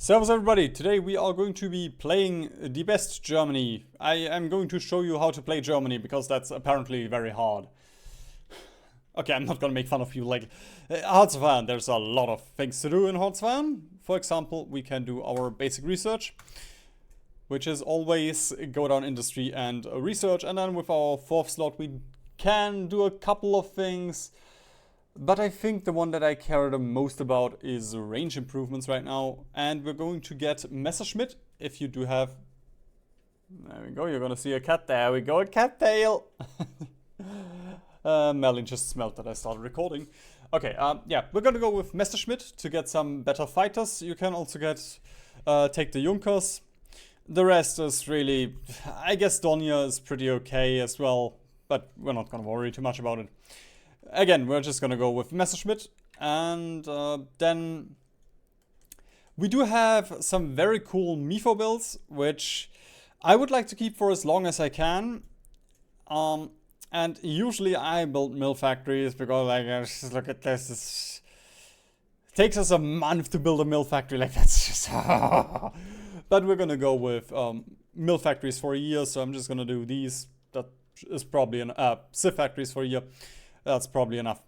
Servus everybody, today we are going to be playing the best Germany. I am going to show you how to play Germany because that's apparently very hard. Okay, I'm not gonna make fun of people like HoI4. There's a lot of things to do in HoI4. For example, we can do our basic research, which is always go down industry and research, and then with our fourth slot we can do a couple of things. But I think the one that I care the most about is range improvements right now. And we're going to get Messerschmitt if you do have... There we go, you're gonna see a cat. There we go, a cat tail. Merlin just smelled that I started recording. Okay, yeah, we're gonna go with Messerschmitt to get some better fighters. You can also get take the Junkers. The rest is really... I guess Donia is pretty okay as well, but we're not gonna worry too much about it. Again, we're just gonna go with Messerschmitt, and then we do have some very cool MIFO builds, which I would like to keep for as long as I can. And usually I build mill factories because, like, just look at this. It takes us a month to build a mill factory. Like, that's just. But we're gonna go with mill factories for a year, so I'm just gonna do these. That is probably an sieve factories for a year. That's probably enough.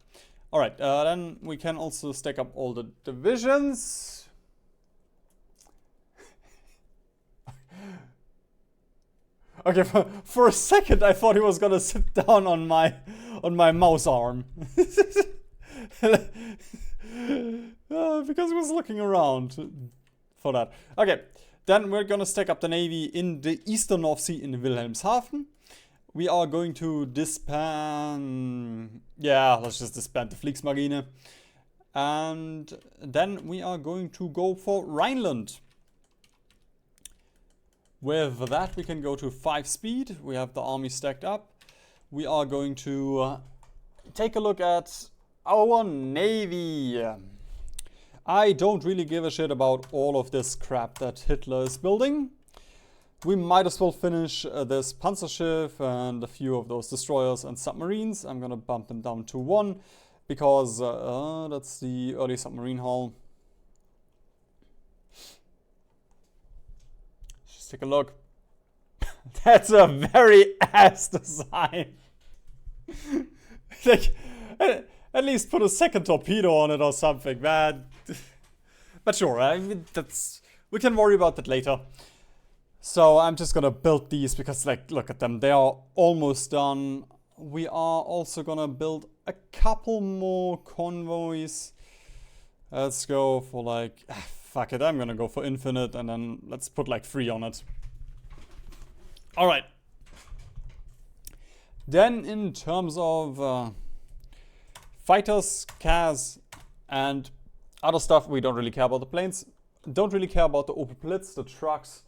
Alright, then we can also stack up all the divisions. Okay, for a second I thought he was gonna sit down on my mouse arm. Because he was looking around for that. Okay, then we're gonna stack up the navy in the Eastern North Sea in Wilhelmshaven. We are going to disband... Yeah, let's just disband the Fliegsmarine. And then we are going to go for Rhineland. With that, we can go to 5 speed. We have the army stacked up. We are going to take a look at our navy. I don't really give a shit about all of this crap that Hitler is building. We might as well finish this Panzerschiff and a few of those destroyers and submarines. I'm gonna bump them down to 1 because that's the early submarine hull. Just take a look. That's a very ass design. Like, at least put a second torpedo on it or something, man. But sure, I mean, we can worry about that later. So I'm just gonna build these because, like, look at them. They are almost done. We are also gonna build a couple more convoys. Let's go for like, fuck it, I'm gonna go for infinite and then let's put like 3 on it. Alright. Then in terms of fighters, CAS, and other stuff, we don't really care about the planes. Don't really care about the Opel Blitz, the trucks.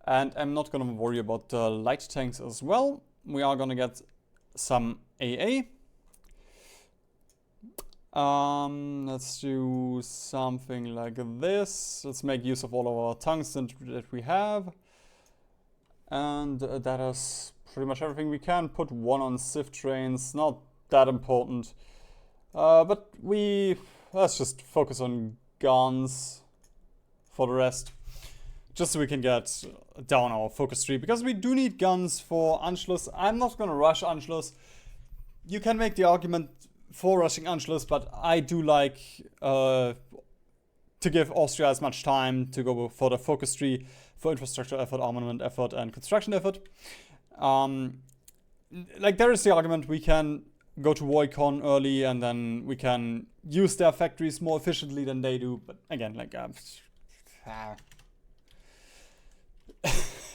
And I'm not going to worry about the light tanks as well. We are going to get some AA. Let's do something like this. Let's make use of all of our tungsten that we have. And that is pretty much everything. We can put 1 on sieve trains, not that important. But let's just focus on guns for the rest. Just so we can get down our focus tree, because we do need guns for Anschluss. I'm not going to rush Anschluss. You can make the argument for rushing Anschluss, but I do like to give Austria as much time to go for the focus tree for infrastructure effort, armament effort, and construction effort. Like, there is the argument we can go to Warcon early and then we can use their factories more efficiently than they do. But again, like...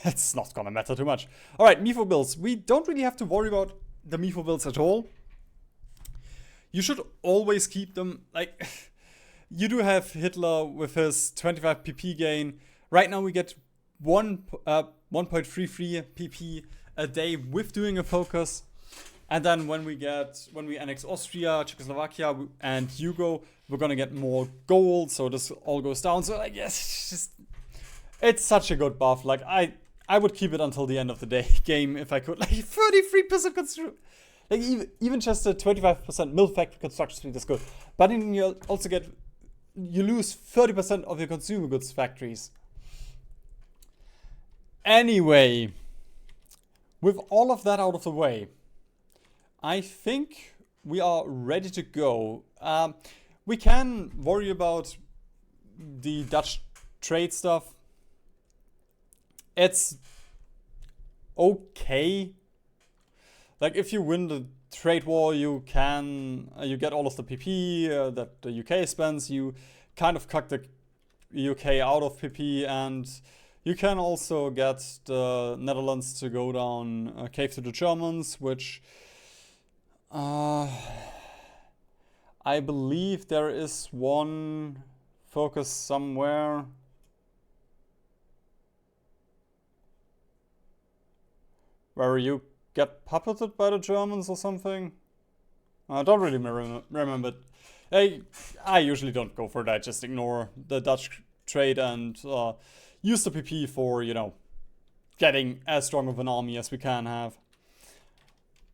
it's not gonna matter too much. Alright, MIFO builds. We don't really have to worry about the MIFO builds at all. You should always keep them. Like, you do have Hitler with his 25 PP gain. Right now we get 1.33 PP a day with doing a focus. And then when we annex Austria, Czechoslovakia, and Yugo, we're gonna get more gold. So this all goes down. So I guess it's such a good buff. Like, I would keep it until the end of the game if I could. Like, 33% construction. Like, even just a 25% mill factory construction speed is good. But then you also get you lose 30% of your consumer goods factories. Anyway, with all of that out of the way, I think we are ready to go. We can worry about the Dutch trade stuff. It's okay. Like, if you win the trade war, you can you get all of the PP that the UK spends. You kind of cut the UK out of PP, and you can also get the Netherlands to go down cave to the Germans, which I believe there is one focus somewhere. Where you get puppeted by the Germans or something? I don't really remember. I usually don't go for that. Just ignore the Dutch trade and use the PP for, you know, getting as strong of an army as we can have.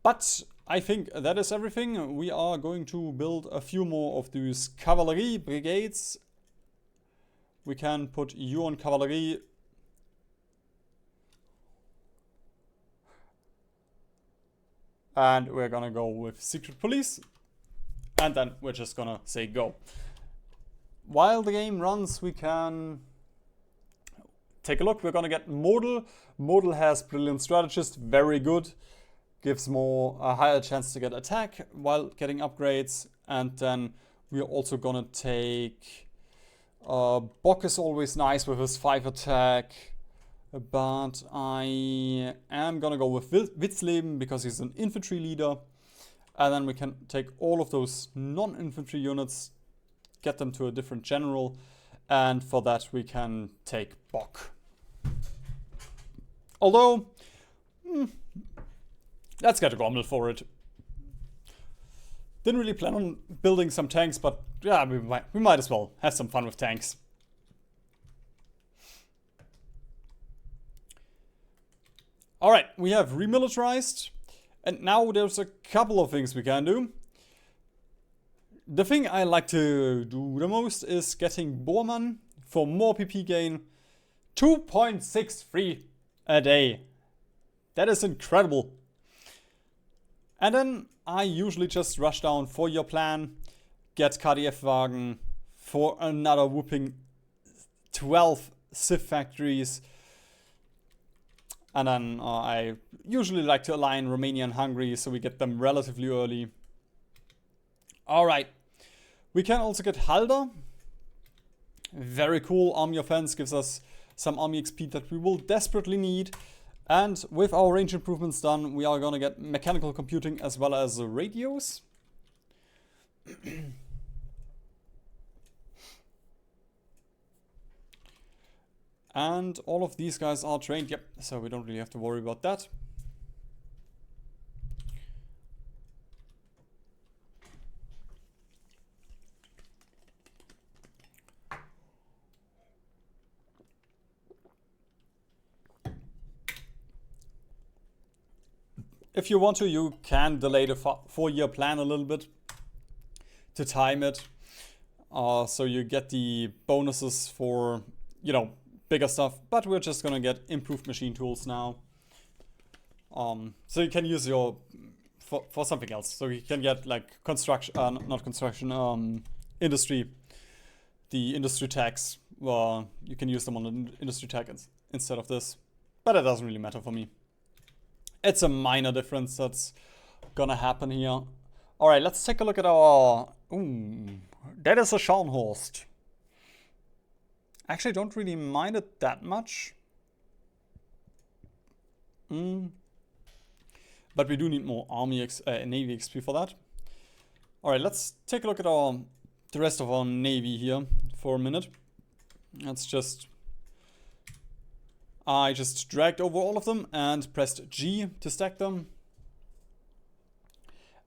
But I think that is everything. We are going to build a few more of these cavalry brigades. We can put you on cavalry. And we're gonna go with secret police. And then we're just gonna say go. While the game runs, we can take a look. We're gonna get Model. Model has Brilliant Strategist, very good. Gives a higher chance to get attack while getting upgrades. And then we're also gonna take Bock is always nice with his 5 attack. But I am gonna go with Witzleben because he's an infantry leader. And then we can take all of those non-infantry units, get them to a different general. And for that we can take Bock. Although, let's get a Grommel for it. Didn't really plan on building some tanks, but yeah, we might as well have some fun with tanks. Alright, we have remilitarized, and now there's a couple of things we can do. The thing I like to do the most is getting Bormann for more PP gain. 2.63 a day. That is incredible. And then I usually just rush down for your plan, get KDF-Wagen for another whooping 12 Civ factories. And then I usually like to align Romania and Hungary so we get them relatively early. Alright. We can also get Halder. Very cool. Army Offense gives us some army XP that we will desperately need. And with our range improvements done, we are gonna get mechanical computing as well as radios. And all of these guys are trained, yep, so we don't really have to worry about that. If you want to, you can delay the 4-year plan a little bit to time it. So you get the bonuses for, you know, bigger stuff, but we're just gonna get improved machine tools now. So you can use your for something else. So you can get like construction, not construction, industry. The industry tax. Well, you can use them on the industry tax instead of this, but it doesn't really matter for me. It's a minor difference that's gonna happen here. All right, let's take a look at our. That is a Scharnhorst. Actually, don't really mind it that much. But we do need more Navy XP for that. Alright, let's take a look at the rest of our Navy here for a minute. Let's just... I just dragged over all of them and pressed G to stack them.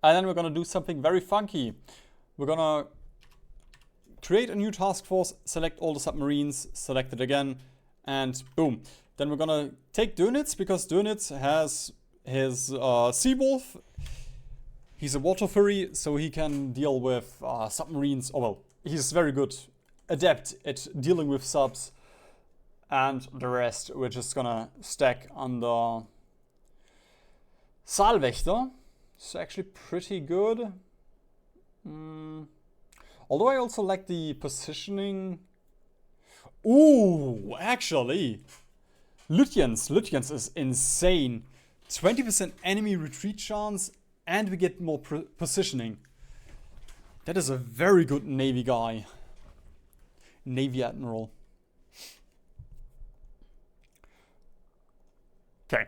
And then we're gonna do something very funky. We're gonna create a new task force, select all the submarines, select it again, and boom. Then we're gonna take Dönitz, because Dönitz has his Seawolf. He's a water fury, so he can deal with submarines. Oh well, he's very good adept at dealing with subs, and the rest we're just gonna stack under Saalwächter. It's actually pretty good. Although I also like the positioning. Ooh, actually, Lutyens is insane. 20% enemy retreat chance, and we get more positioning. That is a very good Navy guy. Navy Admiral. Okay.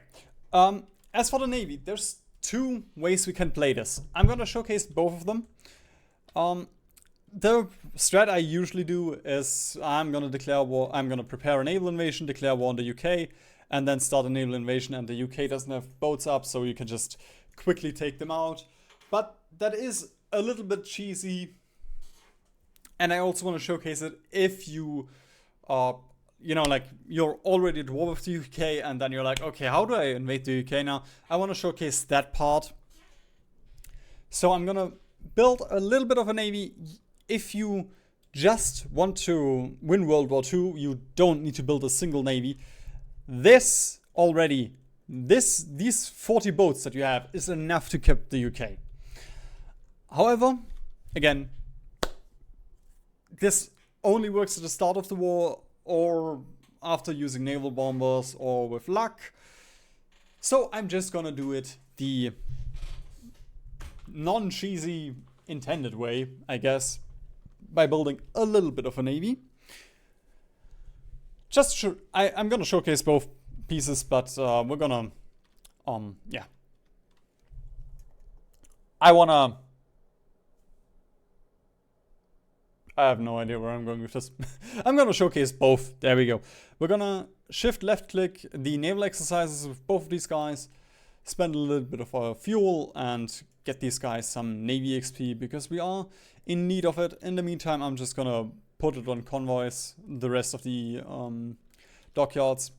As for the Navy, there's two ways we can play this. I'm gonna showcase both of them. The strat I usually do is I'm gonna declare war. I'm gonna prepare a naval invasion, declare war on the UK, and then start a naval invasion. And the UK doesn't have boats up, so you can just quickly take them out. But that is a little bit cheesy. And I also want to showcase it if you are, like you're already at war with the UK, and then you're like, okay, how do I invade the UK now? I want to showcase that part. So I'm gonna build a little bit of a navy. If you just want to win World War II, you don't need to build a single navy. These 40 boats that you have is enough to keep the UK. However, again, this only works at the start of the war or after using naval bombers or with luck. So I'm just gonna do it the non-cheesy intended way, I guess, by building a little bit of a navy. I'm gonna showcase both pieces, but we're gonna, yeah. I have no idea where I'm going with this. I'm gonna showcase both. There we go. We're gonna shift left click the naval exercises with both of these guys, spend a little bit of our fuel, and get these guys some Navy XP because we are in need of it. In the meantime, I'm just gonna put it on convoys, the rest of the dockyards.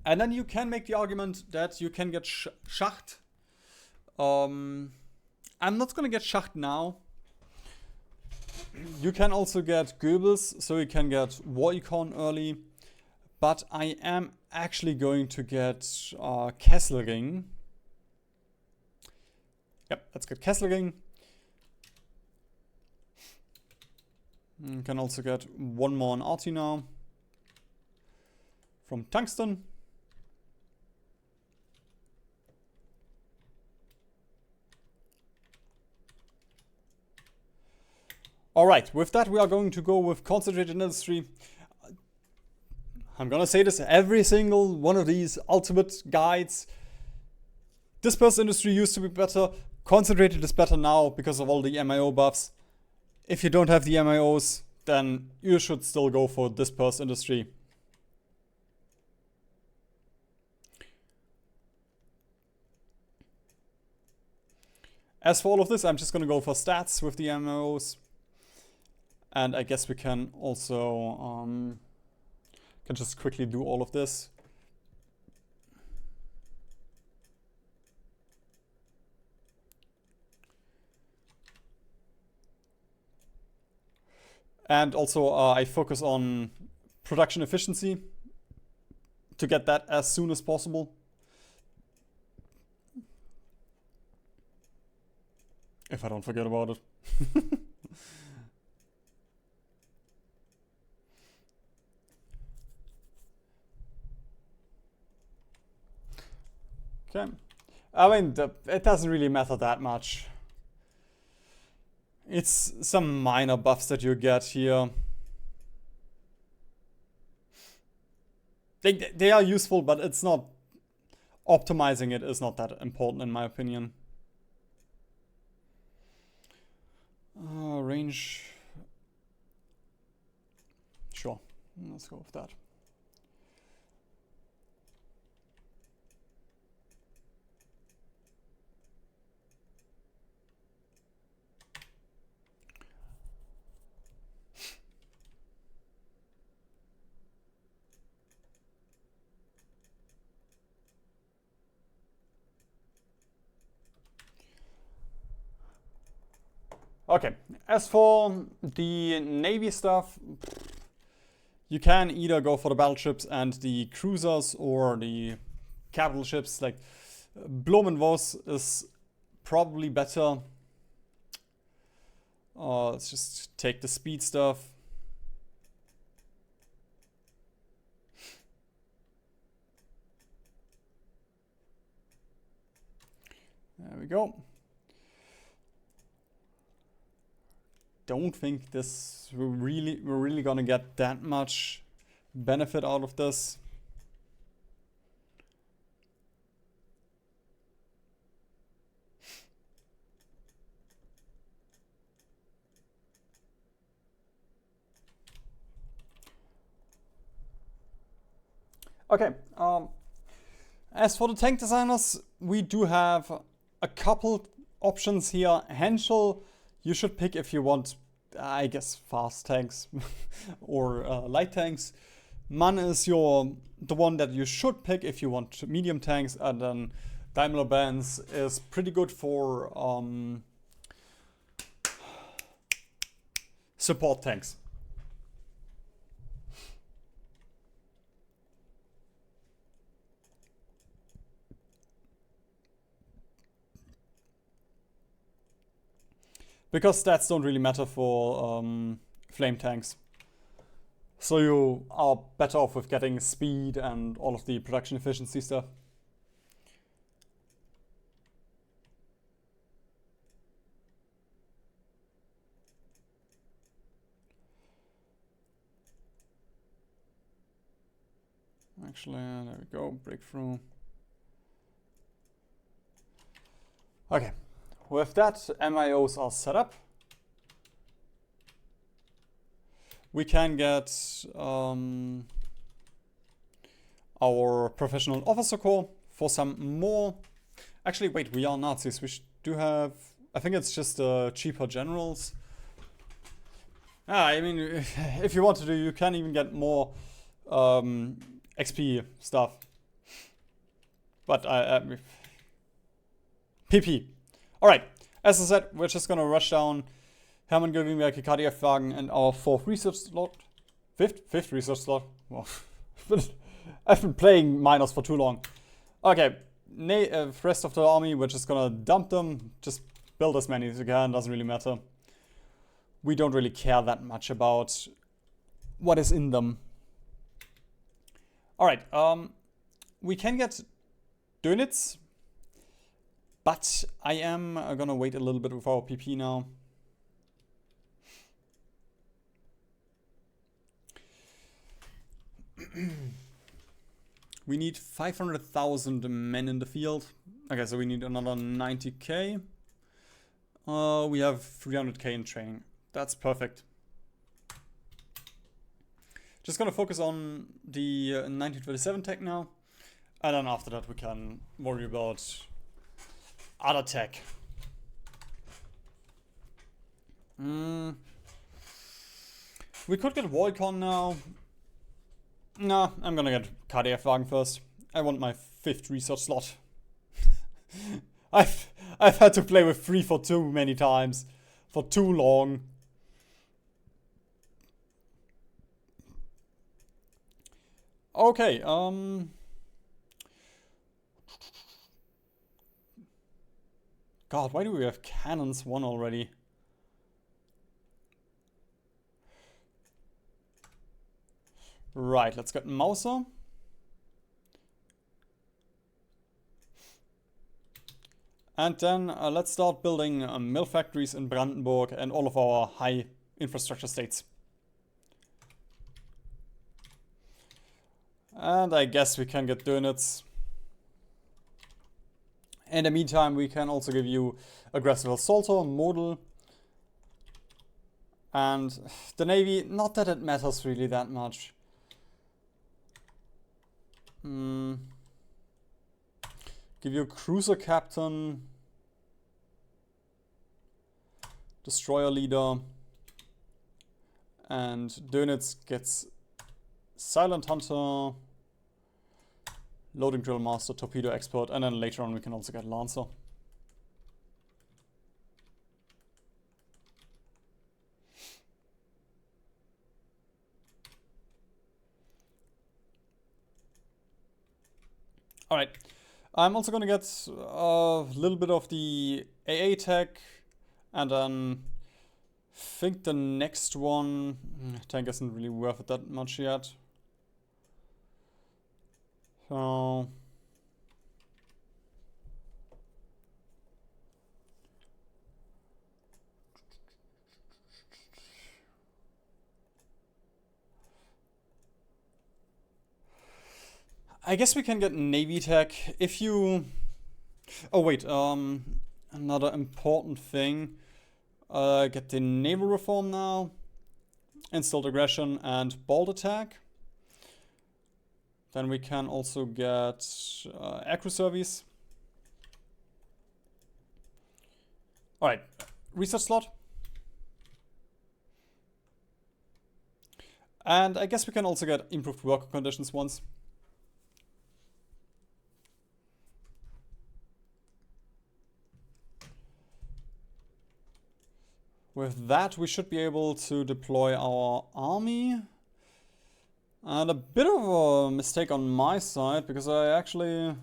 And then you can make the argument that you can get Schacht. I'm not gonna get Schacht now. You can also get Goebbels, so you can get War Econ early. But I am actually going to get Kesselring. Yep, let's get Kesselring. You can also get one more on Arty now. From Tungsten. Alright, with that we are going to go with Concentrated Industry. I'm gonna say this, every single one of these ultimate guides. Dispersed Industry used to be better. Concentrated is better now because of all the MIO buffs. If you don't have the MIOs, then you should still go for Dispersed Industry. As for all of this, I'm just gonna go for stats with the MIOs. And I guess we can also can just quickly do all of this. And also I focus on production efficiency to get that as soon as possible. If I don't forget about it. Okay. I mean, it doesn't really matter that much. It's some minor buffs that you get here. They are useful, but it's not... Optimizing it is not that important in my opinion. Range... Sure, let's go with that. Okay, as for the Navy stuff, you can either go for the battleships and the cruisers or the capital ships. Like Blumenvoss is probably better. Let's just take the speed stuff. There we go. Don't think we're really gonna get that much benefit out of this. Okay, as for the tank designers, we do have a couple options here. Henschel, you should pick if you want, I guess, fast tanks or light tanks. Mann is the one that you should pick if you want medium tanks, and then Daimler-Benz is pretty good for support tanks. Because stats don't really matter for flame tanks. So you are better off with getting speed and all of the production efficiency stuff. Actually, there we go, breakthrough. Okay. With that, MIOs are set up. We can get our professional officer corps for some more. Actually, wait, we are Nazis. We do have, I think it's just cheaper generals. I mean, if you want to do, you can even get more XP stuff. But PP. Alright, as I said, we're just gonna rush down Hermann Göringwerke, KDF-Wagen, and our 4th research slot. 5th research slot. Well, I've been playing minors for too long. Okay, rest of the army, we're just gonna dump them. Just build as many as you can, doesn't really matter. We don't really care that much about what is in them. Alright, we can get Dönitz. But I am gonna wait a little bit with our PP now. We need 500,000 men in the field. Okay, so we need another 90k. We have 300k in training. That's perfect. Just gonna focus on the 1927 tech now. And then after that we can worry about other tech. We could get Volcon now. Nah, I'm gonna get KDF-Wagen first. I want my 5th research slot. I've had to play with 3 for too many times. For too long. Okay, God, why do we have cannons 1 already? Right, let's get Mauser. And then let's start building mill factories in Brandenburg and all of our high infrastructure states. And I guess we can get Dönitz. In the meantime, we can also give you aggressive assaulter, model. And the Navy, not that it matters really that much. Give you cruiser captain, destroyer leader, and Dönitz gets silent hunter, loading drill master, torpedo expert, and then later on we can also get lancer. Alright. I'm also gonna get a little bit of the AA tech, and then think the next one, tank isn't really worth it that much yet. So I guess we can get Navy tech if you... Oh wait, another important thing. Get the naval reform now, instilled aggression and bold attack. Then we can also get aircrew service. Alright, research slot. And I guess we can also get improved worker conditions once. With that, we should be able to deploy our army. And a bit of a mistake on my side, because I actually...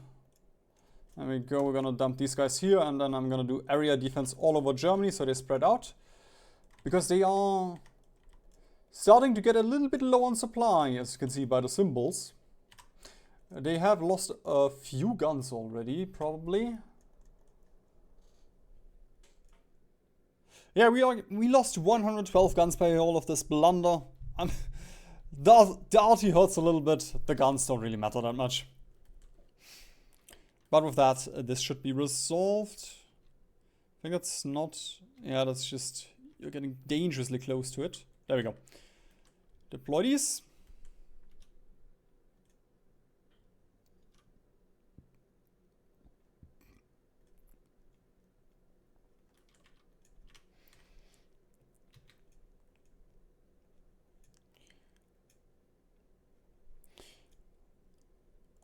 There we go, we're gonna dump these guys here, and then I'm gonna do area defense all over Germany, so they spread out. Because they are starting to get a little bit low on supply, as you can see by the symbols. They have lost a few guns already, probably. Yeah, we lost 112 guns by all of this blunder. The RT hurts a little bit, the guns don't really matter that much. But with that, this should be resolved. I think that's not... Yeah, that's just... You're getting dangerously close to it. There we go. Deploy these.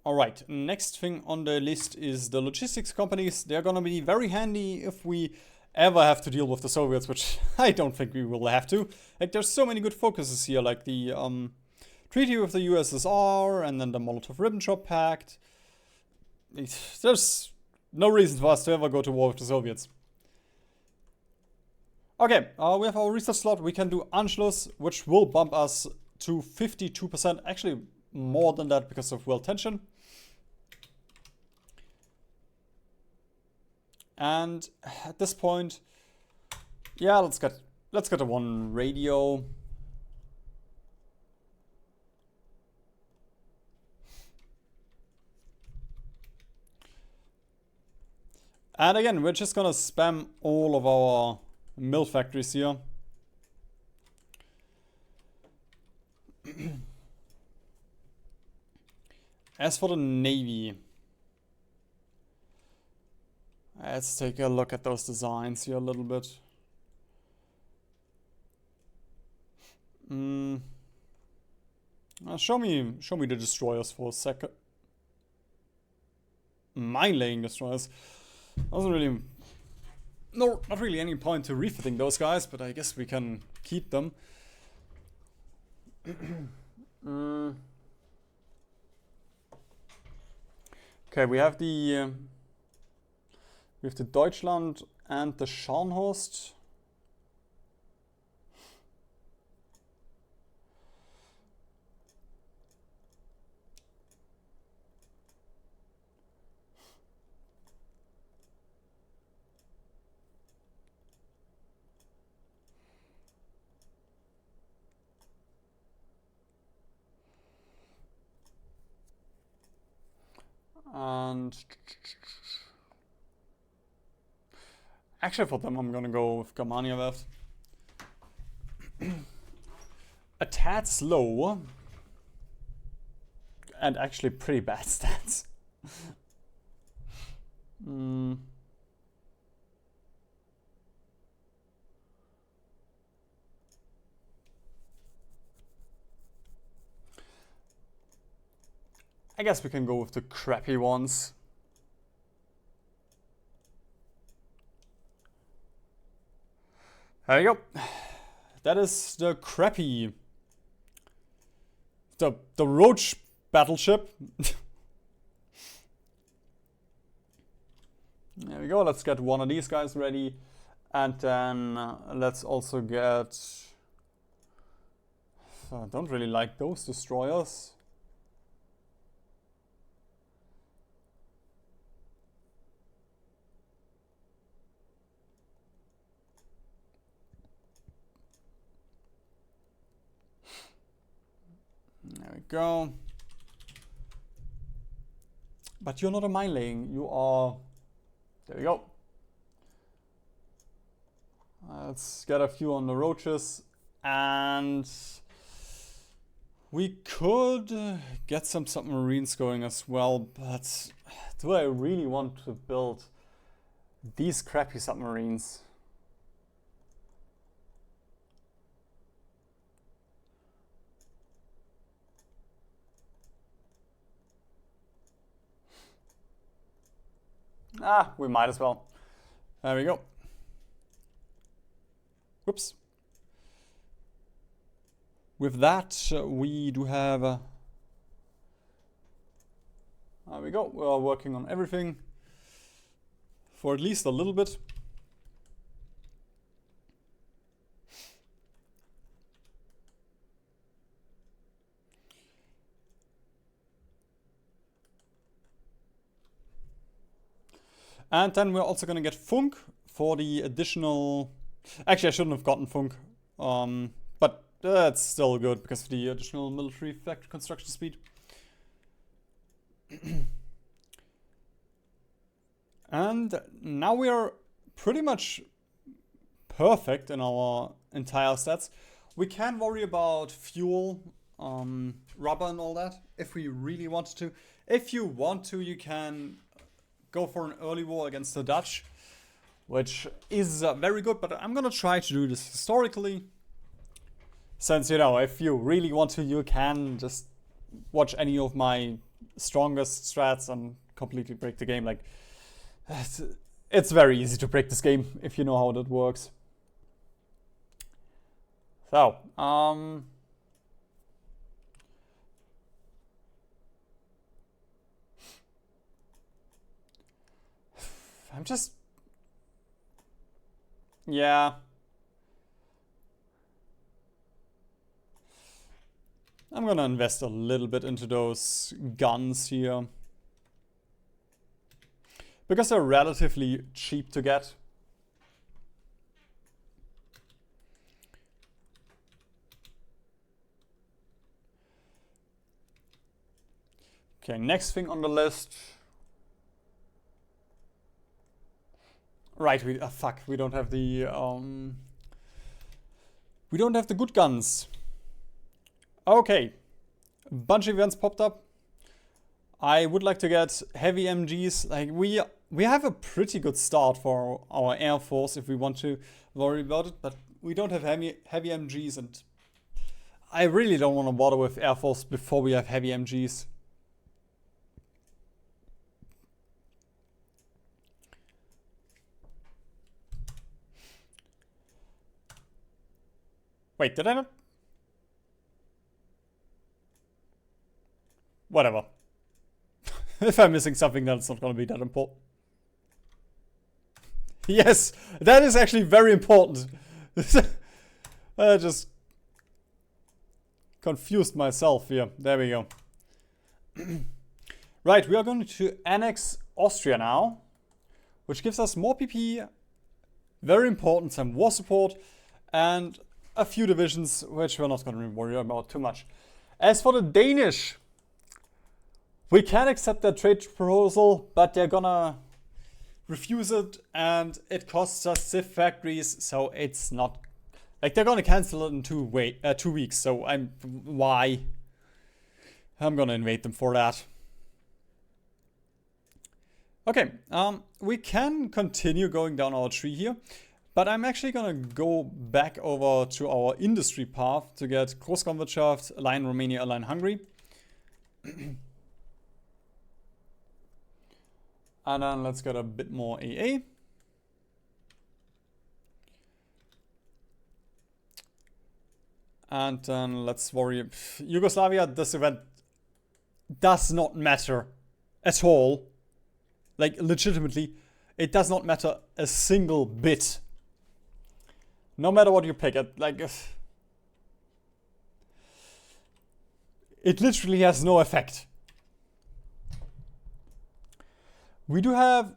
Alright, next thing on the list is the logistics companies. They're gonna be very handy if we ever have to deal with the Soviets, which I don't think we will have to. Like, there's so many good focuses here, like the treaty with the USSR, and then the Molotov-Ribbentrop Pact. There's no reason for us to ever go to war with the Soviets. Okay, we have our research slot. We can do Anschluss, which will bump us to 52%. Actually, more than that because of world tension. And at this point, yeah, let's get a one radio. And again, we're just gonna spam all of our mill factories here. As for the Navy, let's take a look at those designs here a little bit. Show me the destroyers for a second. Mine-laying destroyers. Wasn't really... No, not really any point to refitting those guys, but I guess we can keep them. Okay, we have the Deutschland and the Scharnhorst. And actually for them I'm gonna go with Germania Werft. A tad slow and actually pretty bad stats. I guess we can go with the crappy ones. There you go. That is the crappy... The Roach battleship. There we go. Let's get one of these guys ready. And then let's also get... I don't really like those destroyers. There we go. But you're not a mine laying, you are... There we go. Let's get a few on the roaches, and we could get some submarines going as well, but do I really want to build these crappy submarines? Ah, we might as well. There we go. Whoops. With that, we do have... there we go. We are working on everything for at least a little bit. And then we're also going to get Funk for the additional... Actually, I shouldn't have gotten Funk, but it's still good because of the additional military factory construction speed. And now we are pretty much perfect in our entire stats. We can worry about fuel, rubber and all that if we really wanted to. If you want to, you can go for an early war against the Dutch, which is very good, but I'm gonna try to do this historically. Since, you know, if you really want to, you can just watch any of my strongest strats and completely break the game. Like, it's very easy to break this game if you know how that works. So, I'm just... Yeah. I'm gonna invest a little bit into those guns here. Because they're relatively cheap to get. Okay, next thing on the list. Right, fuck, we don't have the good guns. Okay, a bunch of events popped up. I would like to get heavy MGs. Like, we have a pretty good start for our Air Force if we want to worry about it, but we don't have heavy MGs, and I really don't want to bother with Air Force before we have heavy MGs. Wait, did I not? Whatever. If I'm missing something, then it's not going to be that important. Yes, that is actually very important. I just confused myself here. There we go. Right, we are going to annex Austria now, which gives us more PP, very important, some war support, and a few divisions, which we're not going to worry about too much. As for the Danish, we can accept their trade proposal, but they're gonna refuse it, and it costs us civ factories, so it's not... Like, they're gonna cancel it in 2 weeks, so why? I'm gonna invade them for that. Okay, we can continue going down our tree here, but I'm actually gonna go back over to our industry path to get Großraumwirtschaft, align Romania, align Hungary. And then let's get a bit more AA. And then let's worry. Yugoslavia, this event does not matter at all. Like, legitimately, It does not matter a single bit. No matter what you pick, it literally has no effect. We do have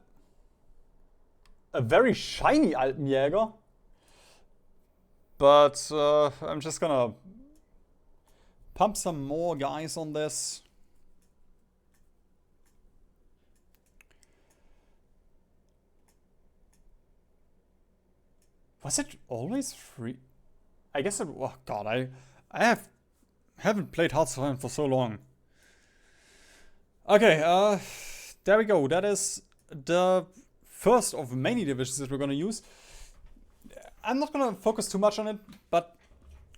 a very shiny Alpenjäger, but I'm just gonna pump some more guys on this. Was it always free? I guess it. Oh God, I haven't played Hearts of Iron for so long. Okay, there we go. That is the first of many divisions that we're gonna use. I'm not gonna focus too much on it, but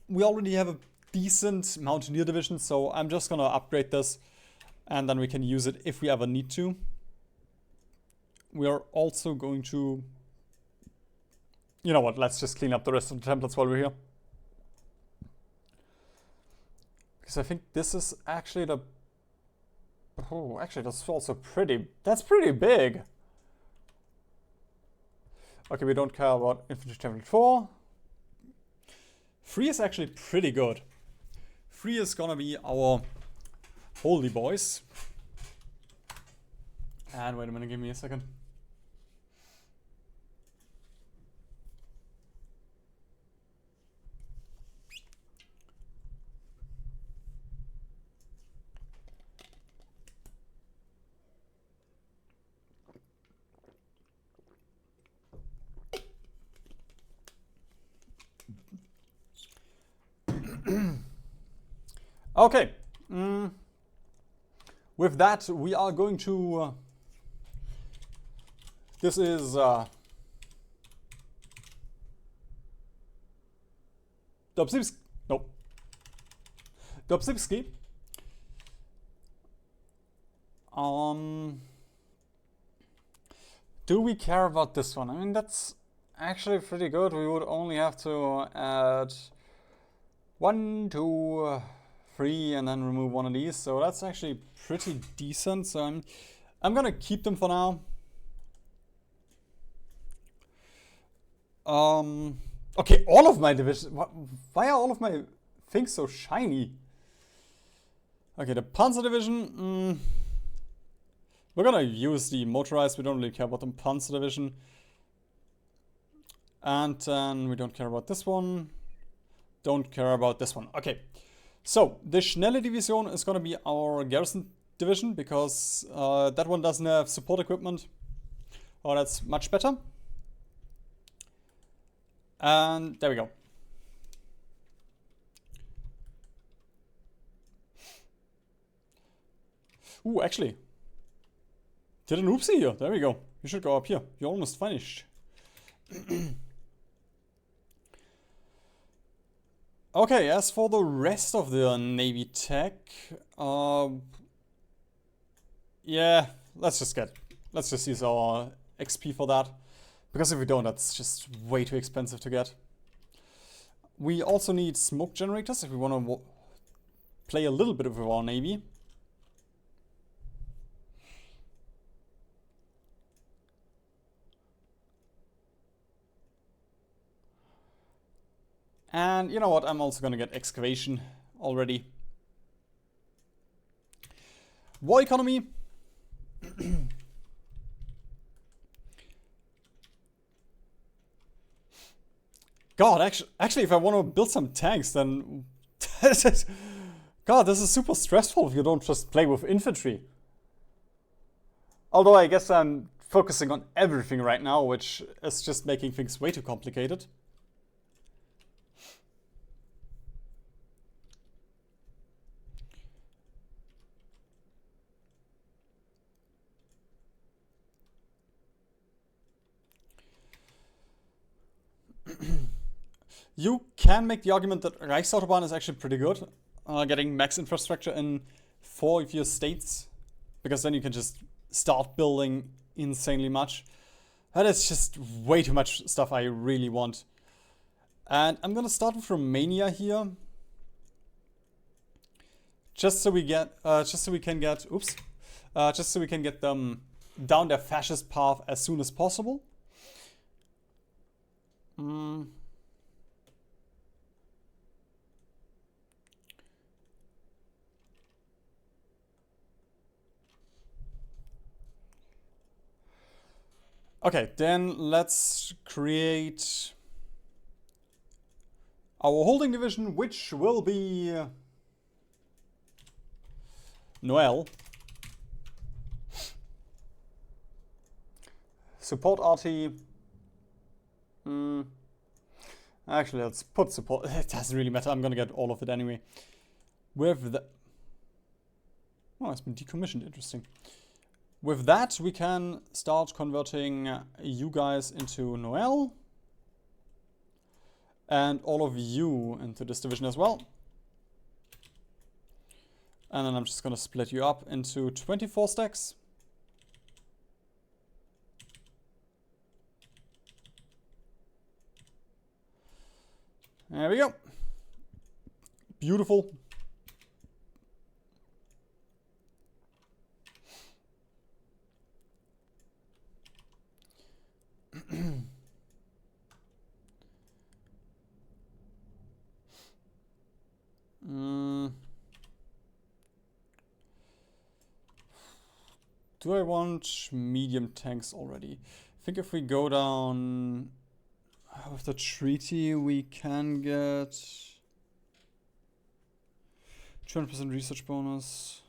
we already have a decent Mountaineer division, so I'm just gonna upgrade this, and then we can use it if we ever need to. We are also going to. You know what, let's just clean up the rest of the templates while we're here. Because I think this is actually the... Oh, actually that's also pretty... That's pretty big! Okay, we don't care about infantry template 4. 3 is actually pretty good. 3 is gonna be our holy boys. And wait a minute, give me a second. Okay. With that, we are going to... this is... Dobzybski. Nope. Dobzybski. Do we care about this one? I mean, that's actually pretty good. We would only have to add 1, 2, 3 and then remove one of these. So that's actually pretty decent. So I'm gonna keep them for now. Okay, all of my divisions. Why are all of my things so shiny? Okay, the Panzer division. We're gonna use the motorized. We don't really care about the Panzer division. And then we don't care about this one. Don't care about this one. Okay. So, the Schnelle Division is gonna be our garrison division because that one doesn't have support equipment. Oh, that's much better. And there we go. Ooh, actually. Did an oopsie here. There we go. You should go up here. You're almost finished. Okay, as for the rest of the Navy tech, yeah, let's just use our XP for that. Because if we don't, that's just way too expensive to get. We also need smoke generators if we want to play a little bit with our Navy. And you know what, I'm also gonna get excavation already. War economy. God, actually, if I want to build some tanks, then... God, this is super stressful if you don't just play with infantry. Although I guess I'm focusing on everything right now, which is just making things way too complicated. You can make the argument that Reichsautobahn is actually pretty good, getting max infrastructure in 4 of your states, because then you can just start building insanely much. That is just way too much stuff I really want. And I'm gonna start with Romania here, just so we can get them down their fascist path as soon as possible. Okay, then let's create our holding division, which will be Noel. Support RT. Actually, let's put support. It doesn't really matter. I'm gonna get all of it anyway. With the... Oh, it's been decommissioned. Interesting. With that, we can start converting you guys into Noel. And all of you into this division as well. And then I'm just gonna split you up into 24 stacks. There we go. Beautiful. Do I want medium tanks already? I think if we go down with the treaty, we can get 200% research bonus.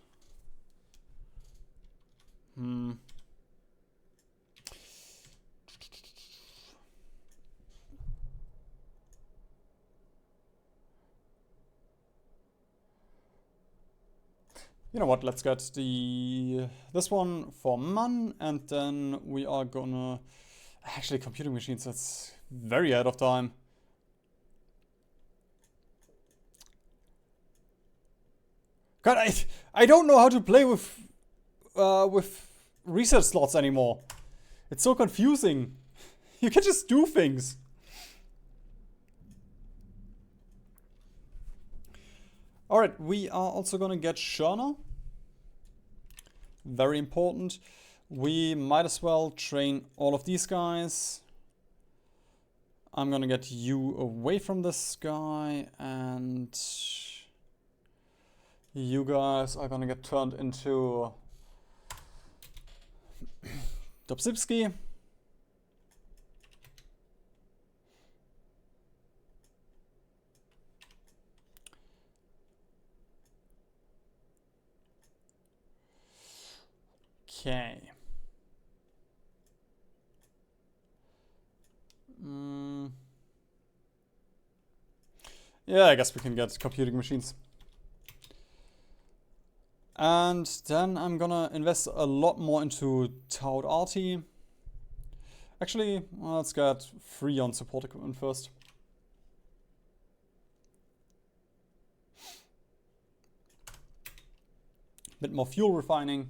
You know what, let's get this one for Man, and then we are gonna... Actually, computing machines, that's very ahead of time. God, I don't know how to play with research slots anymore. It's so confusing. You can just do things. Alright, we are also gonna get Sherna. Very important. We might as well train all of these guys. I'm gonna get you away from this guy, and you guys are gonna get turned into Dobzybski. Okay. Yeah, I guess we can get computing machines. And then I'm gonna invest a lot more into Taut Arty. Actually, let's get 3 on support equipment first. Bit more fuel refining.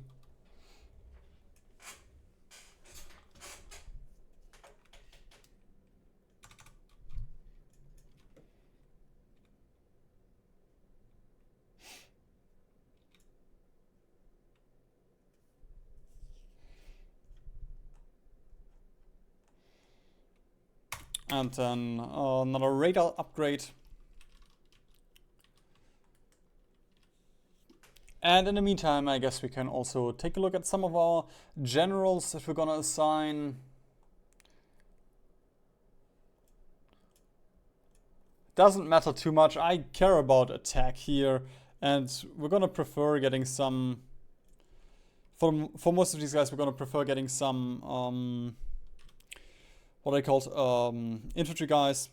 And then another radar upgrade. And in the meantime, I guess we can also take a look at some of our generals that we're gonna assign. Doesn't matter too much. I care about attack here, and we're gonna prefer getting some... For most of these guys, we're gonna prefer getting some... what I called infantry guys.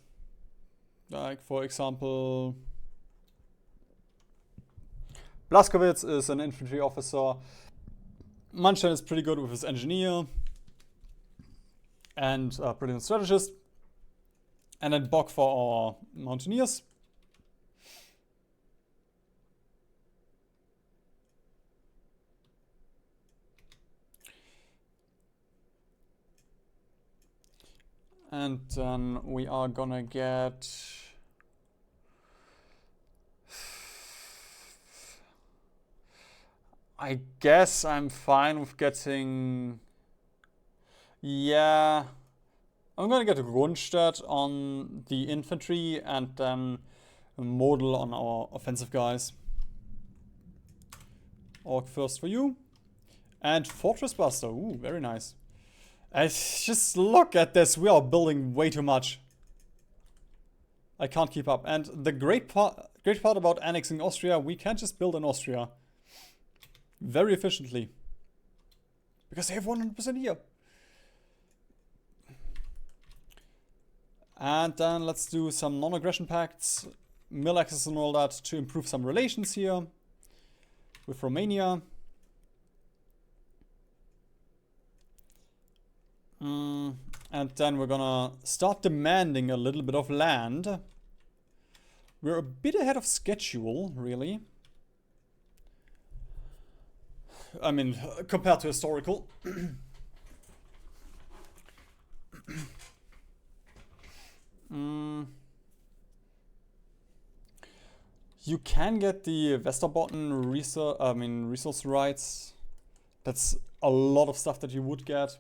Like, for example, Blaskowitz is an infantry officer. Manstein is pretty good with his engineer and brilliant strategist. And then Bock for our mountaineers. And then we are gonna get... I guess I'm fine with getting Yeah. I'm gonna get a Grundstadt on the infantry and then a model on our offensive guys. Orc first for you. And Fortress Buster. Ooh, very nice. Just look at this. We are building way too much. I can't keep up. And the great part about annexing Austria, we can just build in Austria. Very efficiently. Because they have 100% here. And then let's do some non-aggression pacts, mill access and all that to improve some relations here with Romania. And then we're gonna start demanding a little bit of land. We're a bit ahead of schedule, really. I mean, compared to historical. You can get the Westerbotten resource rights. That's a lot of stuff that you would get.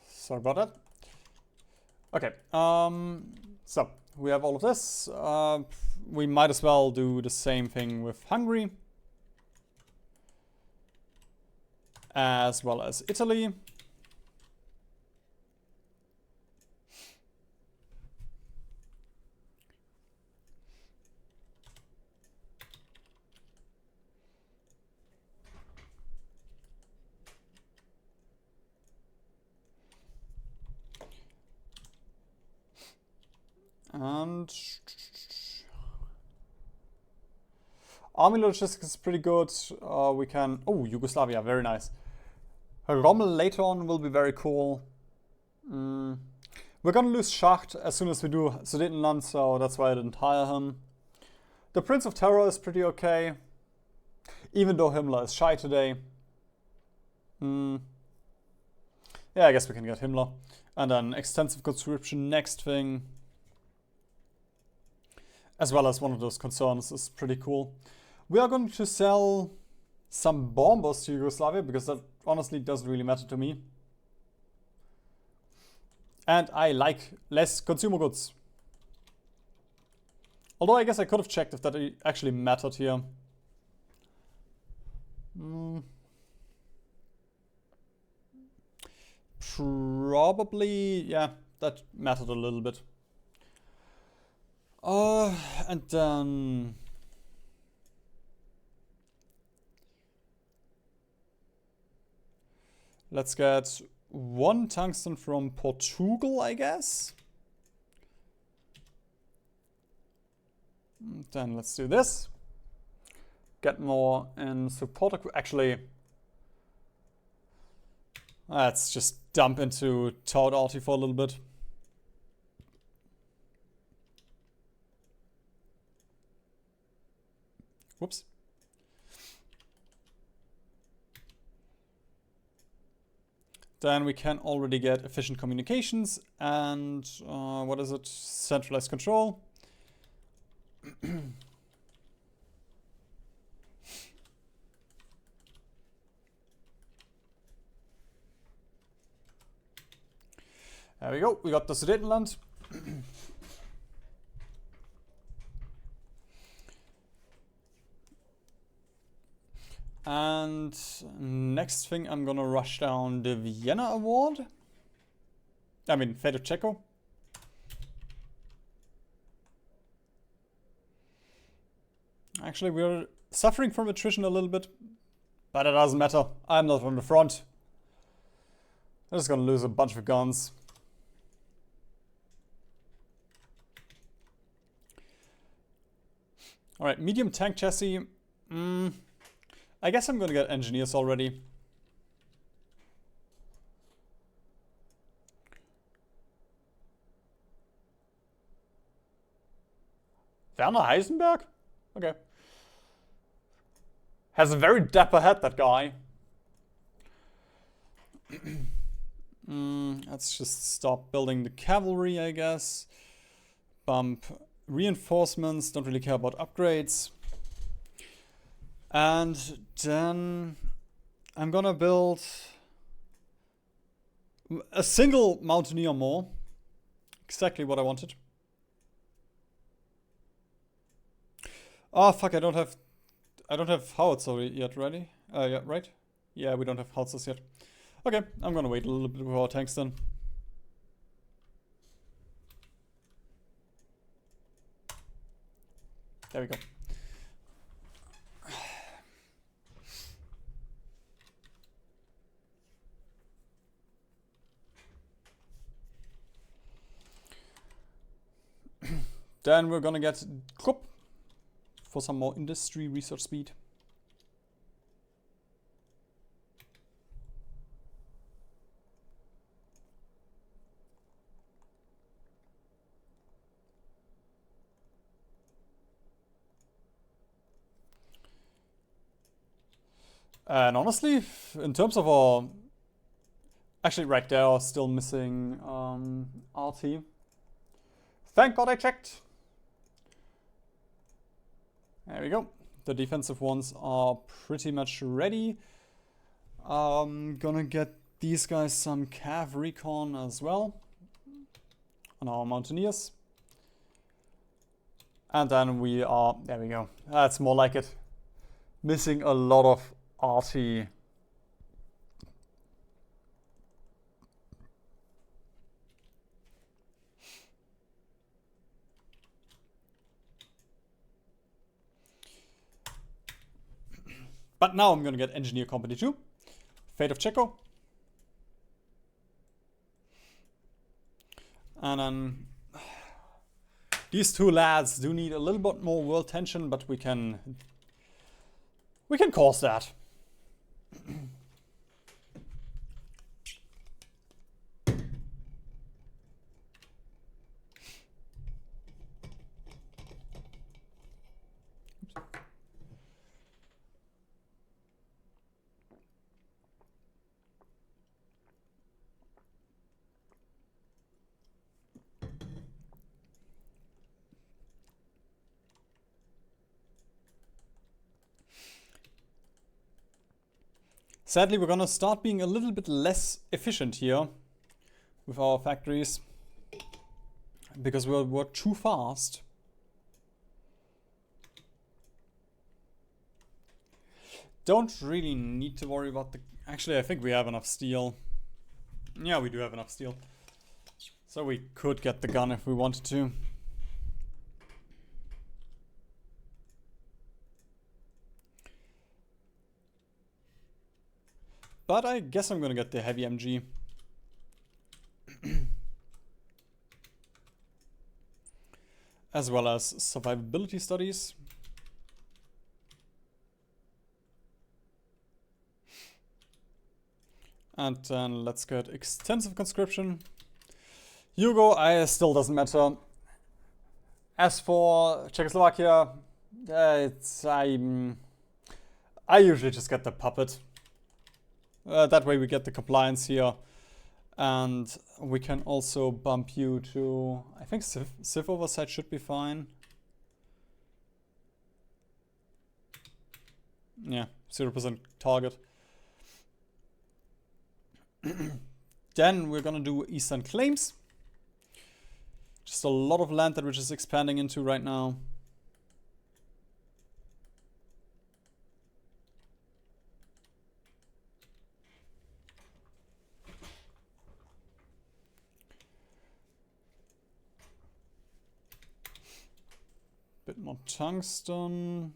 Sorry about that. Okay, so we have all of this. We might as well do the same thing with Hungary. As well as Italy. And army logistics is pretty good. We can... Oh, Yugoslavia, very nice. Rommel later on will be very cool. We're gonna lose Schacht as soon as we do Sudetenland, so that's why I didn't hire him. The Prince of Terror is pretty okay. Even though Himmler is shy today. Yeah, I guess we can get Himmler. And then extensive conscription, next thing. As well as one of those concerns is pretty cool. We are going to sell some bombers to Yugoslavia because that honestly doesn't really matter to me. And I like less consumer goods. Although I guess I could have checked if that actually mattered here. Probably, yeah, that mattered a little bit. And then... Let's get one tungsten from Portugal, I guess. Then let's do this. Get more in support. Actually, let's just dump into Towed Arty for a little bit. Whoops. Then we can already get efficient communications and what is it? Centralized control. There we go. We got the Sudetenland. And next thing, I'm gonna rush down the Vienna Award. I mean, Fate of Czechia. Actually, we're suffering from attrition a little bit, but it doesn't matter. I'm not on the front. I'm just gonna lose a bunch of guns. Alright, medium tank chassis. I guess I'm gonna get engineers already. Werner Heisenberg? Okay. Has a very dapper head, that guy. Let's just stop building the cavalry, I guess. Bump reinforcements, don't really care about upgrades. And then I'm gonna build a single mountaineer more. Exactly what I wanted. Oh fuck, I don't have howitzer yet ready. Yeah, right? Yeah, we don't have howitzers yet. Okay, I'm gonna wait a little bit with our tanks then. There we go. Then we're gonna get Krupp for some more industry research speed. And honestly, in terms of our... Actually, right, they are still missing RT. Thank God I checked. There we go. The defensive ones are pretty much ready. Gonna get these guys some cav recon as well on our mountaineers. And then we are... There we go. That's more like it. Missing a lot of RT. But now I'm gonna get Engineer Company 2. Fate of Checo. And then these two lads do need a little bit more world tension, but we can cause that. Sadly, we're gonna start being a little bit less efficient here with our factories because we're too fast. Don't really need to worry about the... Actually, I think we have enough steel. Yeah, we do have enough steel. So we could get the gun if we wanted to. But I guess I'm gonna get the heavy MG. As well as survivability studies. And then let's get extensive conscription. Hugo, still doesn't matter. As for Czechoslovakia, I usually just get the puppet. That way we get the compliance here. And we can also bump you to... I think Civ oversight should be fine. Yeah, 0% target. Then we're gonna do Eastern Claims. Just a lot of land that we're just expanding into right now. Bit more tungsten.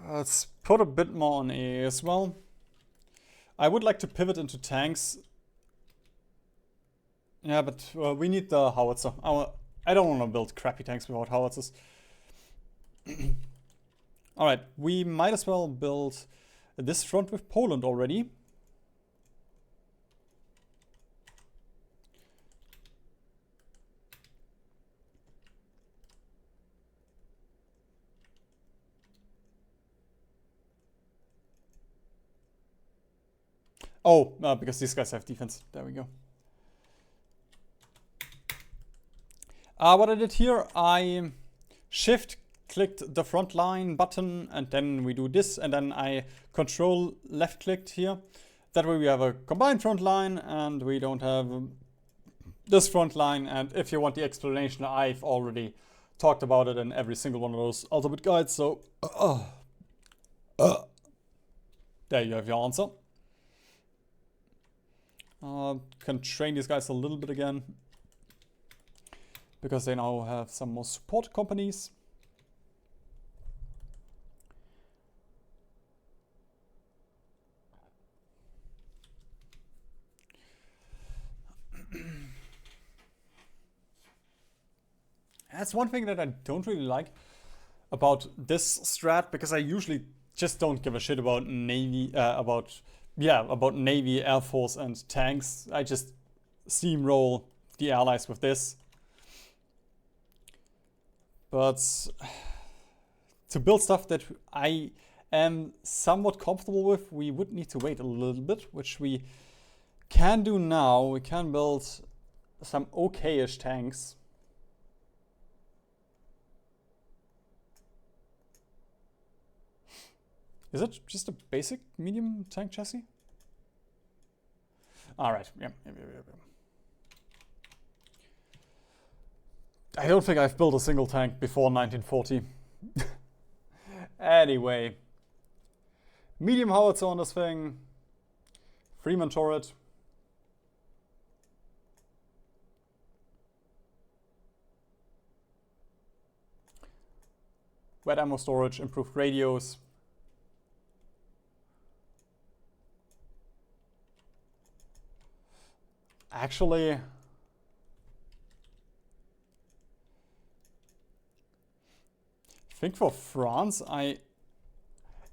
Let's put a bit more on A as well. I would like to pivot into tanks. Yeah, but we need the howitzer. I don't want to build crappy tanks without howitzers. Alright, we might as well build this front with Poland already. Oh, because these guys have defense. There we go. What I did here, I shift clicked the front line button, and then we do this, and then I control left clicked here. That way we have a combined front line and we don't have this front line. And if you want the explanation, I've already talked about it in every single one of those ultimate guides. So there you have your answer. Can train these guys a little bit again, because they now have some more support companies. That's one thing that I don't really like about this strat, because I usually just don't give a shit about Navy, about Navy, Air Force, and tanks. I just steamroll the allies with this. But to build stuff that I am somewhat comfortable with, we would need to wait a little bit, which we can do now. We can build some okay-ish tanks. Is it just a basic medium tank chassis? Alright, yeah. I don't think I've built a single tank before 1940. Anyway. Medium howitzer on this thing. Freeman turret. Wet ammo storage, improved radios. Actually, I think for France,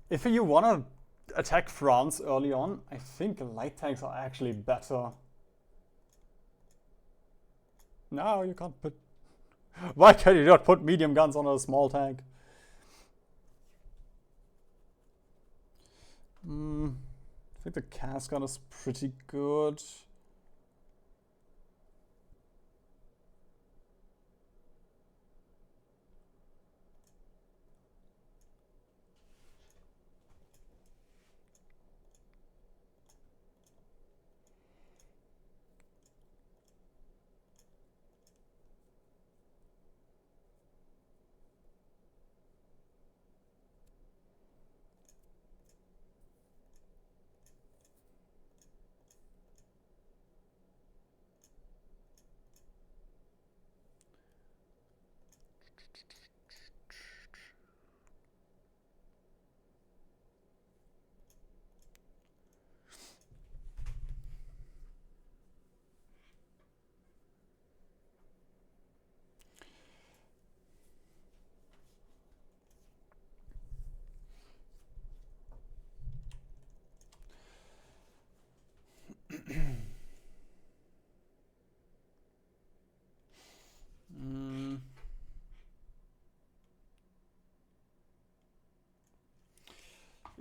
if you want to attack France early on, I think light tanks are actually better. No, you can't put... Why can you not put medium guns on a small tank? I think the cast gun is pretty good.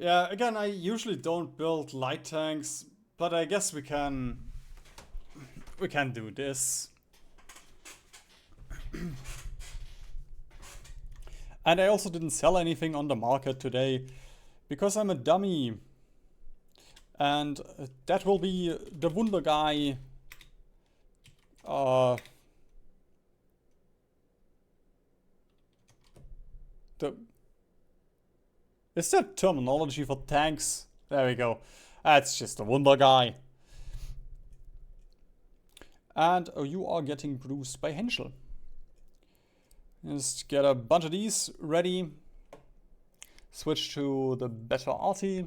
Yeah, again, I usually don't build light tanks, but I guess we can do this. And I also didn't sell anything on the market today because I'm a dummy. And that will be the Wunder guy. Is that terminology for tanks? There we go. That's just a Wunder guy. And you are getting bruised by Henschel. Just get a bunch of these ready. Switch to the better arty.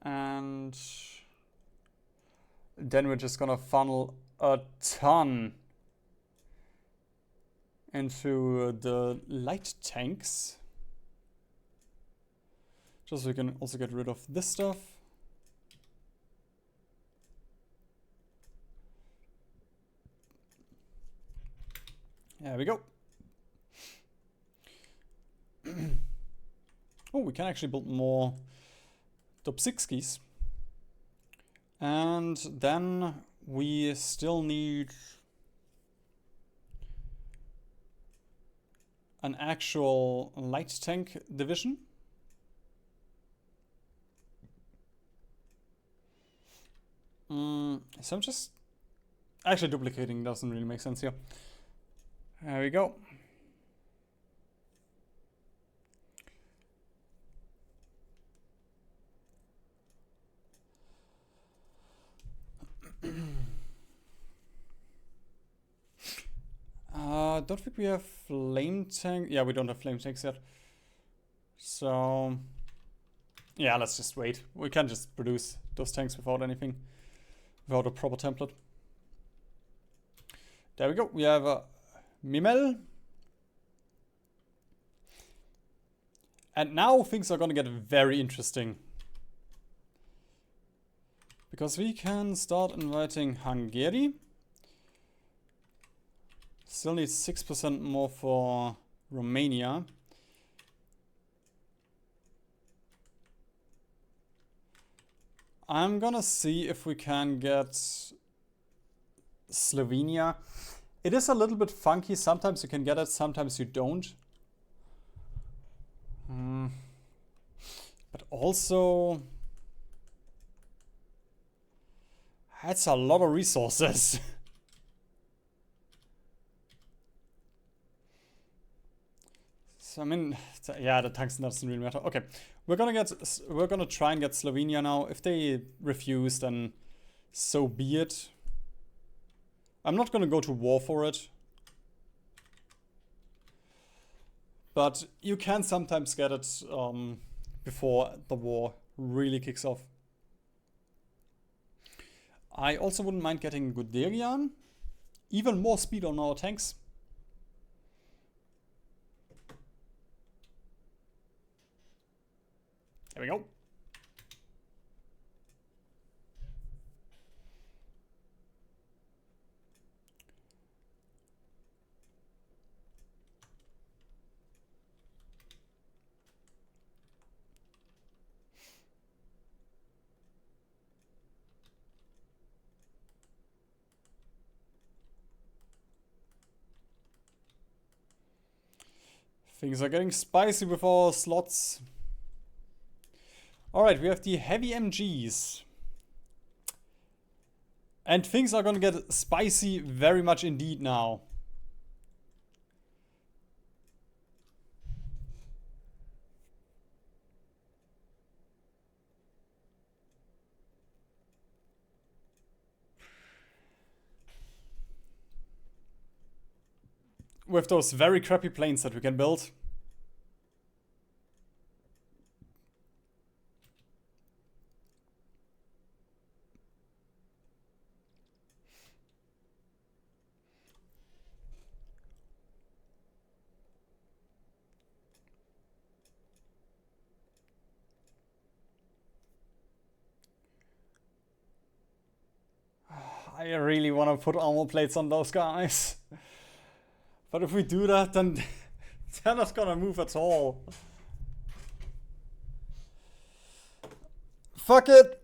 And then we're just gonna funnel a ton into the light tanks. Just so we can also get rid of this stuff. There we go. Oh, we can actually build more Dobzikskis. And then we still need an actual light tank division. So I'm just actually duplicating doesn't really make sense here. There we go. Don't think we have flame tank. Yeah, we don't have flame tanks yet. So yeah, let's just wait. We can just produce those tanks without anything, without a proper template. There we go. We have a Mimel. And now things are gonna get very interesting. Because we can start inviting Hungary. Still need 6% more for Romania. I'm gonna see if we can get Slovenia. It is a little bit funky. Sometimes you can get it, sometimes you don't. But also, that's a lot of resources. So I mean, yeah, the tungsten doesn't really matter. Okay, we're gonna try and get Slovenia now. If they refuse, then so be it. I'm not gonna go to war for it, but you can sometimes get it before the war really kicks off. I also wouldn't mind getting Guderian. Even more speed on our tanks. There we go. Things are getting spicy with our slots. Alright, we have the heavy MGs. And things are gonna get spicy very much indeed now. With those very crappy planes that we can build. I really want to put armor plates on those guys. But if we do that, then they're not gonna move at all. Fuck it!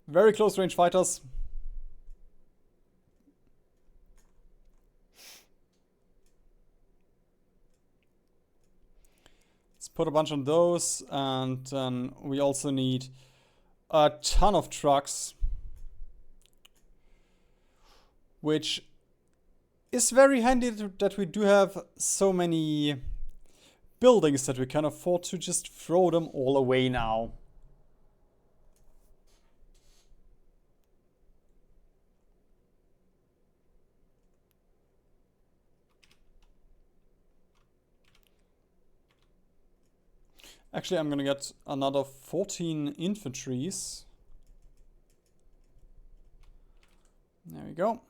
Very close range fighters. Let's put a bunch on those, and then we also need a ton of trucks, which is very handy that we do have so many buildings that we can afford to just throw them all away now. Actually, I'm gonna get another 14 infantries. There we go.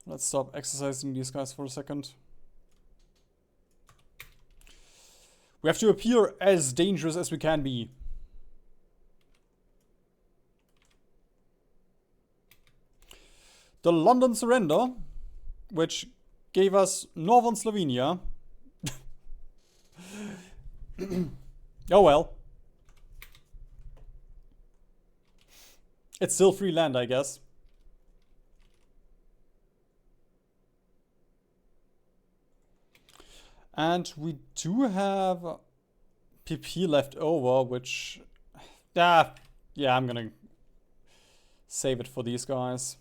Let's stop exercising these guys for a second. We have to appear as dangerous as we can be. The London surrender, which gave us Northern Slovenia. Oh well. It's still free land, I guess. And we do have PP left over, which... yeah, I'm gonna save it for these guys.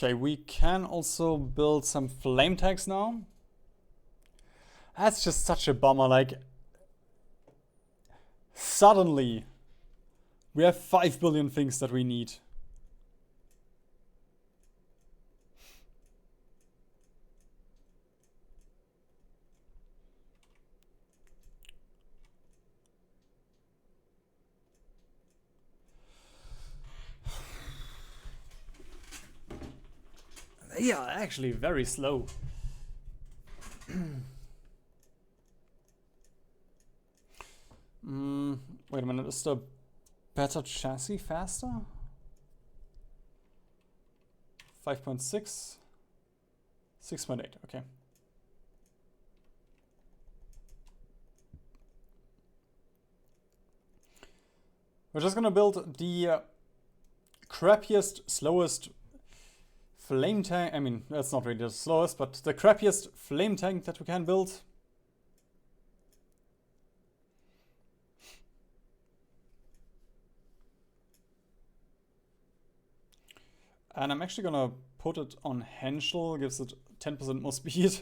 Okay, we can also build some flame tanks now. That's just such a bummer, like... suddenly, we have 5 billion things that we need. They are actually very slow. Wait a minute, is the better chassis faster? 5.6, 6.8, okay. We're just gonna build the crappiest, slowest flame tank. I mean, that's not really the slowest, but the crappiest flame tank that we can build. And I'm actually gonna put it on Henschel, gives it 10% more speed.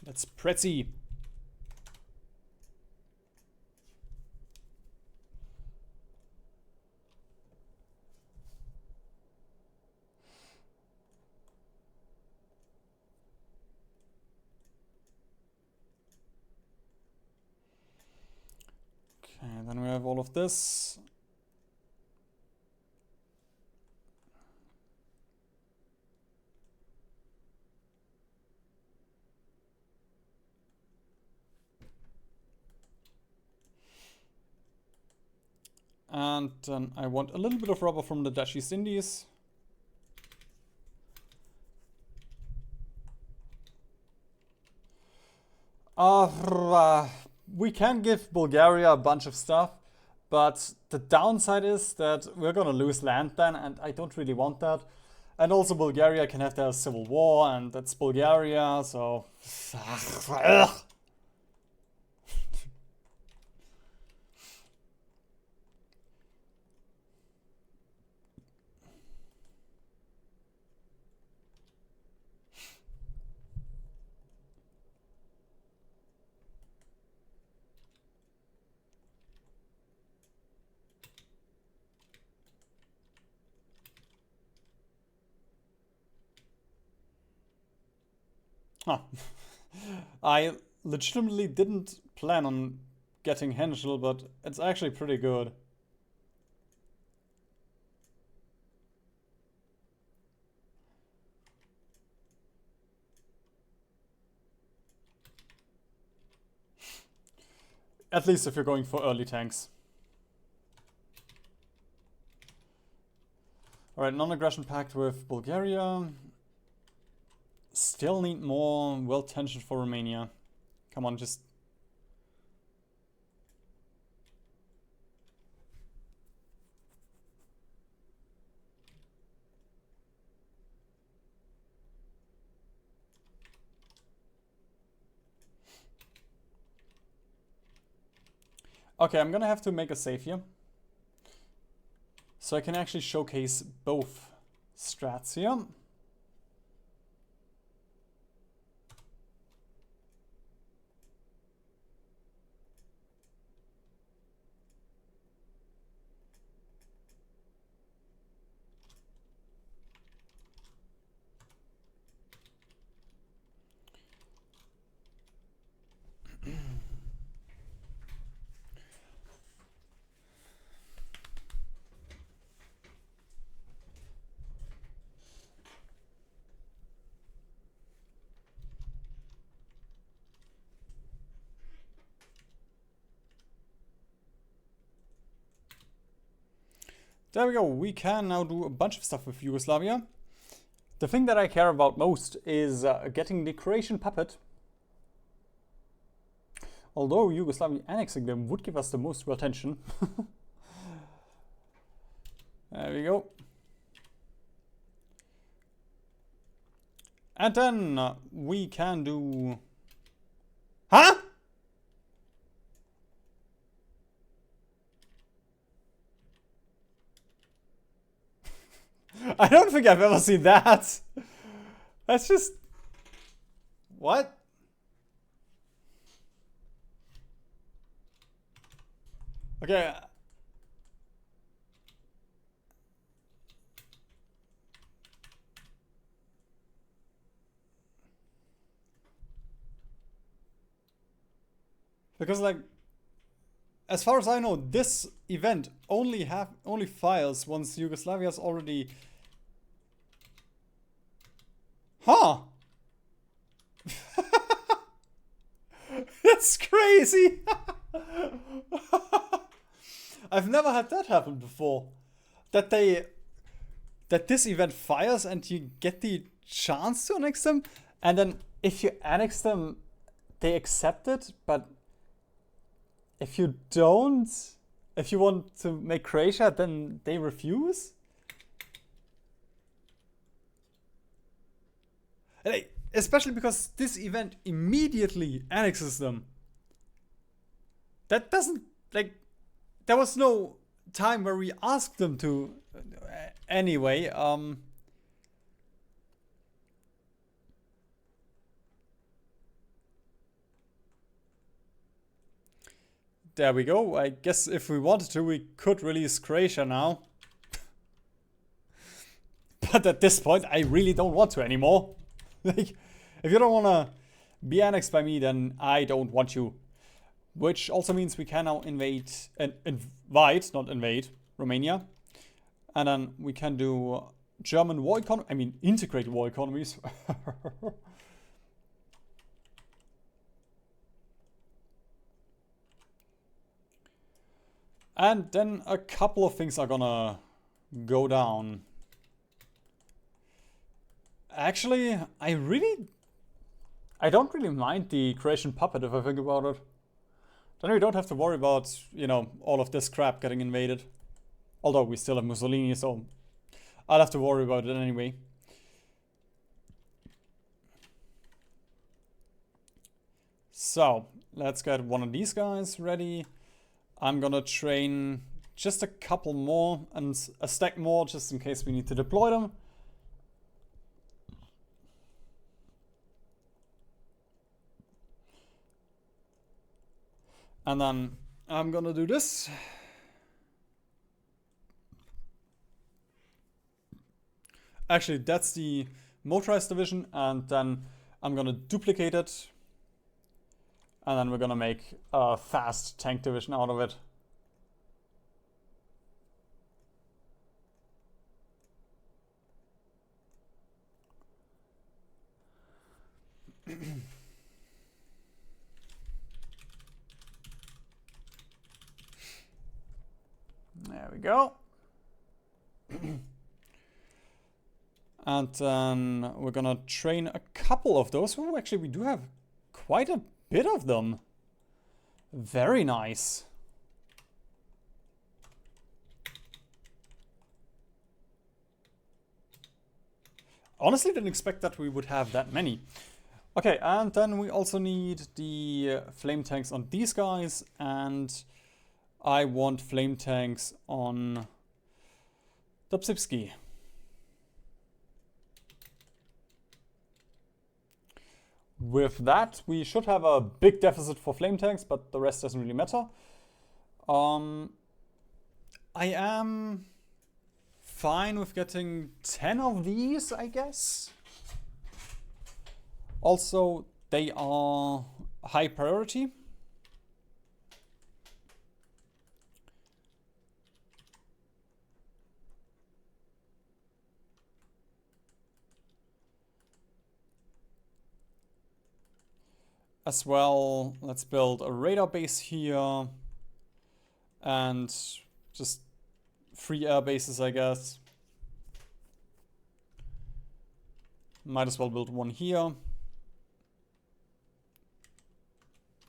That's pretty. Okay, then we have all of this. And then I want a little bit of rubber from the Dutch East Indies. We can give Bulgaria a bunch of stuff, but the downside is that we're gonna lose land then, and I don't really want that. And also Bulgaria can have their civil war, and that's Bulgaria, so... Huh. I legitimately didn't plan on getting Henschel, but it's actually pretty good. At least if you're going for early tanks. Alright, non-aggression pact with Bulgaria. Still need more world tension for Romania. Come on, just... Okay, I'm gonna have to make a save here. So I can actually showcase both strats here. There we go. We can now do a bunch of stuff with Yugoslavia. The thing that I care about most is getting the Croatian puppet. Although Yugoslavia annexing them would give us the most attention. There we go. And then we can do... Huh? I don't think I've ever seen that. That's just... What? Okay. Because like, as far as I know, this event only files once Yugoslavia's already... Huh? That's crazy! I've never had that happen before. That this event fires and you get the chance to annex them, and then if you annex them, they accept it, but if you don't, if you want to make Croatia, then they refuse? And especially because this event immediately annexes them. That doesn't, like, there was no time where we asked them to. Anyway, there we go. I guess if we wanted to, we could release Croatia now. But at this point, I really don't want to anymore. Like, if you don't want to be annexed by me, then I don't want you. Which also means we can now invite, not invade, Romania. And then we can do German war economy, I mean integrated war economies. And then a couple of things are gonna go down. Actually, I don't really mind the Croatian puppet if I think about it. Then we don't have to worry about, you know, all of this crap getting invaded. Although we still have Mussolini, so I'll have to worry about it anyway. So, let's get one of these guys ready. I'm gonna train just a couple more and a stack more just in case we need to deploy them. And then I'm gonna do this. Actually, that's the motorized division, and then I'm gonna duplicate it. And then we're gonna make a fast tank division out of it. There we go. And then we're gonna train a couple of those. Oh, actually, we do have quite a bit of them. Very nice. Honestly, didn't expect that we would have that many. Okay, and then we also need the flame tanks on these guys, and I want flame tanks on Dobzybski. With that, we should have a big deficit for flame tanks, but the rest doesn't really matter. I am fine with getting 10 of these, I guess. Also, they are high priority. As well, let's build a radar base here and just free air bases, I guess. Might as well build one here.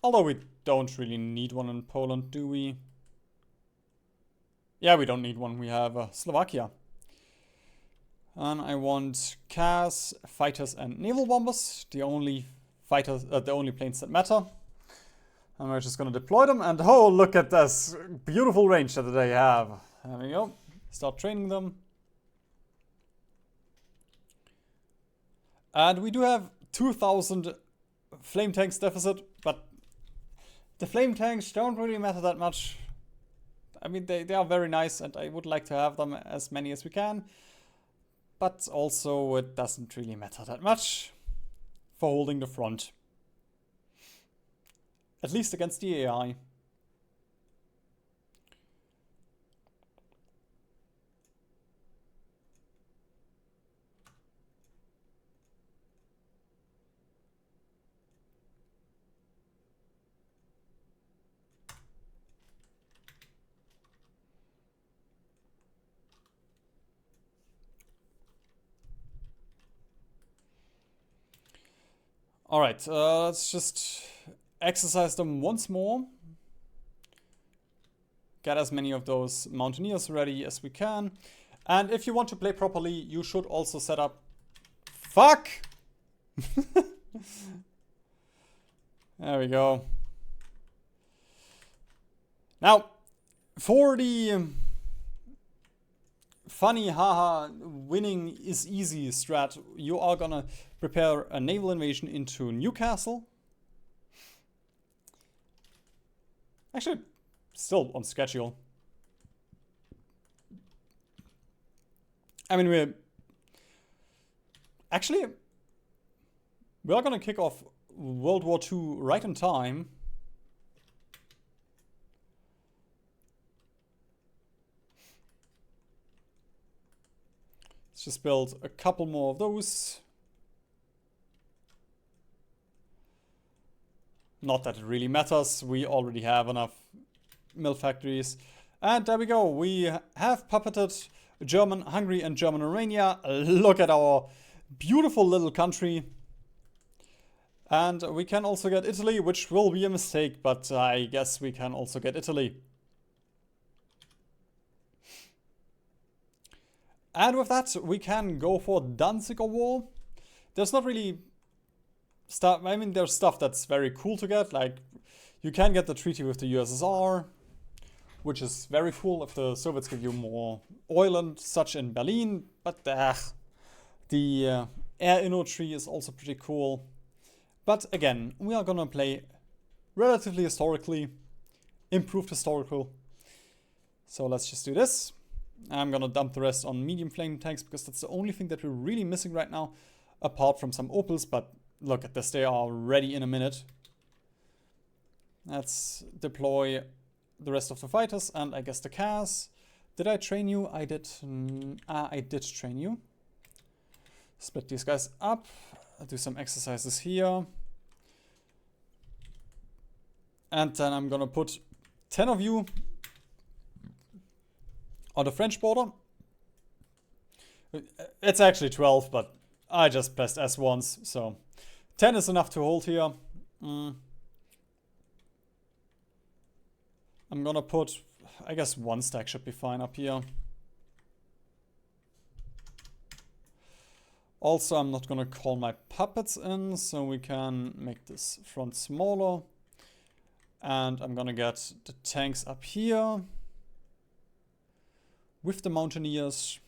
Although we don't really need one in Poland, do we? Yeah, we don't need one. We have Slovakia. And I want cars, fighters, and naval bombers. The only fighters, the only planes that matter. And we're just gonna deploy them. And oh, look at this beautiful range that they have. There we go. Start training them. And we do have 2,000 flame tanks deficit, but the flame tanks don't really matter that much. I mean, they are very nice, and I would like to have them as many as we can. But also, it doesn't really matter that much for holding the front. At least against the AI. Alright, let's just exercise them once more. Get as many of those mountaineers ready as we can. And if you want to play properly, you should also set up... Fuck! There we go. Now, for the funny haha winning is easy strat, you are gonna prepare a naval invasion into Newcastle. Actually, still on schedule. I mean, we're gonna kick off World War II right in time. Let's just build a couple more of those. Not that it really matters, we already have enough mill factories. And there we go, we have puppeted German Hungary and German Romania. Look at our beautiful little country. And we can also get Italy, which will be a mistake, but I guess we can also get Italy. And with that, we can go for Danziger War. There's not really stuff, I mean, there's stuff that's very cool to get, like you can get the treaty with the USSR, which is very cool if the Soviets give you more oil and such in Berlin, but the air infantry is also pretty cool. But again, we are gonna play relatively historically, improved historical. So let's just do this. I'm gonna dump the rest on medium flame tanks because that's the only thing that we're really missing right now, apart from some Opals, but look at this, they are ready in a minute. Let's deploy the rest of the fighters and I guess the cars. Did I train you? I did. I did train you. Split these guys up. I'll do some exercises here. And then I'm gonna put 10 of you on the French border. It's actually 12, but I just pressed S once, so 10 is enough to hold here. I'm gonna put, I guess 1 stack should be fine up here. Also, I'm not gonna call my puppets in, so we can make this front smaller. And I'm gonna get the tanks up here with the mountaineers.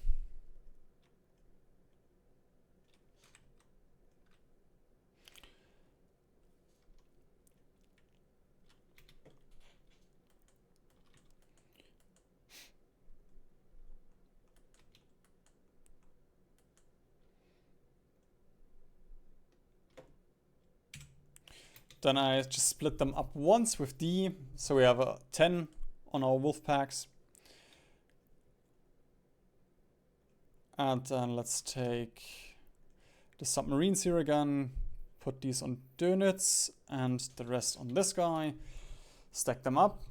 Then I just split them up once with D, so we have 10 on our wolf packs. And then let's take the submarines here again, put these on Dönitz and the rest on this guy, stack them up.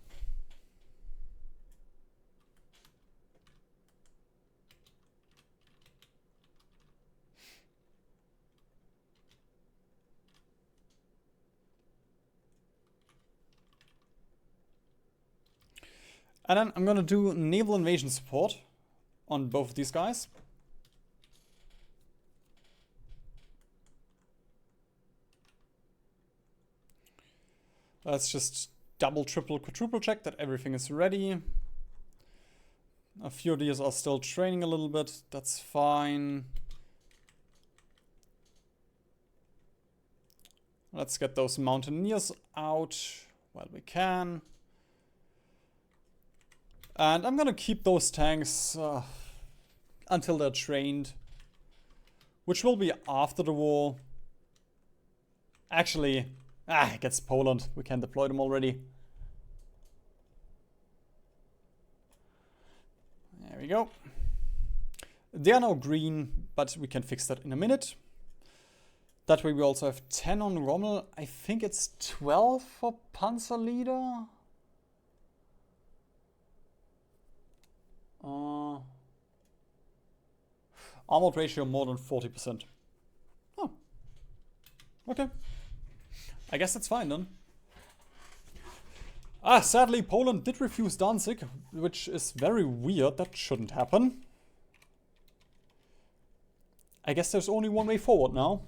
And then I'm gonna do naval invasion support on both of these guys. Let's just double, triple, quadruple check that everything is ready. A few of these are still training a little bit. That's fine. Let's get those mountaineers out while we can. And I'm gonna keep those tanks until they're trained, which will be after the war. Actually, against Poland, we can deploy them already. There we go. They are now green, but we can fix that in a minute. That way we also have 10 on Rommel. I think it's 12 for Panzer Leader. Armored ratio more than 40%. Oh. Okay. I guess that's fine then. Sadly Poland did refuse Danzig, which is very weird. That shouldn't happen. I guess there's only one way forward now,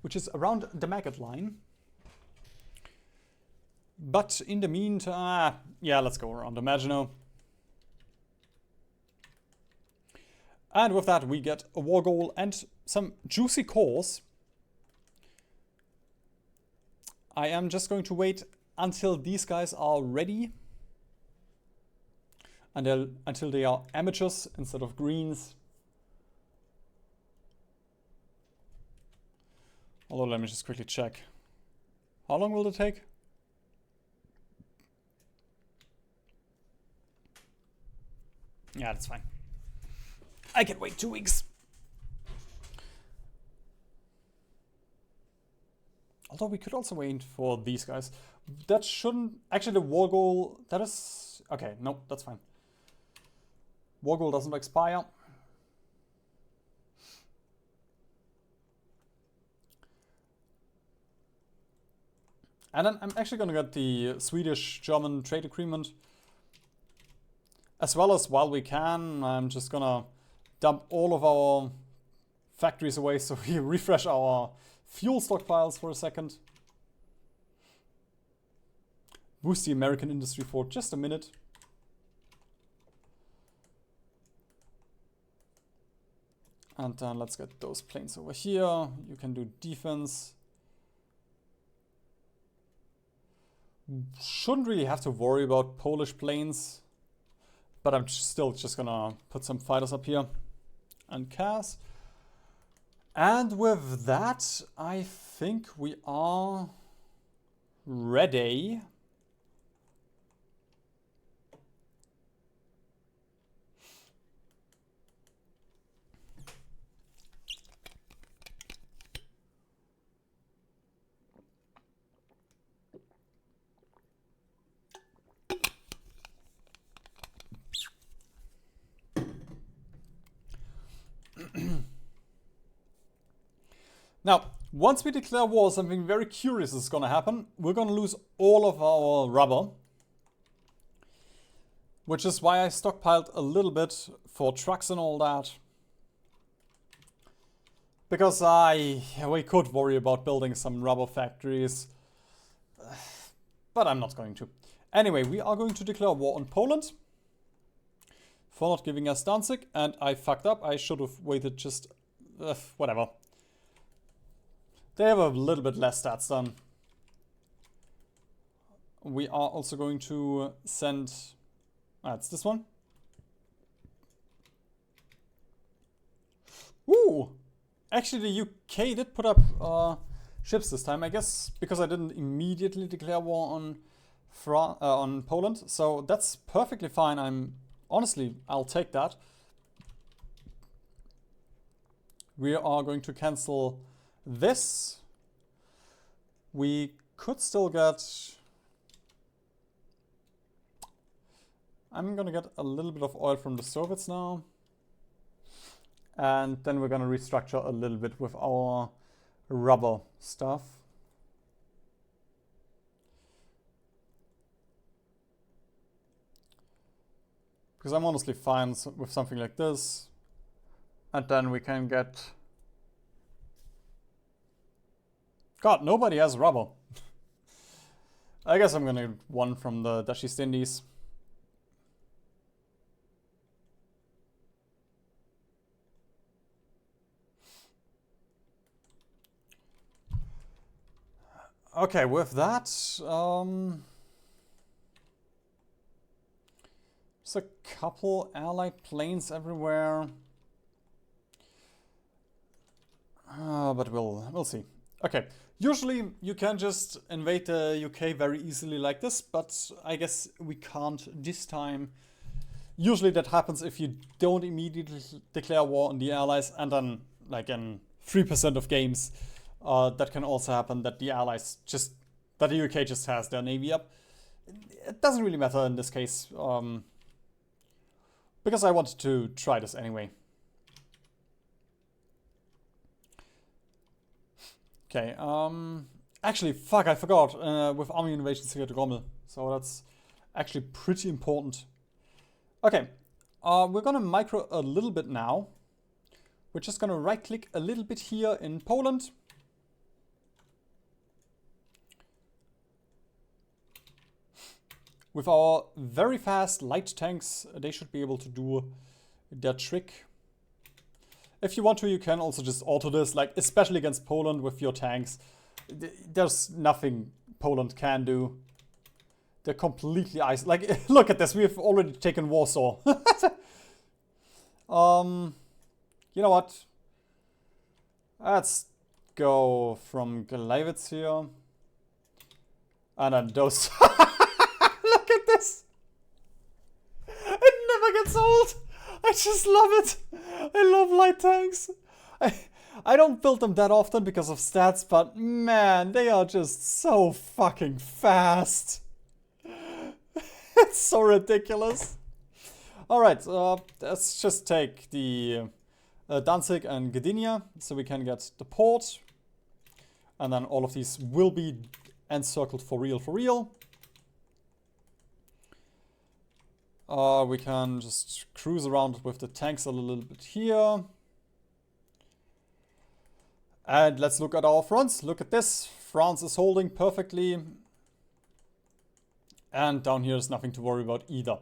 which is around the Maggot line. But in the meantime, yeah, let's go around the Maginot. And with that, we get a war goal and some juicy cores. I am just going to wait until these guys are ready. Until they are amateurs instead of greens. Although, let me just quickly check. How long will it take? Yeah, that's fine. I can wait 2 weeks. Although we could also wait for these guys. That shouldn't... Actually, the war goal... That is... Okay, no, that's fine. War goal doesn't expire. And then I'm actually going to get the Swedish-German trade agreement. As well as, while we can, I'm just going to dump all of our factories away so we refresh our fuel stockpiles for a second. Boost the American industry for just a minute. And then let's get those planes over here. You can do defense. Shouldn't really have to worry about Polish planes. But I'm still just gonna put some fighters up here. And CAS. And with that, I think we are ready. Now, once we declare war, something very curious is going to happen. We're going to lose all of our rubber. Which is why I stockpiled a little bit for trucks and all that. Because we could worry about building some rubber factories. But I'm not going to. Anyway, we are going to declare war on Poland. For not giving us Danzig. And I fucked up. I should have waited just... whatever. They have a little bit less stats done. We are also going to send... it's this one. Ooh! Actually, the UK did put up ships this time, I guess, because I didn't immediately declare war on Poland. So that's perfectly fine. Honestly, I'll take that. We are going to cancel this. We could still get... I'm gonna get a little bit of oil from the Soviets now. And then we're gonna restructure a little bit with our rubber stuff. Because I'm honestly fine with something like this. And then we can get... God, nobody has rubber. I guess I'm gonna get one from the Dutch East Indies. Okay, with that, there's a couple allied planes everywhere. But we'll see. Okay, usually you can just invade the UK very easily like this, but I guess we can't this time. Usually that happens if you don't immediately declare war on the allies, and then like in 3% of games, that can also happen that the allies just, that the UK just has their navy up. It doesn't really matter in this case, because I wanted to try this anyway. Okay, actually, fuck, I forgot, with army innovations to get Rommel. So that's actually pretty important. Okay, we're gonna micro a little bit now. We're just gonna right click a little bit here in Poland. With our very fast light tanks, they should be able to do their trick. If you want to, you can also just auto this, like especially against Poland with your tanks. There's nothing Poland can do. They're completely isolated. Like, look at this, we've already taken Warsaw. You know what? Let's go from Gleiwitz here. And then those... Look at this! It never gets old! I just love it! I love light tanks! I don't build them that often because of stats, but man, they are just so fucking fast! It's so ridiculous! Alright, let's just take the Danzig and Gdynia, so we can get the port. And then all of these will be encircled for real, for real. We can just cruise around with the tanks a little bit here. And let's look at our fronts. Look at this. France is holding perfectly. And down here is nothing to worry about either.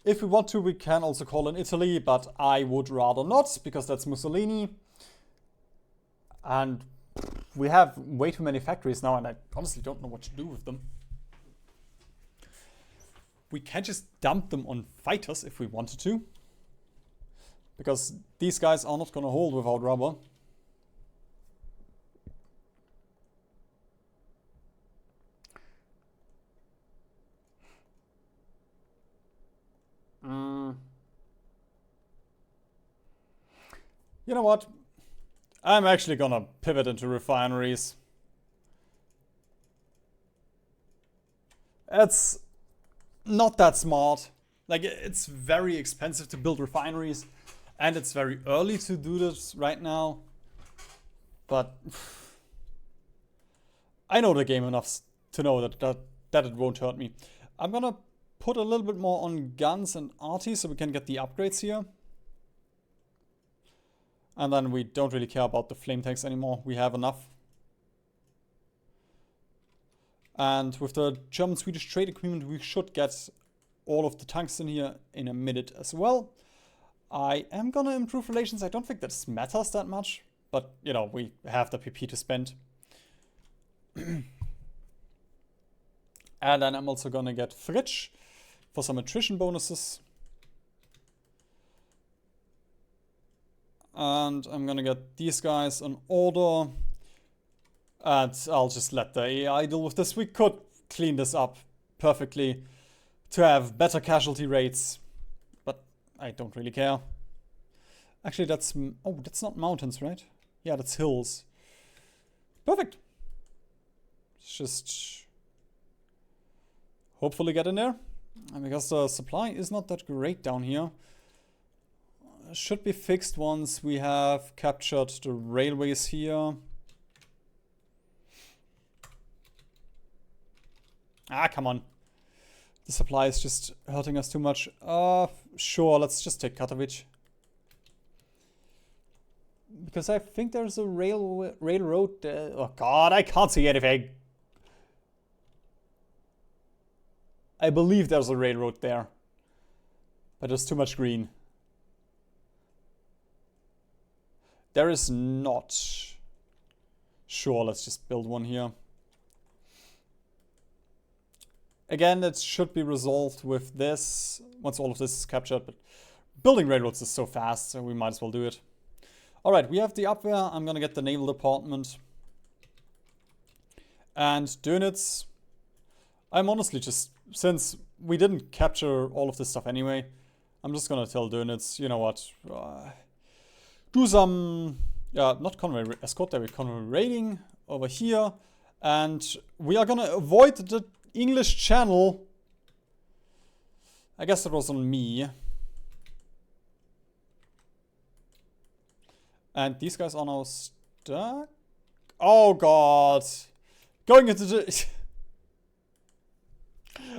If we want to, we can also call in Italy, but I would rather not, because that's Mussolini. And we have way too many factories now, and I honestly don't know what to do with them. We can just dump them on fighters if we wanted to. Because these guys are not gonna hold without rubber. You know what? I'm actually gonna pivot into refineries. It's not that smart. Like, it's very expensive to build refineries, and it's very early to do this right now. But I know the game enough to know that it won't hurt me. I'm gonna put a little bit more on guns and arty so we can get the upgrades here. And then we don't really care about the flame tanks anymore. We have enough. And with the German-Swedish trade agreement, we should get all of the tanks in here in a minute as well. I am gonna improve relations. I don't think that matters that much. But, you know, we have the PP to spend. And then I'm also gonna get Fritsch for some attrition bonuses. And I'm gonna get these guys in order. And I'll just let the AI deal with this. We could clean this up perfectly to have better casualty rates. But I don't really care. Actually, that's... Oh, that's not mountains, right? Yeah, that's hills. Perfect. Let's just... hopefully get in there. And because the supply is not that great down here. Should be fixed once we have captured the railways here. Ah, come on. The supply is just hurting us too much. Sure, let's just take Katowice. Because I think there's a railroad there. Oh god, I can't see anything. I believe there's a railroad there. But there's too much green. There is not. Sure, let's just build one here. Again, it should be resolved with this, once all of this is captured, but building railroads is so fast, so we might as well do it. Alright, we have the Abwehr. I'm gonna get the naval department. And Dönitz. I'm honestly just, since we didn't capture all of this stuff anyway, I'm just gonna tell Dönitz, you know what, do some, not convoy, escort there, convoy raiding over here. And we are gonna avoid the English Channel. I guess it was on me. And these guys are now stuck. Oh god. Going into the...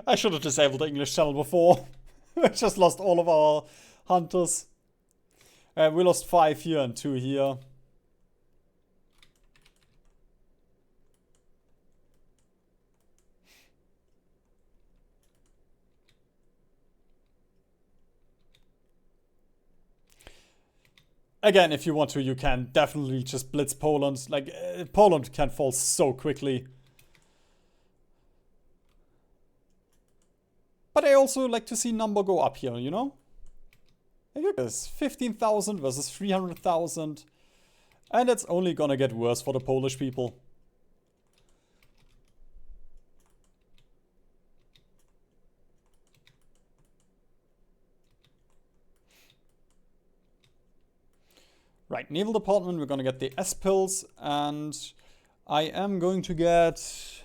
I should have disabled the English Channel before. We just lost all of our hunters. We lost 5 here and 2 here. Again, if you want to, you can definitely just blitz Poland. Like, Poland can fall so quickly. But I also like to see number go up here, you know? Look at this, 15,000 versus 300,000. And it's only gonna get worse for the Polish people. Right, naval department, we're gonna get the S-pills, and I am going to get...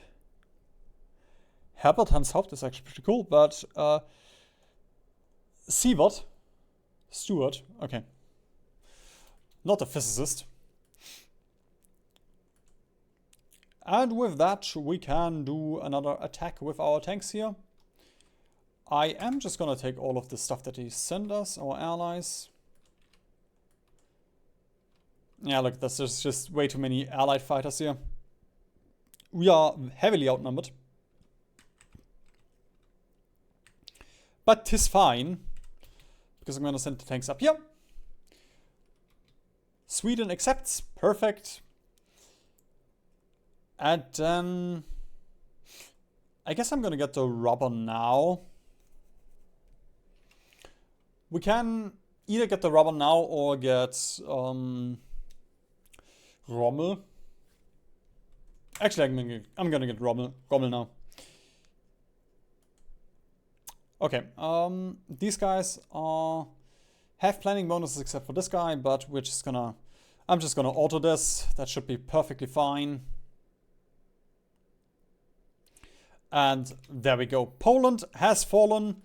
Herbert Hans Haupt is actually pretty cool, but Sievert, Stuart, okay. Not a physicist. And with that, we can do another attack with our tanks here. I am just gonna take all of the stuff that he sent us, our allies. Yeah, look, there's just way too many allied fighters here. We are heavily outnumbered. But 'tis fine, because I'm gonna send the tanks up here. Sweden accepts, perfect. And then... I guess I'm gonna get the rubber now. We can either get the rubber now or get... Rommel. Actually, I'm gonna get Rommel now. Okay, these guys have planning bonuses except for this guy, but I'm just gonna auto this. That should be perfectly fine. And there we go. Poland has fallen.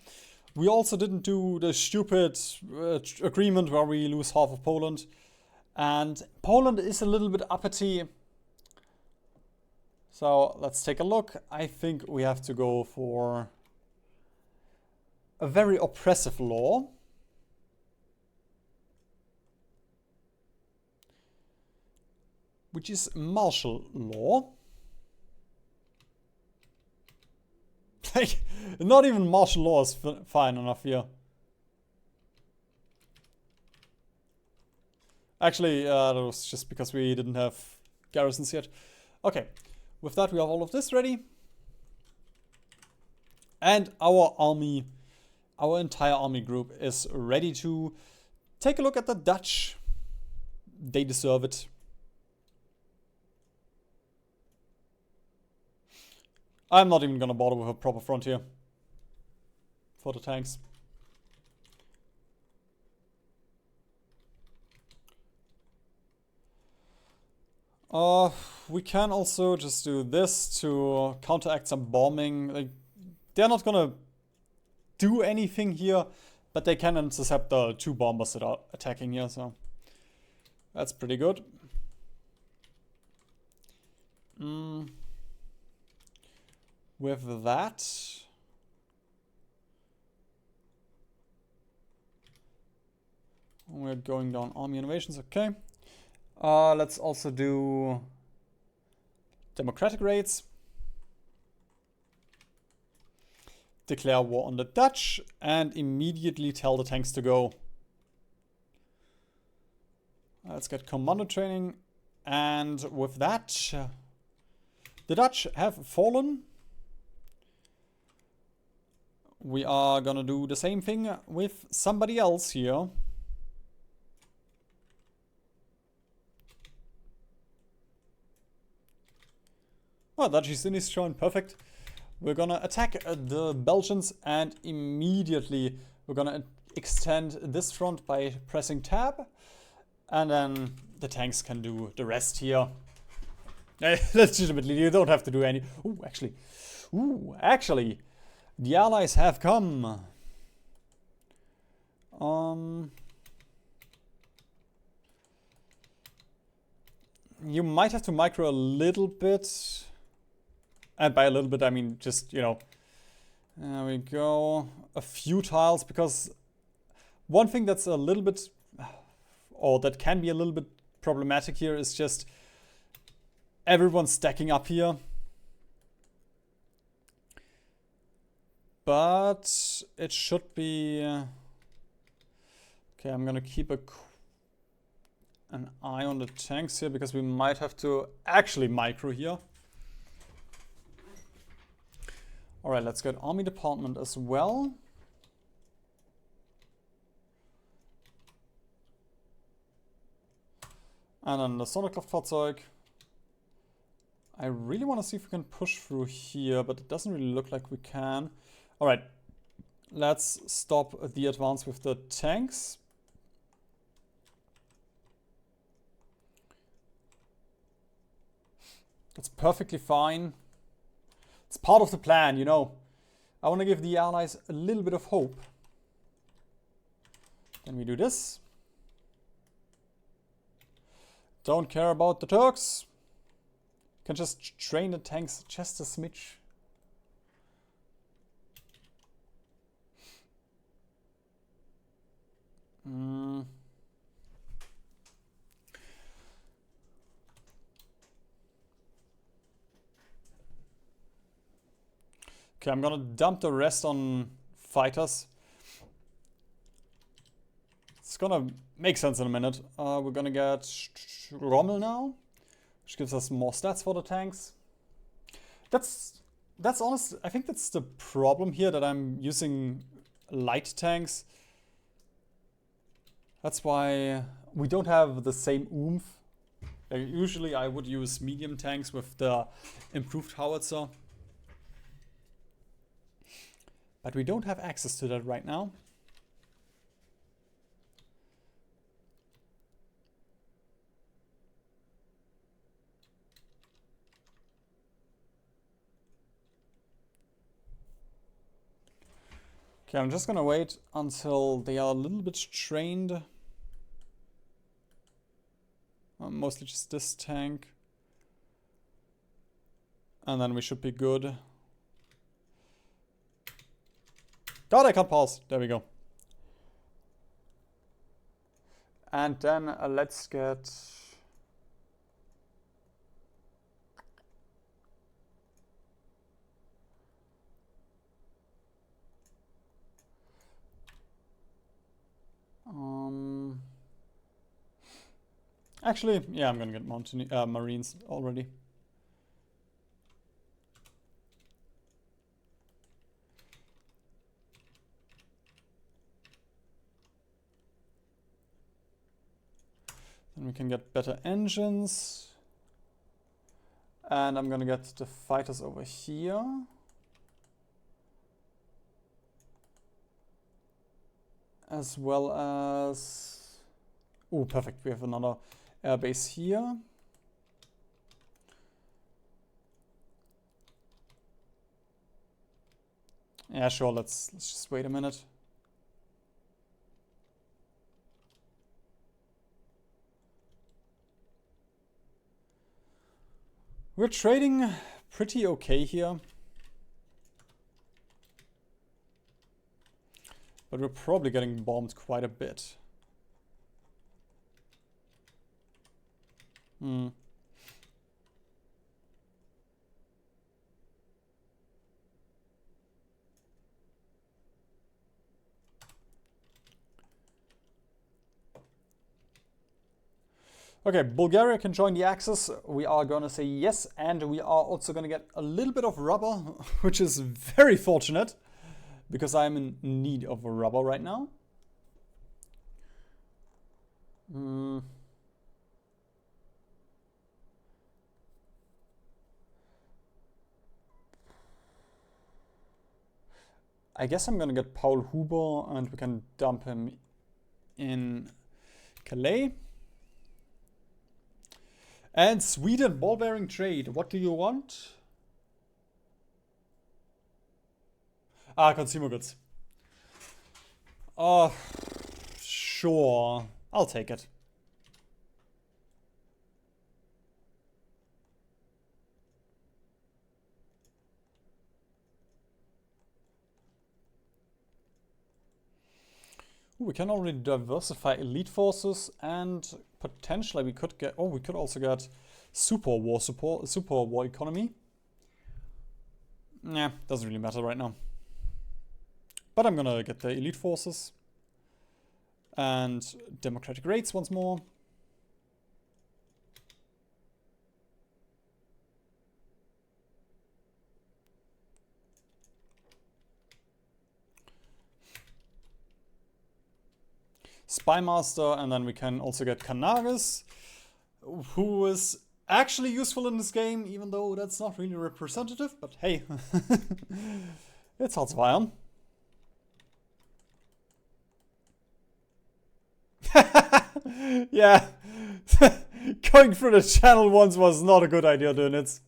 We also didn't do the stupid agreement where we lose half of Poland. And Poland is a little bit uppity. So let's take a look. I think we have to go for a very oppressive law. Which is martial law. Like, not even martial law is fine enough here. Actually, that was just because we didn't have garrisons yet. Okay, with that we have all of this ready. And our army, our entire army group is ready to take a look at the Dutch. They deserve it. I'm not even gonna bother with a proper frontier for the tanks. We can also just do this to counteract some bombing. Like, they're not gonna do anything here, but they can intercept the 2 bombers that are attacking here, so that's pretty good. With that, We're going down army innovations, okay. Let's also do democratic raids. Declare war on the Dutch and immediately tell the tanks to go. Let's get commando training, and with that, the Dutch have fallen. We are gonna do the same thing with somebody else here. Oh, Dutch East Indies showing perfect. We're gonna attack the Belgians, and immediately we're gonna extend this front by pressing tab, and then the tanks can do the rest here. Legitimately, you don't have to do any. Actually, the allies have come. You might have to micro a little bit. And by a little bit, I mean just, you know, there we go. A few tiles, because one thing that's a little bit, or that can be a little bit problematic here is just everyone stacking up here. But it should be... okay, I'm gonna keep an eye on the tanks here, because we might have to actually micro here. Alright, let's get army department as well. And then the Sonderkraftfahrzeug. I really want to see if we can push through here, but it doesn't really look like we can. Alright, let's stop the advance with the tanks. That's perfectly fine. It's part of the plan, you know. I want to give the allies a little bit of hope. Then we do this. Don't care about the Turks. Can just train the tanks just a smidge. Okay, I'm gonna dump the rest on fighters. It's gonna make sense in a minute. We're gonna get Rommel now, which gives us more stats for the tanks. That's honest. I think that's the problem here, that I'm using light tanks. That's why we don't have the same oomph. Usually I would use medium tanks with the improved howitzer. But we don't have access to that right now. Okay, I'm just gonna wait until they are a little bit trained. Mostly just this tank. And then we should be good. God, I can't pause. There we go. And then let's get... actually, yeah, I'm gonna get Marines already. Then we can get better engines. And I'm gonna get the fighters over here. As well as... oh, perfect. We have another airbase here. Yeah, sure. Let's just wait a minute. We're trading pretty okay here. But we're probably getting bombed quite a bit. Hmm. Okay, Bulgaria can join the Axis. We are gonna say yes, and we are also gonna get a little bit of rubber, which is very fortunate, because I'm in need of rubber right now. I guess I'm gonna get Paul Huber, and we can dump him in Calais. And Sweden, ball-bearing trade. What do you want? Ah, consumer goods. Sure. I'll take it. Ooh, we can already diversify elite forces, and potentially we could get... Oh, we could also get super war support, super war economy. Nah, doesn't really matter right now. But I'm gonna get the elite forces. And democratic rates once more. Spymaster, and then we can also get Canaris, who is actually useful in this game, even though that's not really representative, but hey, it's hot iron. Yeah, going through the channel once was not a good idea, doing it.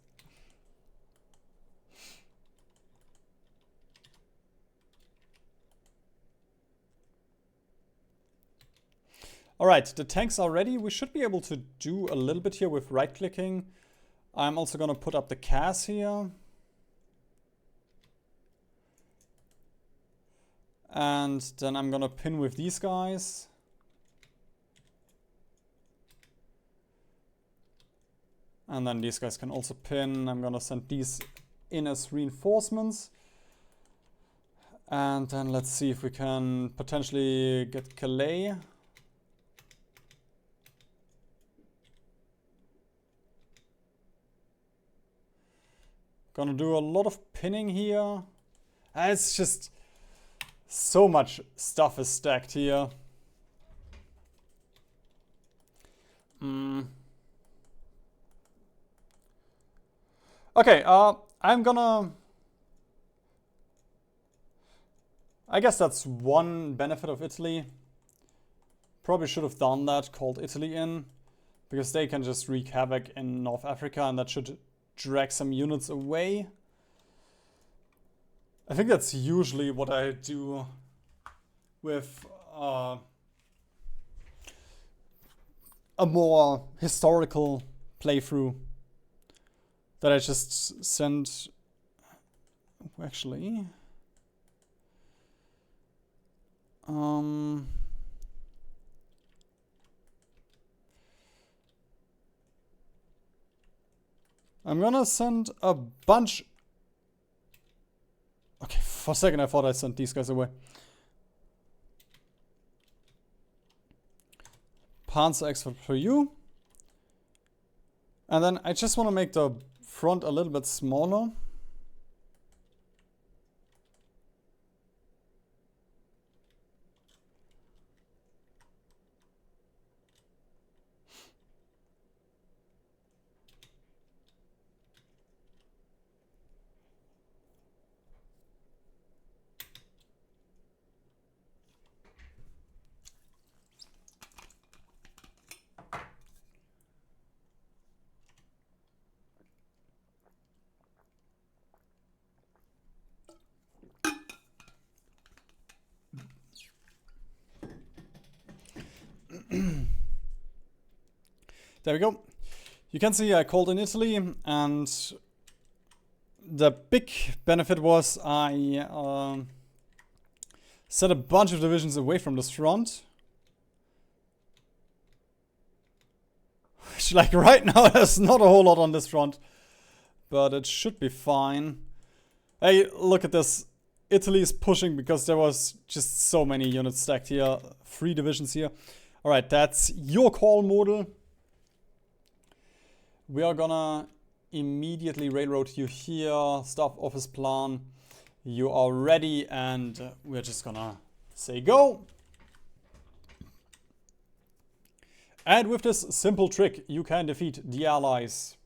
Alright, the tanks are ready. We should be able to do a little bit here with right-clicking. I'm also gonna put up the CAS here. And then I'm gonna pin with these guys. And then these guys can also pin. I'm gonna send these in as reinforcements. And then let's see if we can potentially get Calais. Gonna do a lot of pinning here. It's just so much stuff is stacked here. Okay, I'm gonna... I guess that's one benefit of Italy. Probably should have done that, called Italy in, because they can just wreak havoc in North Africa, and that should drag some units away. I think that's usually what I do with a more historical playthrough. That I just send... Actually... I'm gonna send a bunch... Okay, for a second I thought I sent these guys away. Panzer expert for you. And then I just want to make the front a little bit smaller. There we go. You can see I called in Italy, and the big benefit was I set a bunch of divisions away from this front. Which much. Like right now, there's not a whole lot on this front. But it should be fine. Hey, look at this. Italy is pushing because there was just so many units stacked here. 3 divisions here. Alright, that's your call, model. We are gonna immediately railroad you here. Staff office plan. You are ready and we're just gonna say go. And with this simple trick, you can defeat the allies.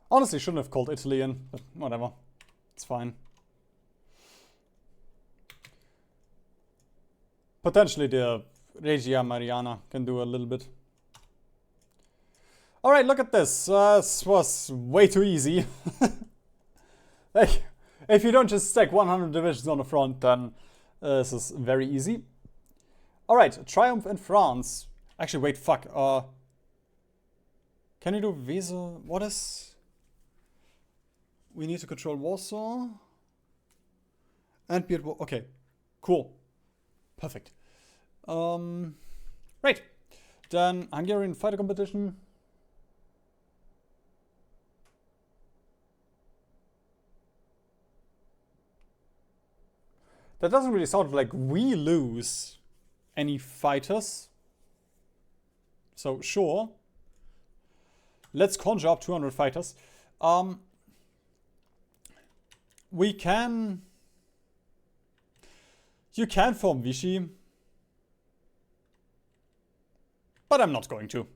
Honestly, shouldn't have called Italy in, but whatever. It's fine. Potentially the Regia Mariana can do a little bit. Alright, look at this. This was way too easy. Like, if you don't just stack 100 divisions on the front, then this is very easy. Alright, Triumph in France. Actually, wait, fuck. Can you do Visa? What is... We need to control Warsaw. And be at war. Okay, cool. Perfect. Right. Then Hungarian fighter competition. That doesn't really sound like we lose any fighters. So sure. Let's conjure up 200 fighters. We can... You can form Vichy. But I'm not going to.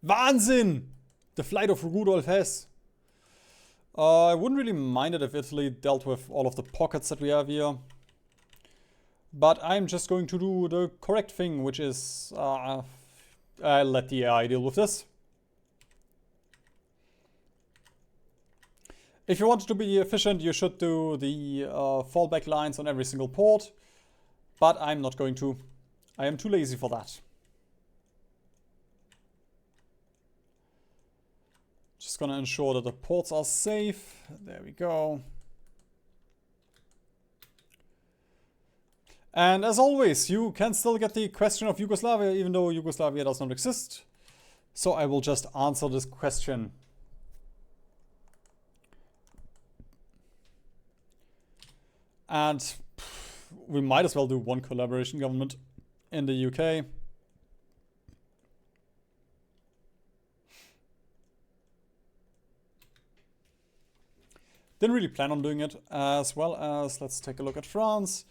Wahnsinn! The flight of Rudolf Hess. I wouldn't really mind it if Italy dealt with all of the pockets that we have here. But I'm just going to do the correct thing, which is... I'll let the AI deal with this. If you want to be efficient, you should do the fallback lines on every single port. But I'm not going to. I am too lazy for that. Just gonna ensure that the ports are safe. There we go. And as always, you can still get the question of Yugoslavia, even though Yugoslavia does not exist. So I will just answer this question. And we might as well do one collaboration government in the UK. Didn't really plan on doing it, as well as, let's take a look at France.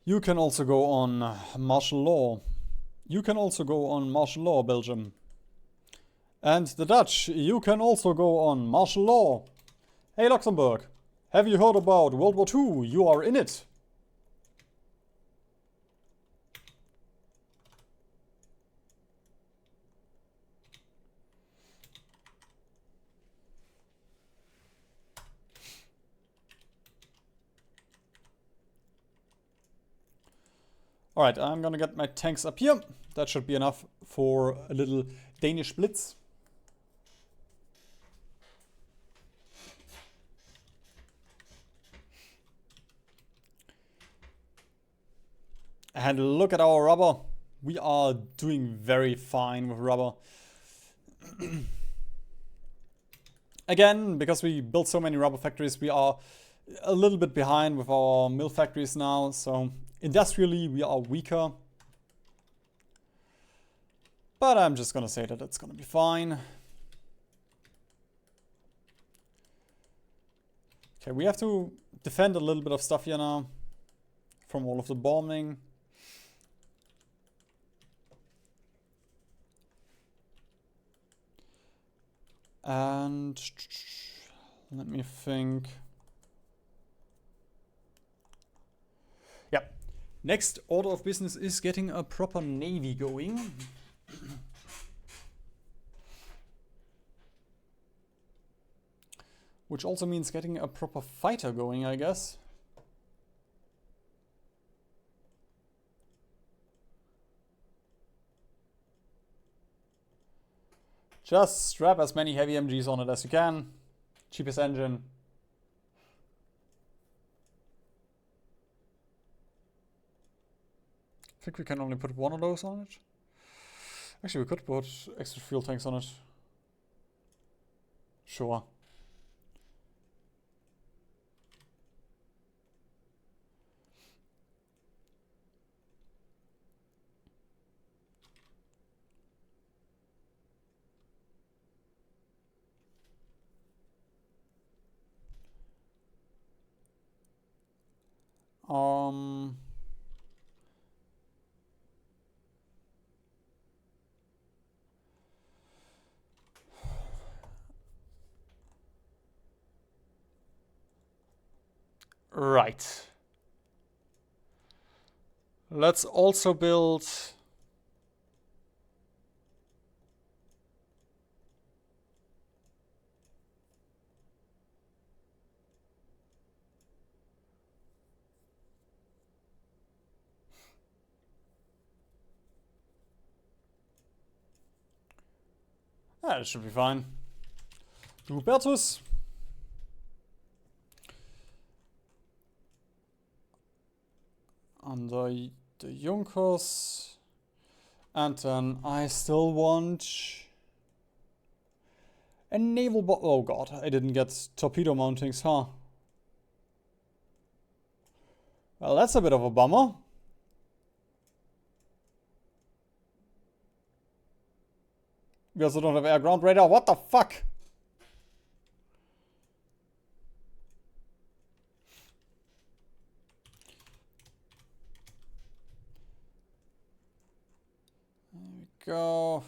You can also go on martial law. You can also go on martial law, Belgium. And the Dutch, you can also go on martial law. Hey, Luxembourg, have you heard about World War II? You are in it. Alright, I'm gonna get my tanks up here. That should be enough for a little Danish blitz. And look at our rubber. We are doing very fine with rubber. Again, because we built so many rubber factories, we are a little bit behind with our mill factories now. So industrially, we are weaker. But I'm just gonna say that it's gonna be fine. Okay, we have to defend a little bit of stuff here now from all of the bombing. And let me think. Yep. Next order of business is getting a proper navy going. Which also means getting a proper fighter going, I guess. Just strap as many heavy MGs on it as you can. Cheapest engine. I think we can only put one of those on it. Actually, we could put extra fuel tanks on it. Sure. Right. Let's also build... That should be fine. Hubertus. Under the Junkers. And then I still want a naval bomb. Oh god, I didn't get torpedo mountings, huh? Well, that's a bit of a bummer. We also don't have air ground radar. What the fuck? There we go.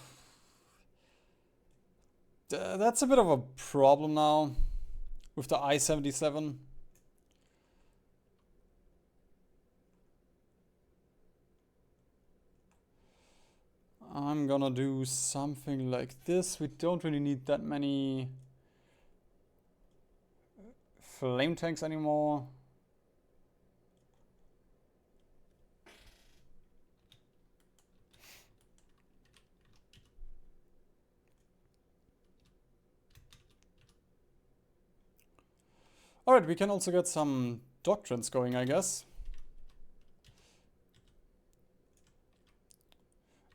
That's a bit of a problem now with the I-77. I'm gonna do something like this. We don't really need that many flame tanks anymore. Alright, we can also get some doctrines going, I guess.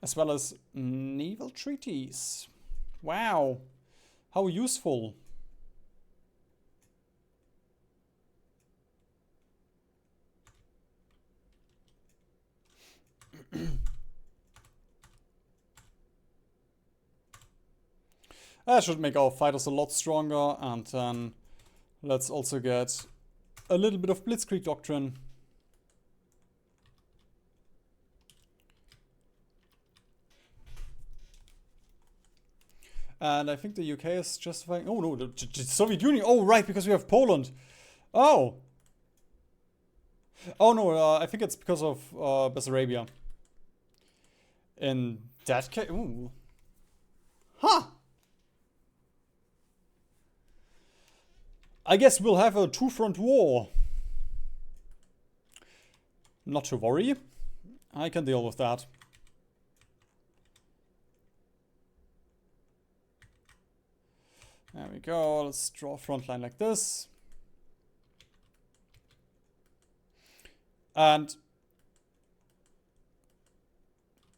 As well as naval treaties. Wow. How useful. That should make our fighters a lot stronger. And then let's also get a little bit of Blitzkrieg Doctrine. And I think the UK is justifying... Oh no, the Soviet Union. Oh right, because we have Poland. Oh. Oh no, I think it's because of Bessarabia. In that case... Ooh. Huh. I guess we'll have a two-front war. Not to worry. I can deal with that. There we go. Let's draw a front line like this. And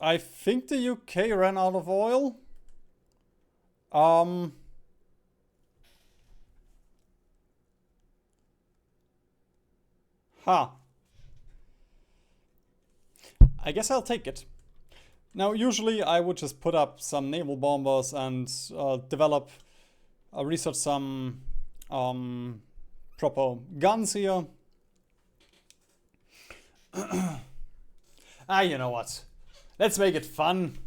I think the UK ran out of oil. I guess I'll take it. Now, usually I would just put up some naval bombers and research some proper guns here. You know what? Let's make it fun.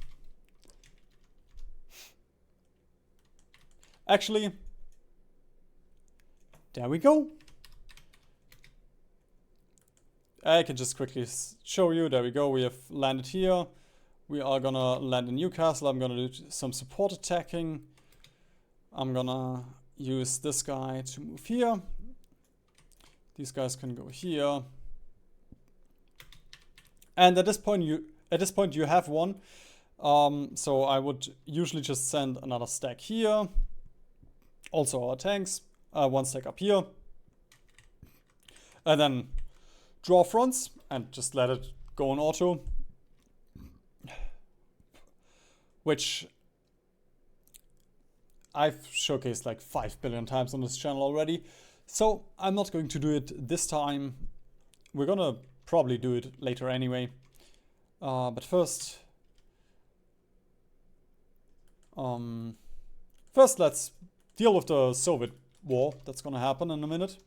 Actually, there we go. I can just quickly show you. There we go. We have landed here. We are gonna land in Newcastle. I'm gonna do some support attacking. I'm gonna use this guy to move here. These guys can go here. And at this point you have one. So I would usually just send another stack here. Also our tanks, one stack up here. And then draw fronts and just let it go on auto. Which I've showcased like 5 billion times on this channel already. So I'm not going to do it this time. We're gonna probably do it later anyway. But first let's deal with the Soviet war that's gonna happen in a minute.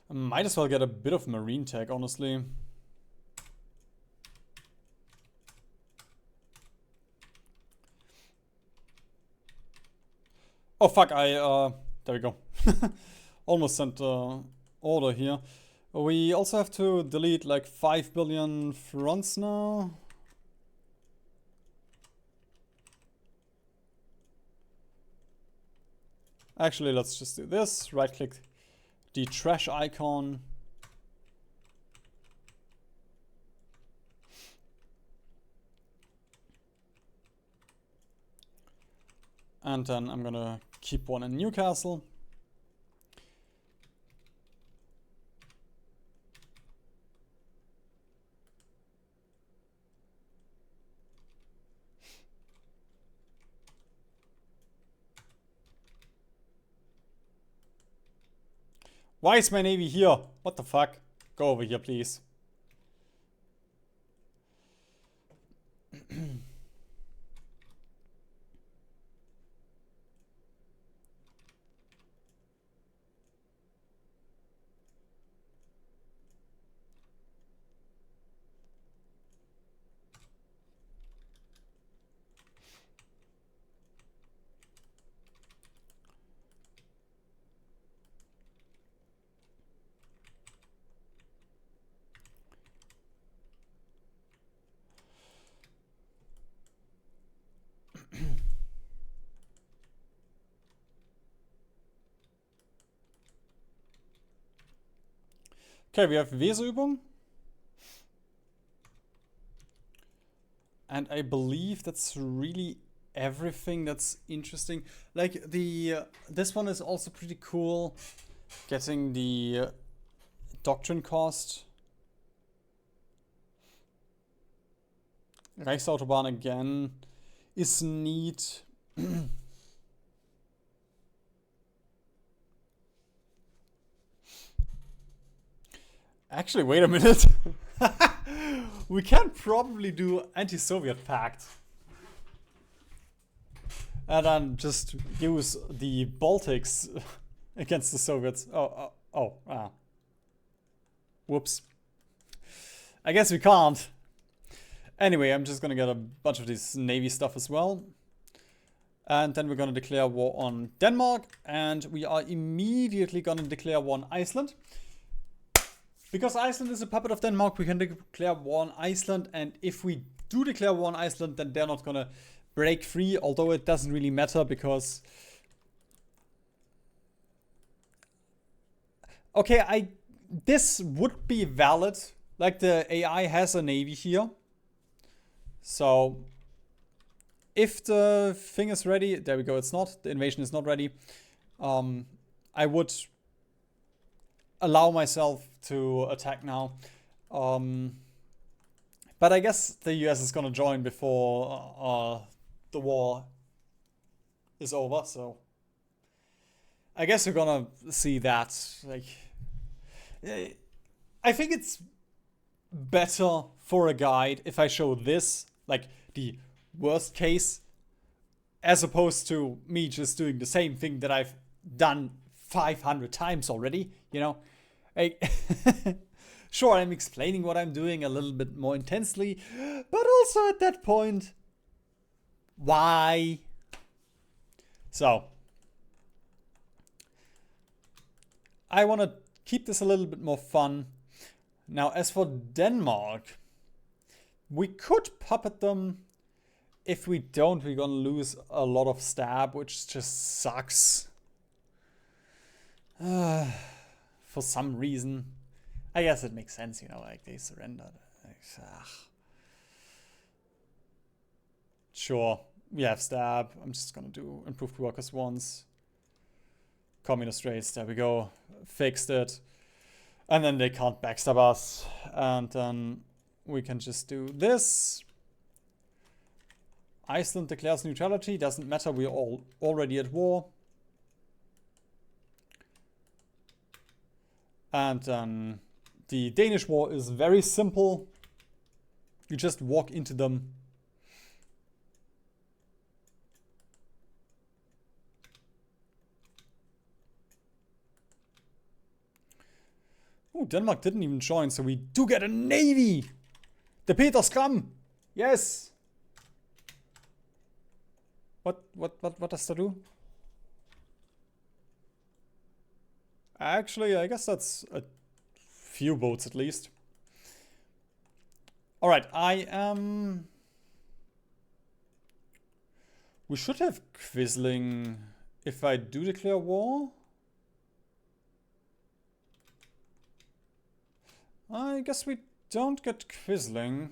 Might as well get a bit of marine tech, honestly. Oh fuck, there we go. Almost sent order here. We also have to delete like 5 billion fronts now. Actually, let's just do this. Right click the trash icon. And then I'm gonna keep one in Newcastle. Why is my navy here? What the fuck? Go over here, please. Okay, we have Weserübung. And I believe that's really everything that's interesting. Like this one is also pretty cool. Getting the doctrine cost. Reichsautobahn again is neat. Actually, wait a minute. We can probably do anti-Soviet pact. And then just use the Baltics against the Soviets. Whoops. I guess we can't. Anyway, I'm just gonna get a bunch of this Navy stuff as well. And then we're gonna declare war on Denmark. And we are immediately gonna declare war on Iceland. Because Iceland is a puppet of Denmark, we can declare war on Iceland. And if we do declare war on Iceland, then they're not gonna break free. Although it doesn't really matter because... Okay, this would be valid. Like the AI has a navy here. So if the thing is ready, there we go, it's not. The invasion is not ready. I would allow myself to attack now. But I guess the US is gonna join before the war is over, so I guess we're gonna see that. Like, I think it's better for a guide if I show this, like the worst case as opposed to me just doing the same thing that I've done 500 times already, you know. Sure, I'm explaining what I'm doing a little bit more intensely, but also at that point, why? So, I want to keep this a little bit more fun. Now, as for Denmark, we could puppet them. If we don't, we're gonna lose a lot of stab, which just sucks. For some reason. I guess it makes sense, you know, like they surrendered. Sure, we have stab. I'm just gonna do improved workers once. Communist race, there we go. Fixed it. And then they can't backstab us. And then we can just do this. Iceland declares neutrality. Doesn't matter, we're all already at war. And then the Danish war is very simple. You just walk into them. Oh, Denmark didn't even join, so we do get a navy! The Peter Skram! Yes! What does that do? Actually, I guess that's a few boats at least. Alright, I am... We should have Quisling if I do declare war. I guess we don't get Quisling.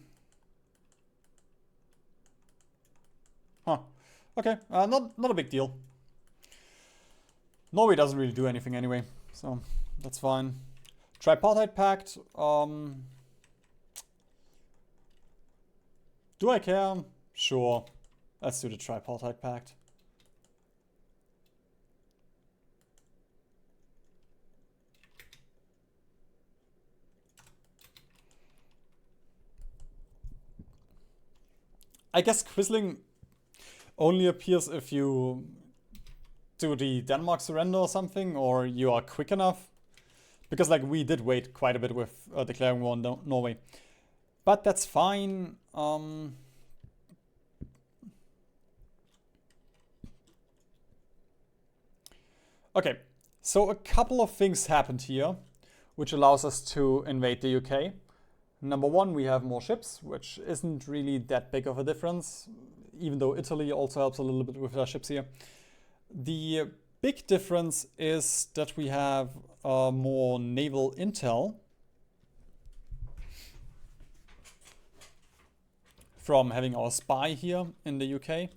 Huh. Okay, not a big deal. Norway doesn't really do anything anyway, so that's fine. Tripartite Pact. Do I care? Sure. Let's do the Tripartite Pact. I guess Quisling only appears if you do the Denmark surrender or something, or you are quick enough. Because like we did wait quite a bit with declaring war on Norway. But that's fine. Okay, so a couple of things happened here, which allows us to invade the UK. Number one, we have more ships, which isn't really that big of a difference, even though Italy also helps a little bit with their ships here. The big difference is that we have more naval intel from having our spy here in the UK.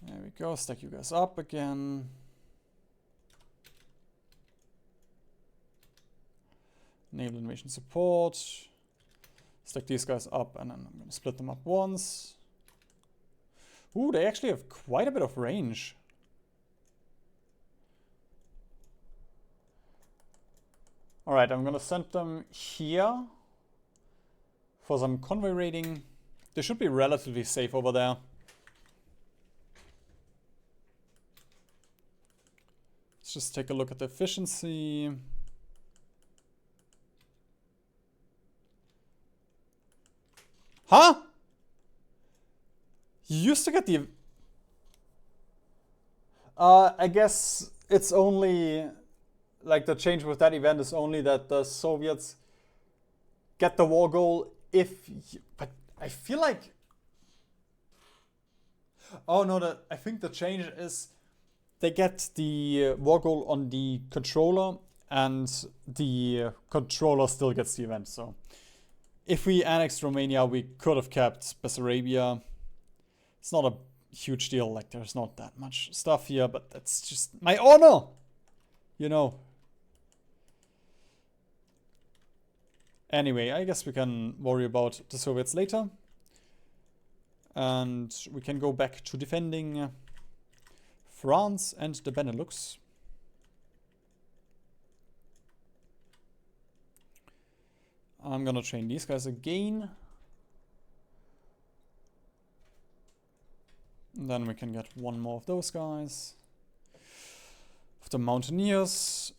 There we go, stack you guys up again. Naval invasion support. Stack these guys up and then I'm going to split them up once. Ooh, they actually have quite a bit of range. Alright, I'm going to send them here for some convoy raiding. They should be relatively safe over there. Let's just take a look at the efficiency. Huh? You used to get the... I guess it's only... Like the change with that event is only that the Soviets get the war goal if... But I feel like... Oh no, I think the change is they get the war goal on the controller and the controller still gets the event, so... If we annexed Romania, we could have kept Bessarabia. It's not a huge deal, like there's not that much stuff here, but that's just my honor! You know. Anyway, I guess we can worry about the Soviets later. And we can go back to defending France and the Benelux. I'm gonna train these guys again. Then we can get one more of those guys. Of the mountaineers.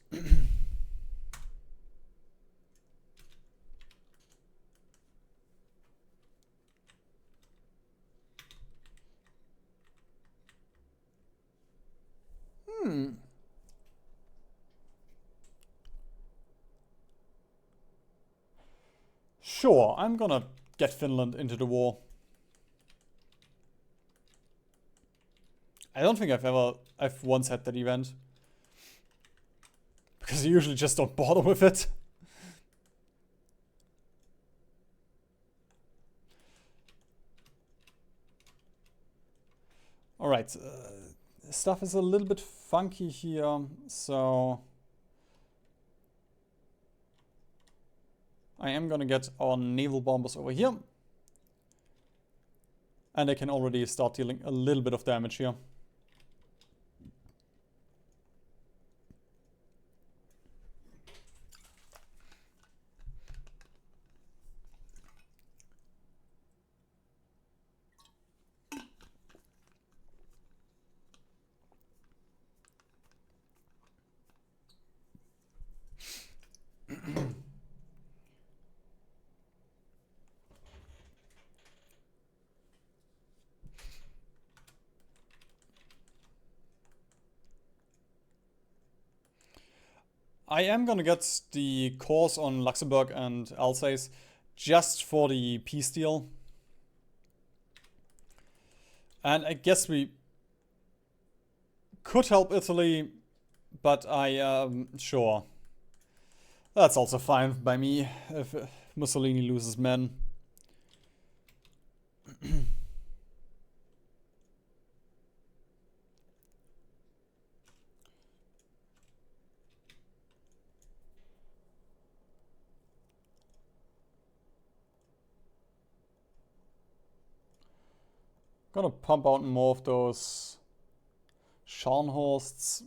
Sure, I'm gonna get Finland into the war. I don't think I've once had that event. Because you usually just don't bother with it. Alright, stuff is a little bit funky here, so I am gonna get our naval bombers over here. And I can already start dealing a little bit of damage here. I am gonna get the cores on Luxembourg and Alsace just for the peace deal. And I guess we could help Italy, but sure. That's also fine by me if Mussolini loses men. Gonna pump out more of those Scharnhorsts.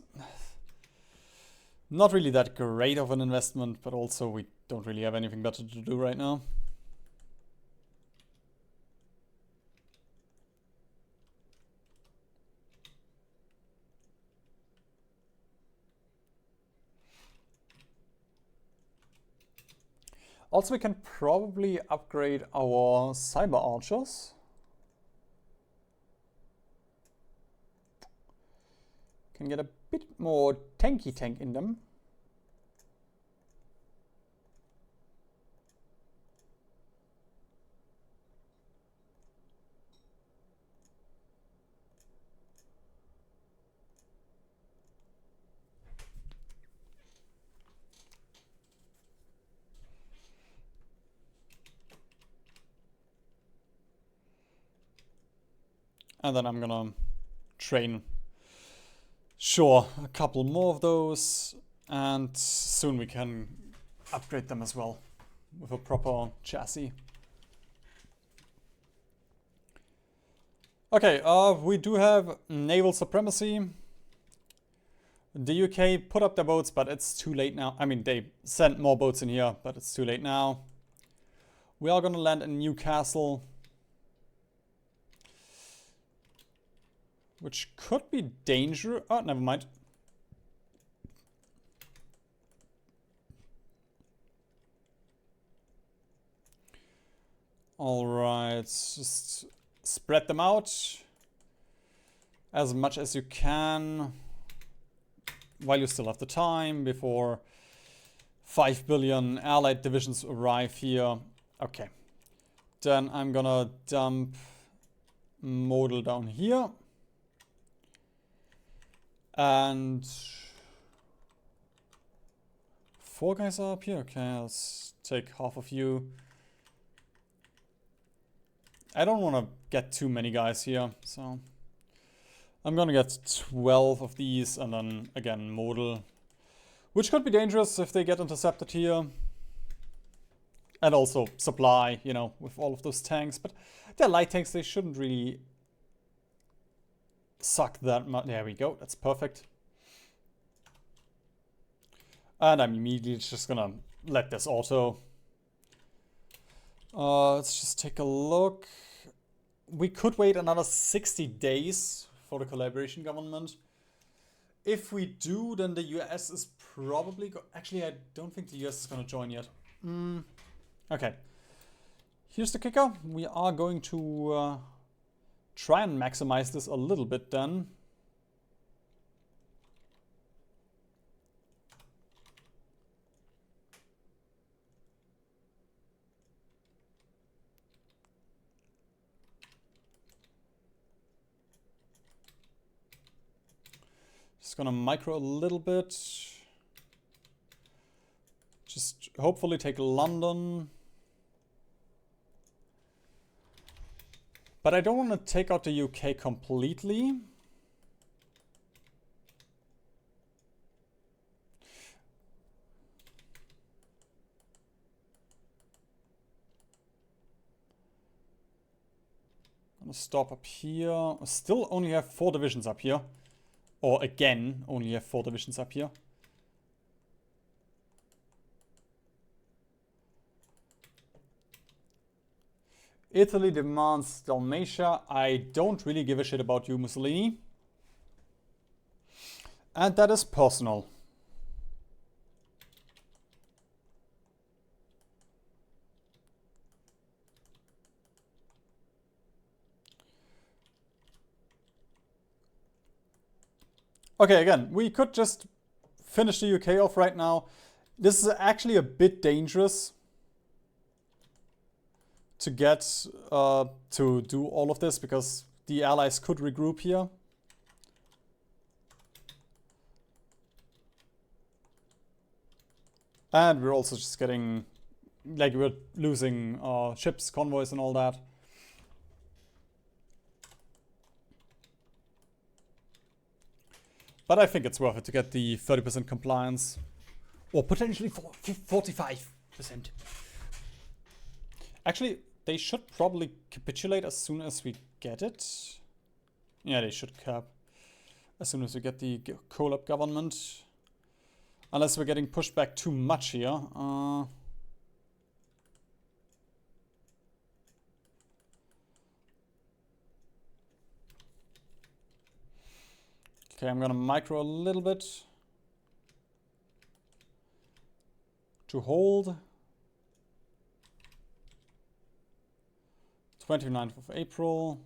Not really that great of an investment, but also we don't really have anything better to do right now. Also, we can probably upgrade our cyber archers. Can get a bit more tanky tank in them. And then I'm gonna train, sure, a couple more of those, and soon we can upgrade them as well with a proper chassis. Okay, we do have naval supremacy. The UK put up their boats, but it's too late now. I mean, they sent more boats in here, but it's too late now. We are gonna land in Newcastle, which could be dangerous. Oh, never mind. Alright, just spread them out as much as you can while you still have the time before 5 billion allied divisions arrive here. Okay. Then I'm gonna dump modal down here. And 4 guys are up here. Okay, let's take half of you. I don't want to get too many guys here, so I'm gonna get 12 of these and then again modal, which could be dangerous if they get intercepted here. And also supply, you know, with all of those tanks, but they're light tanks, they shouldn't really suck that much. There we go, that's perfect. And I'm immediately just gonna let this auto. Let's just take a look. we could wait another 60 days for the collaboration government. If we do, then the US is probably... Actually, I don't think the US is going to join yet. Okay. Here's the kicker. We are going to try and maximize this a little bit then. Just gonna micro a little bit. Just hopefully take London. But I don't want to take out the UK completely. I'm gonna stop up here. Still only have 4 divisions up here. Or again, only have 4 divisions up here. Italy demands Dalmatia. I don't really give a shit about you, Mussolini. And that is personal. Okay, again, we could just finish the UK off right now. This is actually a bit dangerous to get to do all of this because the allies could regroup here. And we're also just getting, like, we're losing ships, convoys and all that. But I think it's worth it to get the 30% compliance. Or potentially 45%. Actually, they should probably capitulate as soon as we get it. Yeah, they should cap as soon as we get the collab government. Unless we're getting pushed back too much here. Okay, I'm gonna micro a little bit to hold. 29th of April.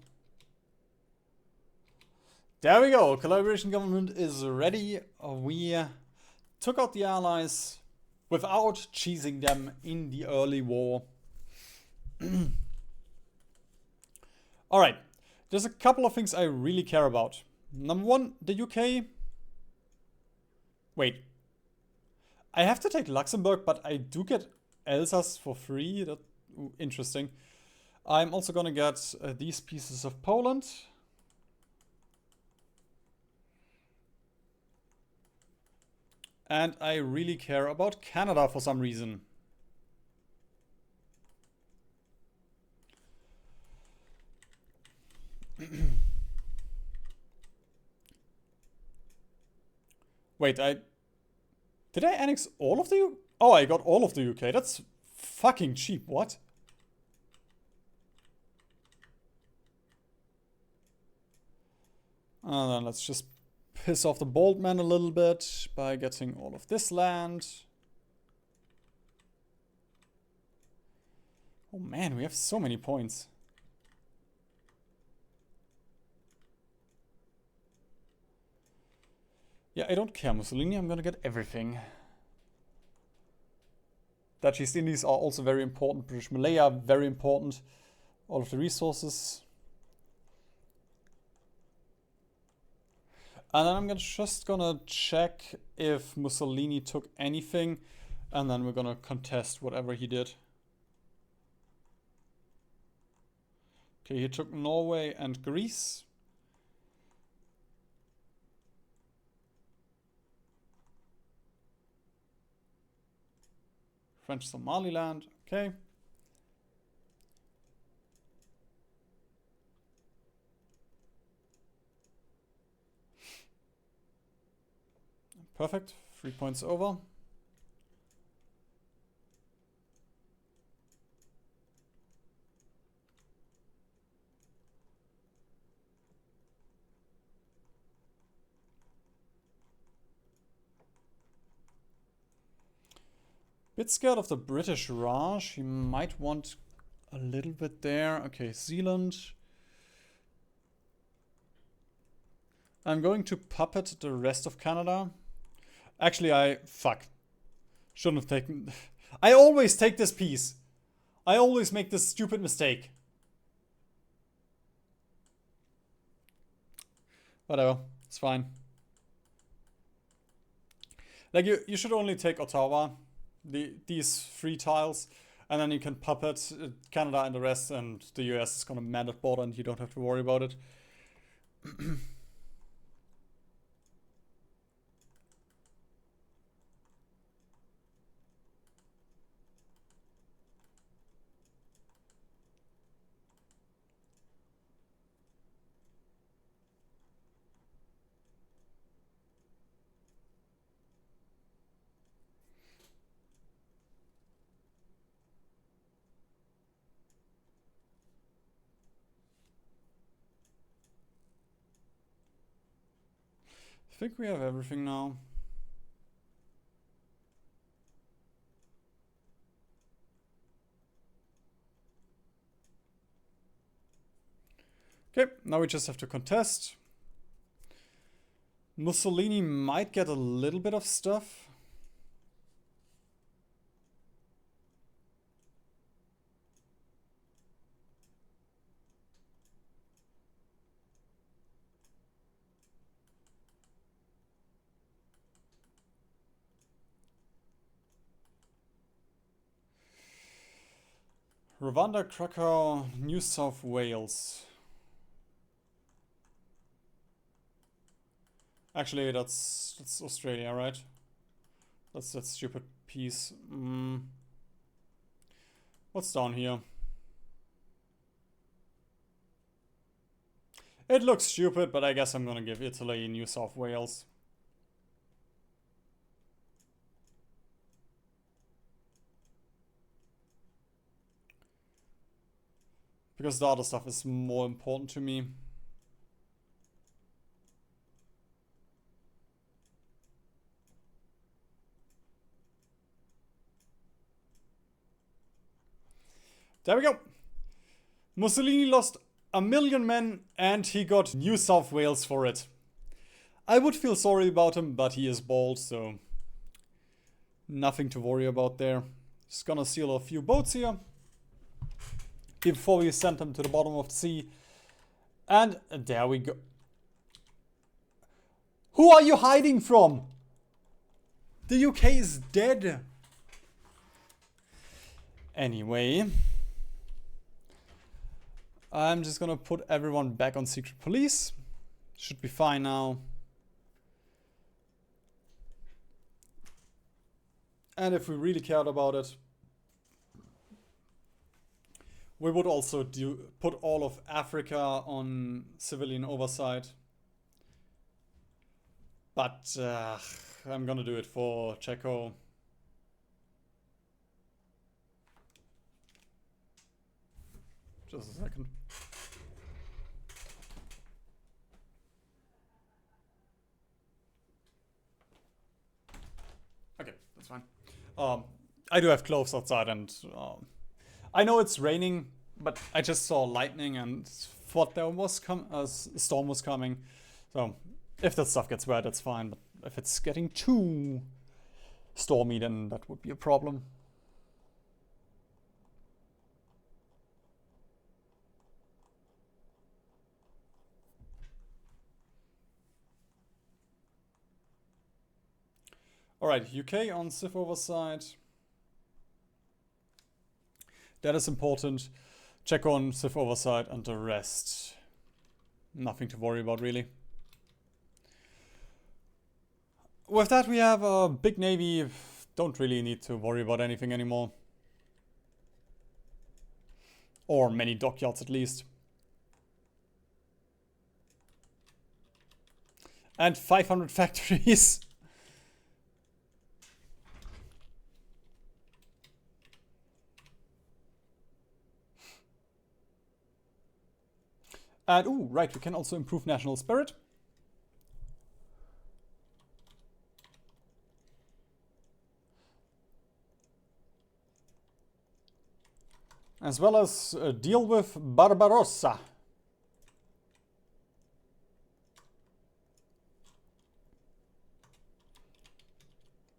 There we go. Collaboration government is ready. We took out the allies without cheesing them in the early war. Alright. There's a couple of things I really care about. Number 1, the UK. Wait. I have to take Luxembourg, but I do get Alsace for free. That's interesting. I'm also gonna get these pieces of Poland. And I really care about Canada for some reason. Wait, did I annex all of the UK? Oh, I got all of the UK. That's fucking cheap. What? And then let's just piss off the bald man a little bit by getting all of this land. Oh man, we have so many points. Yeah, I don't care, Mussolini. I'm gonna get everything. Dutch East Indies are also very important. British Malaya, very important. All of the resources. And then I'm just gonna check if Mussolini took anything. And then we're gonna contest whatever he did. Okay, he took Norway and Greece. French Somaliland, okay. Perfect, 3 points over. Bit scared of the British Raj. He might want a little bit there. Okay, Zealand. I'm going to puppet the rest of Canada. Actually, fuck. Shouldn't have taken... I always take this piece. I always make this stupid mistake. Whatever. It's fine. Like, you should only take Ottawa. These 3 tiles. And then you can puppet Canada and the rest. And the US is gonna man that border and you don't have to worry about it. I think we have everything now. Okay, now we just have to contest. Mussolini might get a little bit of stuff. Rwanda, Krakow, New South Wales. Actually, that's Australia, right? That's that stupid piece. What's down here? It looks stupid, but I guess I'm gonna give Italy New South Wales. Because the other stuff is more important to me. There we go. Mussolini lost 1 million men and he got New South Wales for it. I would feel sorry about him, but he is bald, so nothing to worry about there. Just gonna seal a few boats here before we send them to the bottom of the sea. And there we go. Who are you hiding from? The UK is dead. Anyway, I'm just gonna put everyone back on secret police. Should be fine now. And if we really cared about it, we would also put all of Africa on civilian oversight. But I'm gonna do it for Czechia. Just a second. Okay, that's fine. I do have clothes outside and I know it's raining, but I just saw lightning and thought there was a storm was coming. So if that stuff gets wet, that's fine. But if it's getting too stormy, then that would be a problem. Alright, UK on civ oversight. That is important. Check on civ oversight and the rest. Nothing to worry about, really. With that, we have a big navy. Don't really need to worry about anything anymore. Or many dockyards, at least. And 500 factories. And, ooh, right, we can also improve national spirit. As well as deal with Barbarossa.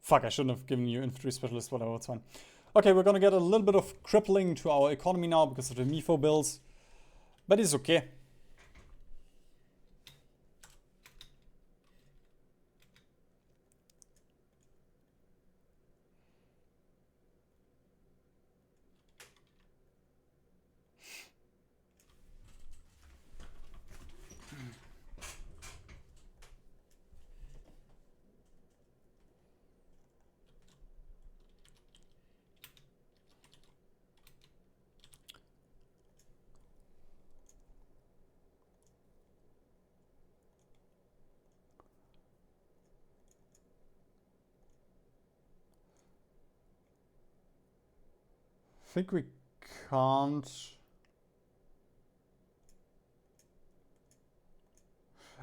Fuck, I shouldn't have given you infantry specialist, whatever, it's fine. Okay, we're gonna get a little bit of crippling to our economy now because of the MIFO bills. But it's okay. I think we can't.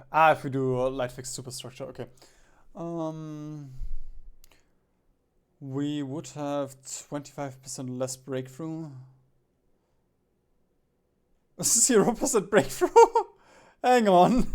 Ah, if we do a light fixed superstructure, okay. We would have 25% less breakthrough. 0% breakthrough? Hang on.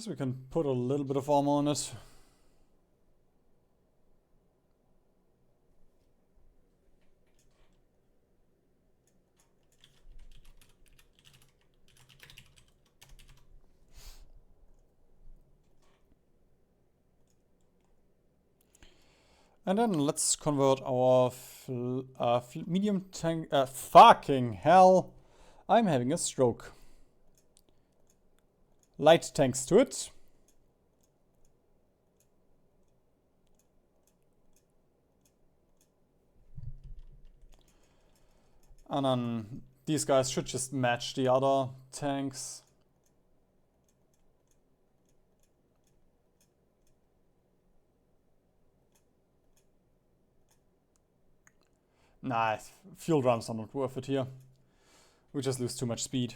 Guess we can put a little bit of armor on it. And then let's convert our medium tank. Fucking hell! I'm having a stroke. Light tanks to it. And then these guys should just match the other tanks. Nah, fuel drums are not worth it here. We just lose too much speed.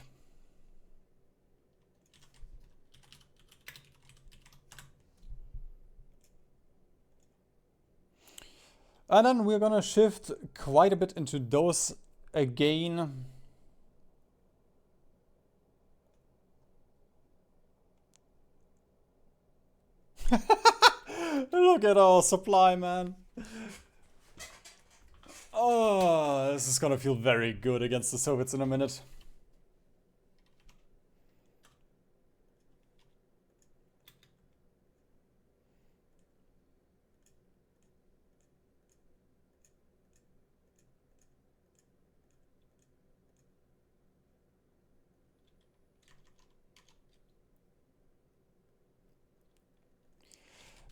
And then we're gonna shift quite a bit into those again. Look at our supply, man. Oh, this is gonna feel very good against the Soviets in a minute.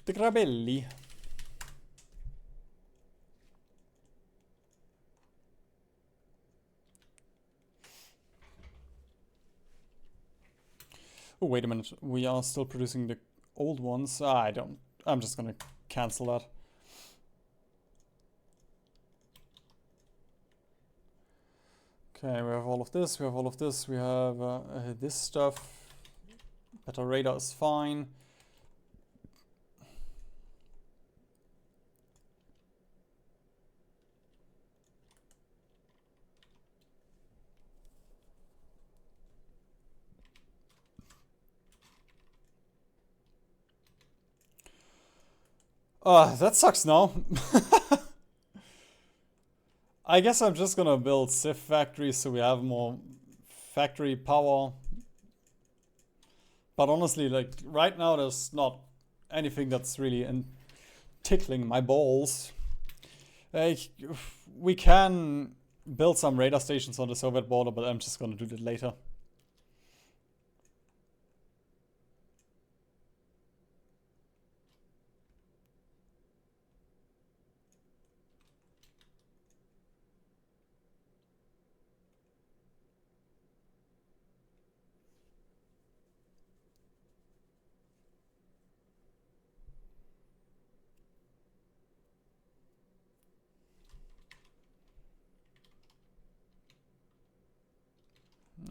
The Grabelli. Oh, wait a minute. We are still producing the old ones. I'm just gonna cancel that. Okay, we have all of this. We have all of this. We have this stuff. Better radar is fine. That sucks now. I guess I'm just gonna build Civ factories so we have more factory power. But honestly, like, right now there's not anything that's really tickling my balls. Like, we can build some radar stations on the Soviet border, but I'm just gonna do that later.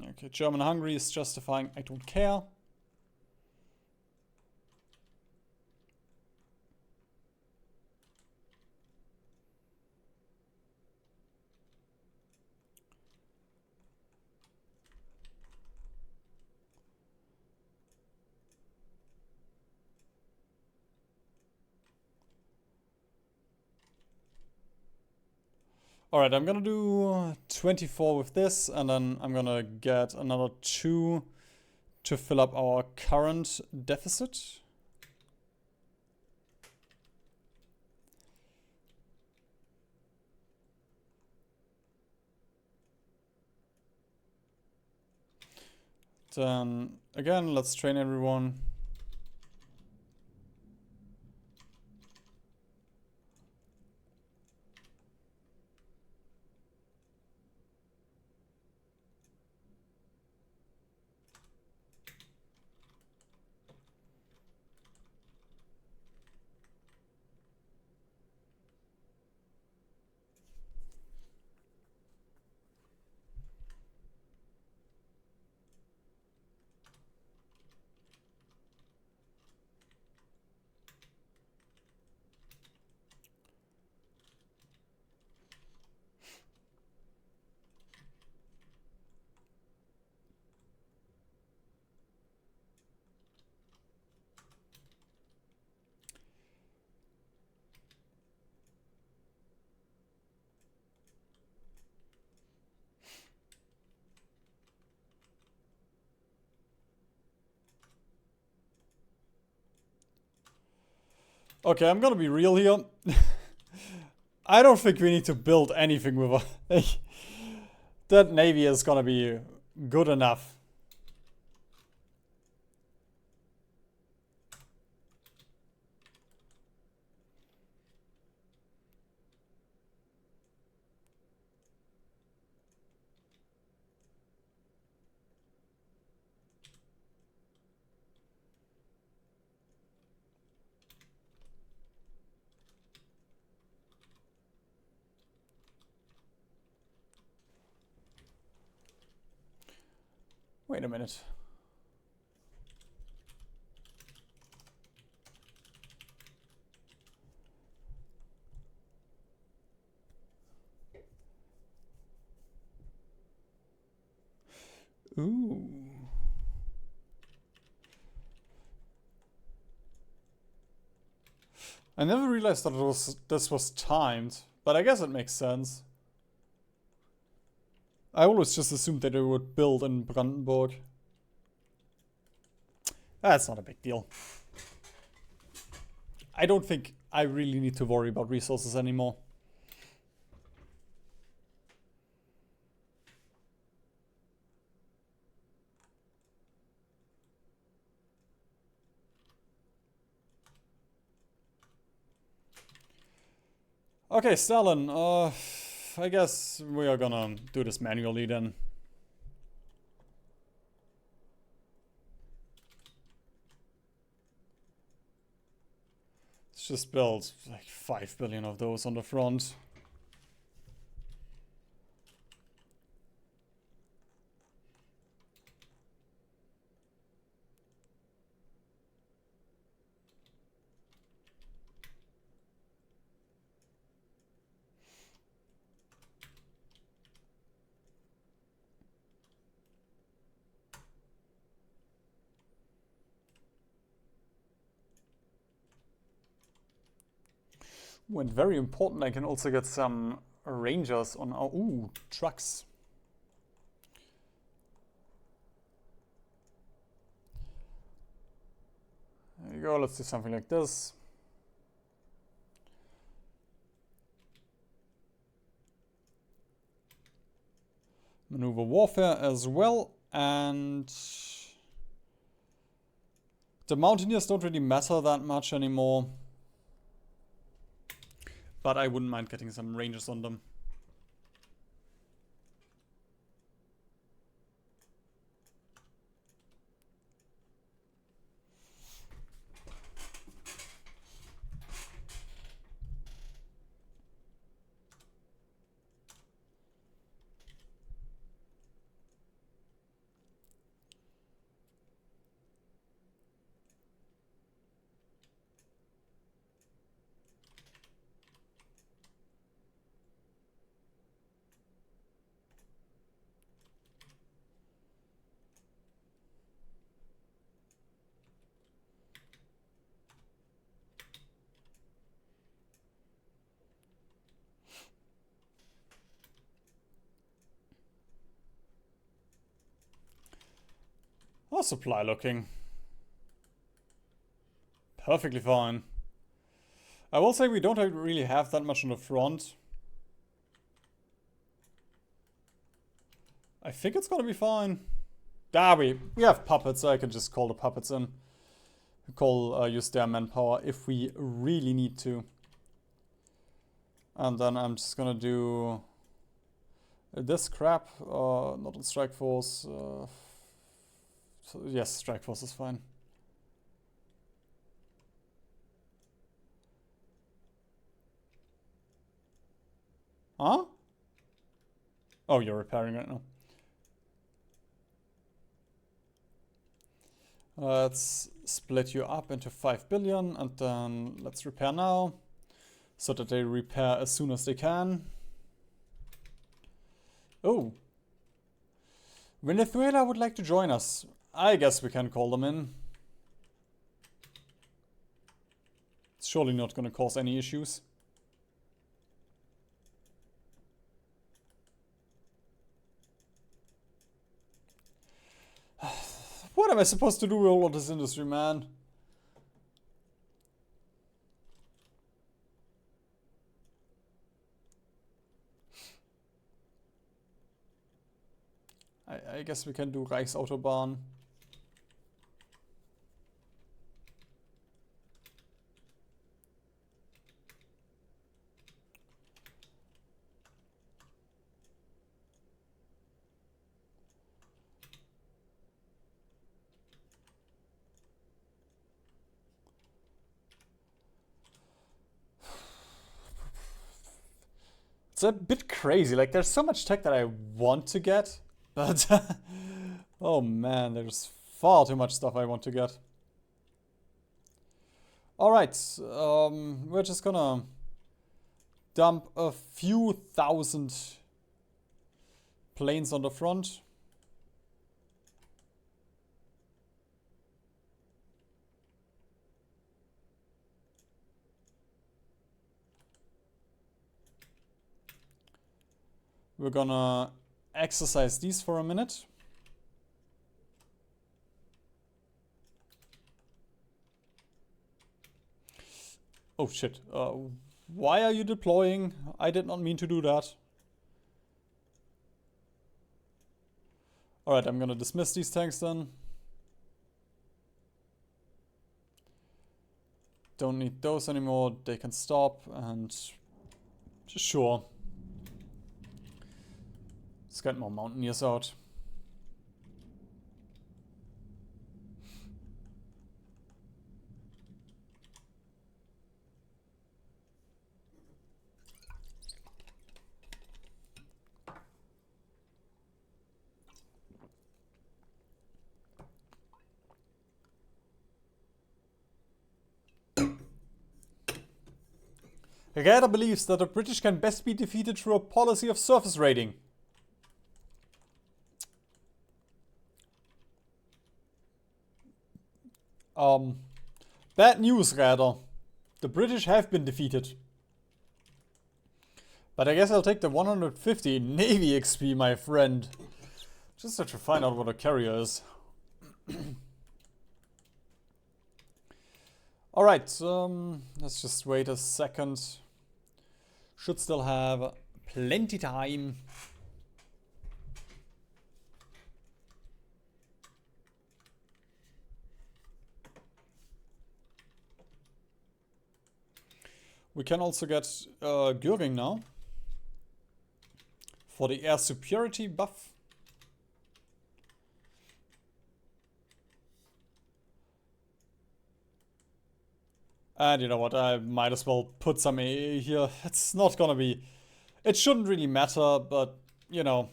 Okay, German-Hungary is justifying, I don't care. Alright, I'm gonna do 24 with this, and then I'm gonna get another 2 to fill up our current deficit. Then, again, let's train everyone. Okay, I'm gonna be real here. I don't think we need to build anything with a... That navy is gonna be good enough. Wait a minute. Ooh. I never realized that this was timed, but I guess it makes sense. I always just assumed that they would build in Brandenburg. That's not a big deal. I don't think I really need to worry about resources anymore. Okay, Stalin, I guess we are gonna do this manually then. Let's just build like 5 billion of those on the front. And very important, I can also get some Rangers on our... Ooh, trucks. There you go, let's do something like this. Maneuver warfare as well, and the mountaineers don't really matter that much anymore. But I wouldn't mind getting some rangers on them. How's supply looking? Perfectly fine. I will say we don't really have that much on the front. I think it's gonna be fine. Ah, we have puppets, so I can just call the puppets in. Use their manpower if we really need to. And then I'm just gonna do this crap, not on Strike Force. So yes, Strike Force is fine. Huh? Oh, you're repairing right now. Let's split you up into 5 billion and then let's repair now. So that they repair as soon as they can. Oh. Venezuela would like to join us. I guess we can call them in. It's surely not going to cause any issues. What am I supposed to do with all of this industry, man? I guess we can do Reichsautobahn. It's a bit crazy. Like, there's so much tech that I want to get, but oh man, there's far too much stuff I want to get. Alright, we're just gonna dump a few thousand planes on the front. We're gonna exercise these for a minute. Oh shit, why are you deploying? I did not mean to do that. Alright, I'm gonna dismiss these tanks then. Don't need those anymore, they can stop and... Sure. Let's get more mountaineers out. Reda believes that the British can best be defeated through a policy of surface raiding. Bad news, Reda. The British have been defeated. But I guess I'll take the 150 Navy XP, my friend. Just to find out what a carrier is. Alright, let's just wait a second. Should still have plenty time. We can also get Göring now. For the air superiority buff. And you know what, I might as well put some AA here. It's not gonna be... It shouldn't really matter, but, you know,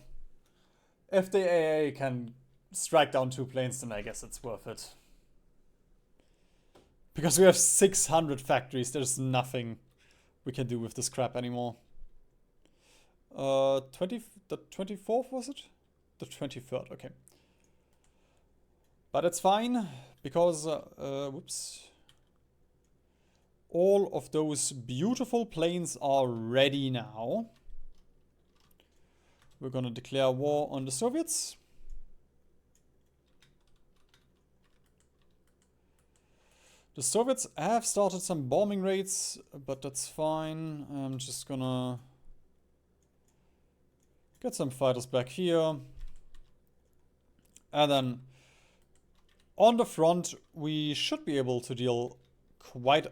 if the AA can strike down 2 planes, then I guess it's worth it. Because we have 600 factories, there's nothing we can do with this crap anymore. The 24th, was it? The 23rd, okay. But it's fine, because, whoops. All of those beautiful planes are ready now. We're gonna declare war on the Soviets. The Soviets have started some bombing raids, but that's fine. I'm just gonna get some fighters back here. And then on the front, we should be able to deal quite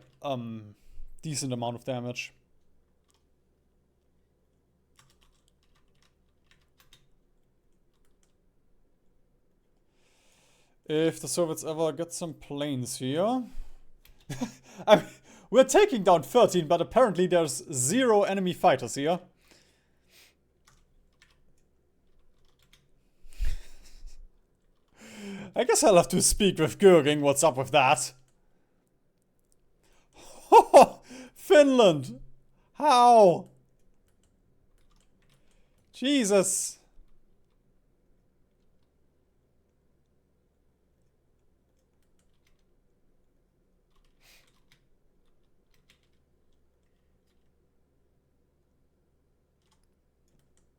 decent amount of damage. If the Soviets ever get some planes here. I mean, we're taking down 13, but apparently there's 0 enemy fighters here. I guess I'll have to speak with Göring. What's up with that? Finland! How? Jesus!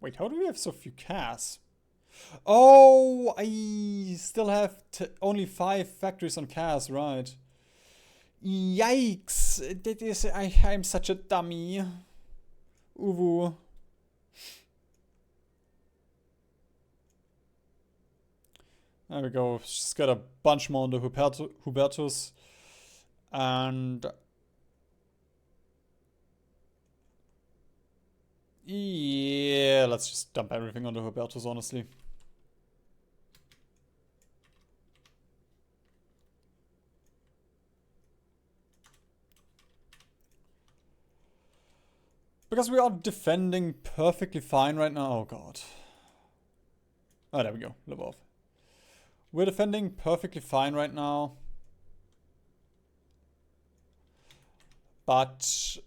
Wait, how do we have so few CAS? Oh, I still have only 5 factories on CAS, right? Yikes! That is, I'm such a dummy. Uwu. There we go. Just got a bunch more on the Hubertus. And... yeah, let's just dump everything on the Hubertus, honestly. Because we are defending perfectly fine right now. Oh god. Oh, there we go. Lvov. We're defending perfectly fine right now. But...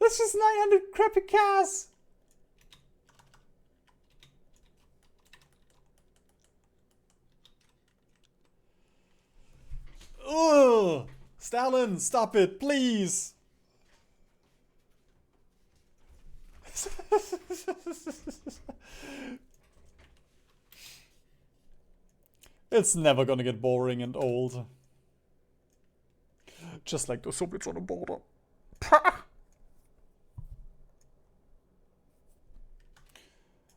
That's just 900 crappy CAS. Ugh! Stalin, stop it, please! It's never gonna get boring and old. Just like the Soviets on the border.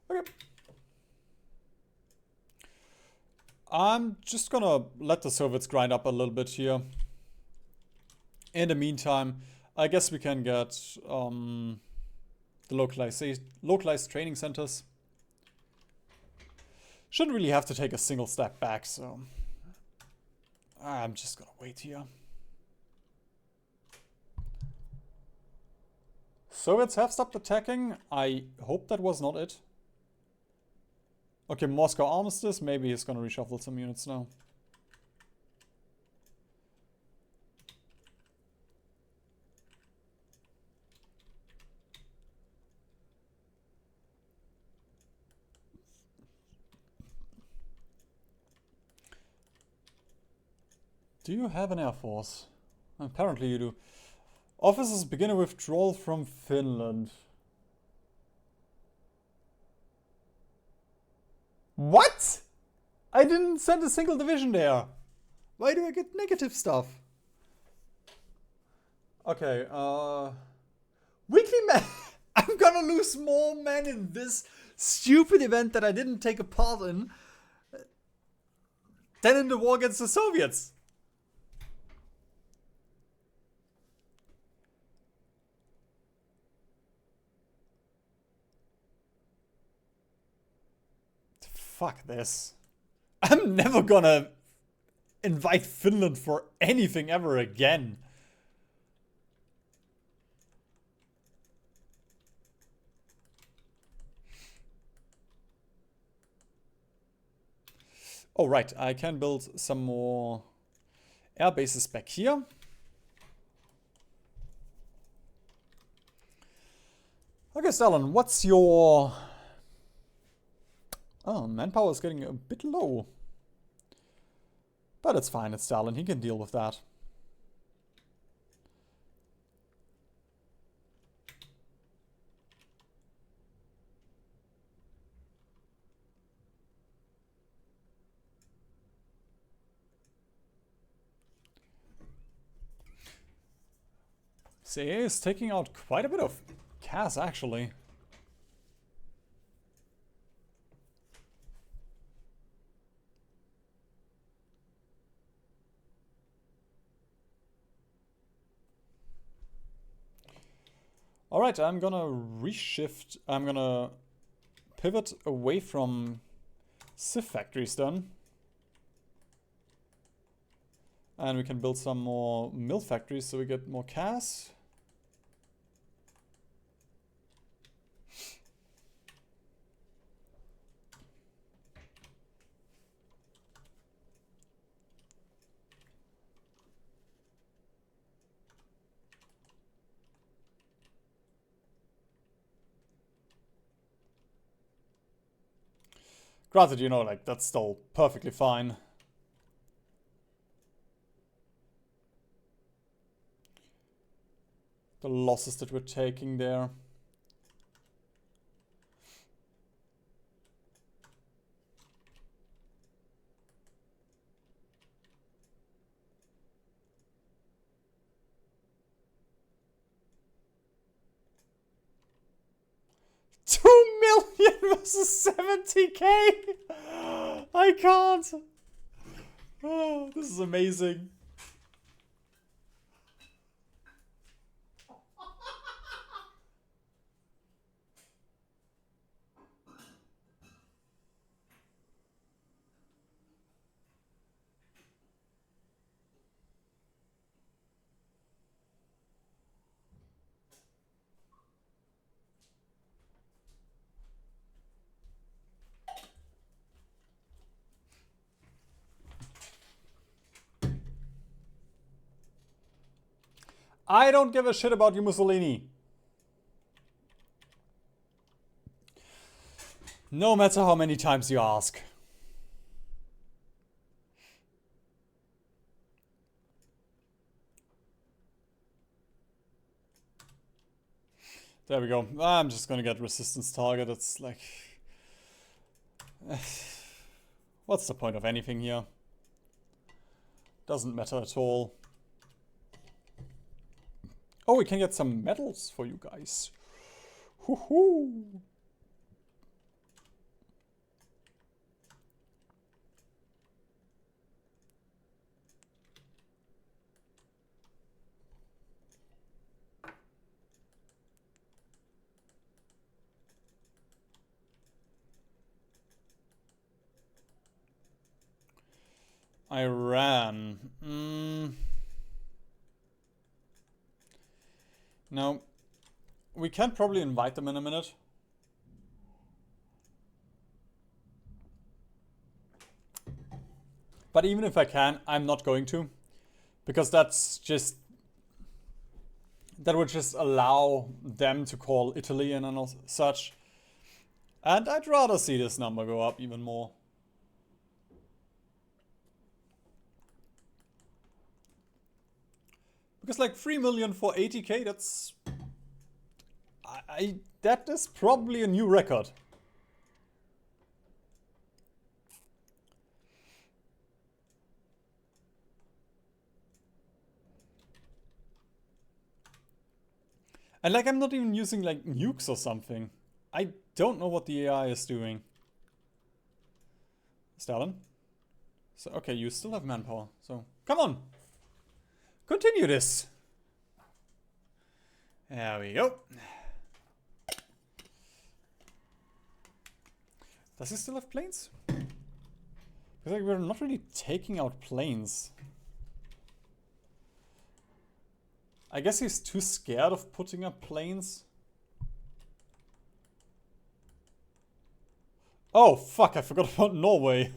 Okay. I'm just gonna let the Soviets grind up a little bit here. In the meantime, I guess we can get the localized training centers. Shouldn't really have to take a single step back, so I'm just gonna wait here. Soviets have stopped attacking. I hope that was not it. Okay, Moscow armistice. Maybe he's gonna reshuffle some units now. Do you have an air force? Apparently you do. Officers begin a withdrawal from Finland. What? I didn't send a single division there. Why do I get negative stuff? Okay, weekly men. I'm gonna lose more men in this stupid event that I didn't take a part in than in the war against the Soviets. Fuck this. I'm never gonna invite Finland for anything ever again. Oh, right. I can build some more air bases back here. Okay, Stalin, what's your... Oh, manpower is getting a bit low. But it's fine, it's Stalin. He can deal with that. CA is taking out quite a bit of CAS, actually. Alright, I'm gonna reshift. I'm gonna pivot away from Civ factories then. And we can build some more mill factories so we get more CAS. Granted, you know, like, that's still perfectly fine. The losses that we're taking there. Versus 70k! I can't! Oh, this is amazing. I don't give a shit about you, Mussolini. No matter how many times you ask. There we go. I'm just gonna get resistance target. It's like... What's the point of anything here? Doesn't matter at all. Oh, we can get some medals for you guys. Hoo-hoo! Iran. No. We can probably invite them in a minute. But even if I can, I'm not going to. Because that's just... That would just allow them to call Italy in and such. And I'd rather see this number go up even more. Because like 3 million for 80k, that's... that is probably a new record. And like, I'm not even using like nukes or something. I don't know what the AI is doing. Stalin? So, okay, you still have manpower. So, come on! Continue this! There we go. Does he still have planes? Because like, we're not really taking out planes. I guess he's too scared of putting up planes. Oh, fuck, I forgot about Norway.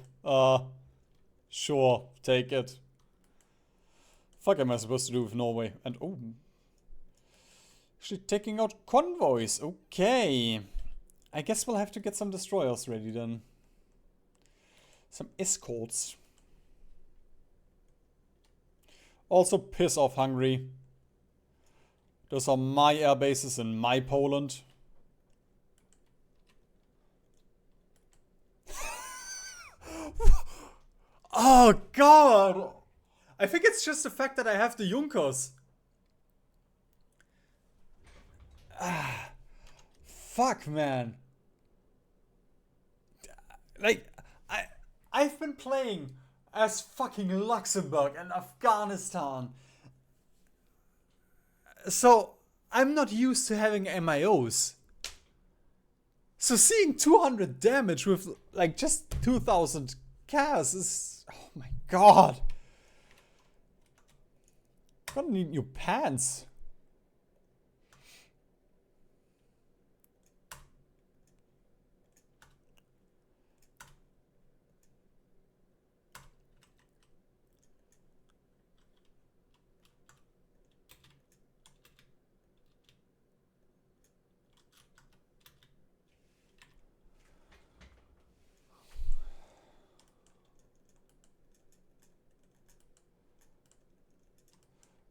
Sure, take it. Fuck am I supposed to do with Norway? And, oh. Actually taking out convoys. Okay. I guess we'll have to get some destroyers ready then. Some escorts. Also piss off Hungary. Those are my air bases in my Poland. Oh god! I think it's just the fact that I have the Junkers. Fuck, man. Like, I've been playing as fucking Luxembourg and Afghanistan. So, I'm not used to having MIOs. So seeing 200 damage with like just 2000 CAS is... Oh my god. I'm gonna need new pants.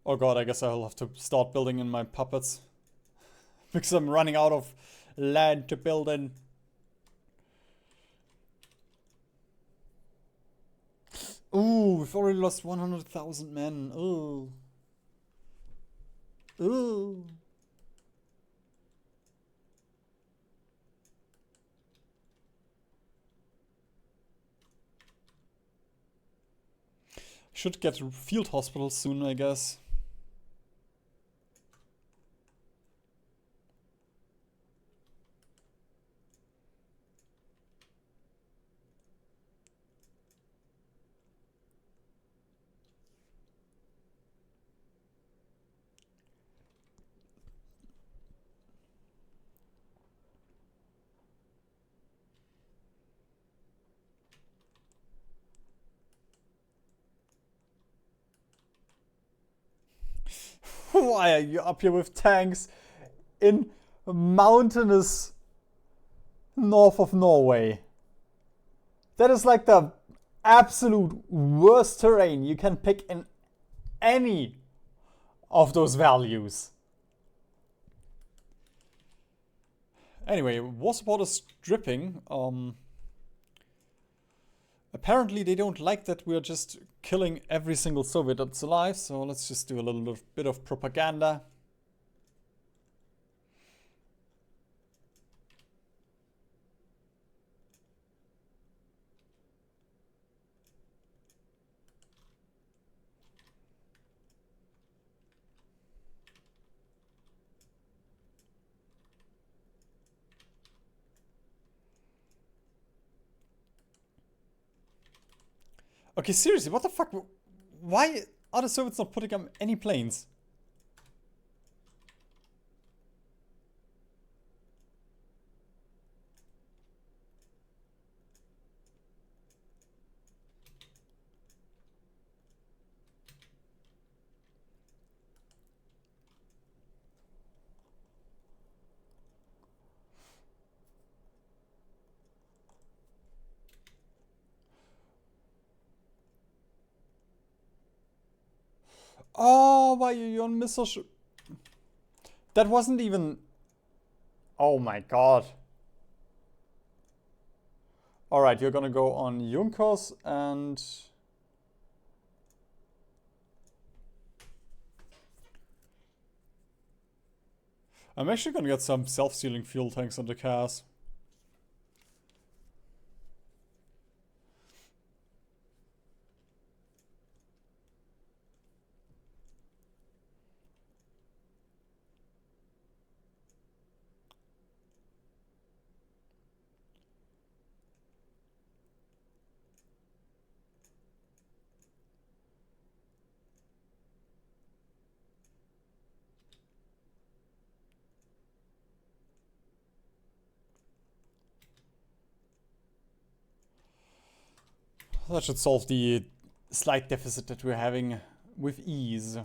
Oh god, I guess I'll have to start building in my puppets. Because I'm running out of land to build in. Ooh, we've already lost 100,000 men. Ooh. Ooh. Should get field hospitals soon, I guess. Why are you up here with tanks in mountainous north of Norway? That is like the absolute worst terrain you can pick in any of those values. Anyway, war support is dripping. Apparently they don't like that we're just killing every single Soviet that's alive, so let's just do a little bit of propaganda. Okay, seriously, what the fuck? Why are the Soviets not putting up any planes? Oh, why are you on Mr. That wasn't even... Oh my god. Alright, you're gonna go on Junkers and... I'm actually gonna get some self-sealing fuel tanks on the cars. That should solve the slight deficit that we're having with ease.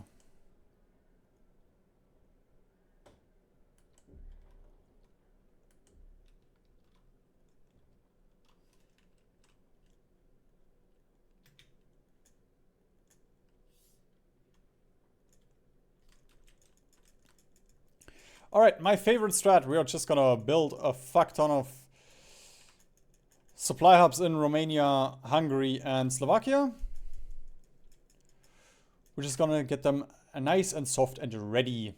Alright, my favorite strat, we are just gonna build a fuck ton of supply hubs in Romania, Hungary, and Slovakia. We're just gonna get them nice and soft and ready.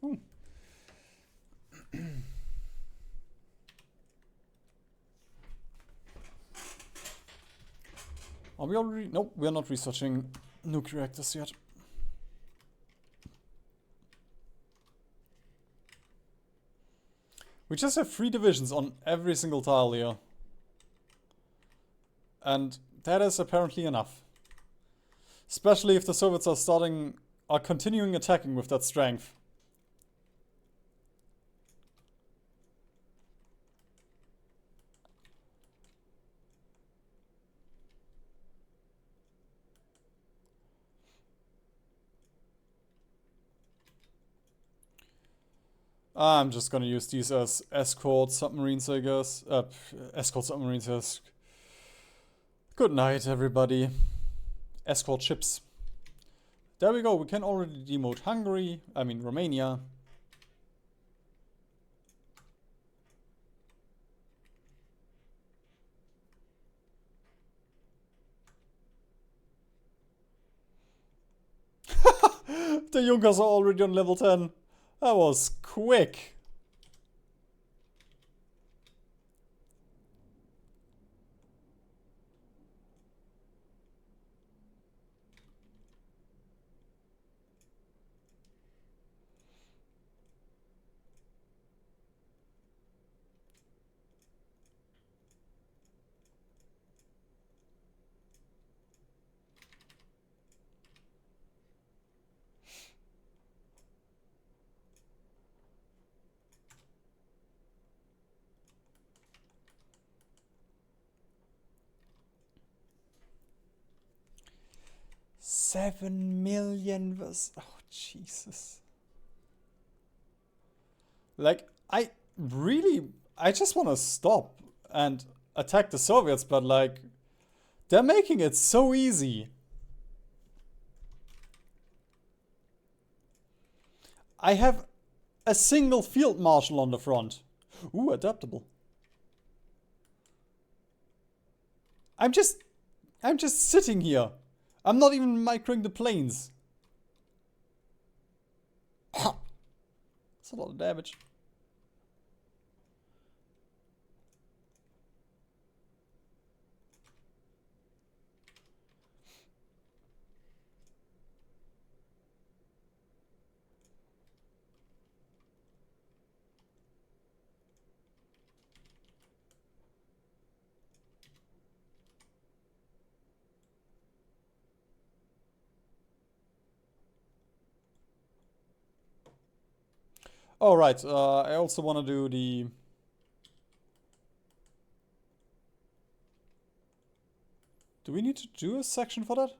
Ooh. Are we already? Nope, we are not researching nuclear reactors yet. We just have 3 divisions on every single tile here. And that is apparently enough. Especially if the Soviets are continuing attacking with that strength. I'm just gonna use these as escort submarines, I guess. Escort submarines, yes. Good night, everybody. Escort ships. There we go, we can already demote Romania. The Junkers are already on level 10. That was quick. $7 million was... Oh, Jesus. Like, I just want to stop and attack the Soviets, but like, they're making it so easy. I have a single field marshal on the front. Ooh, adaptable. I'm just sitting here. I'm not even microing the planes. That's a lot of damage. Oh, right. I also want to do the... Do we need to do a section for that?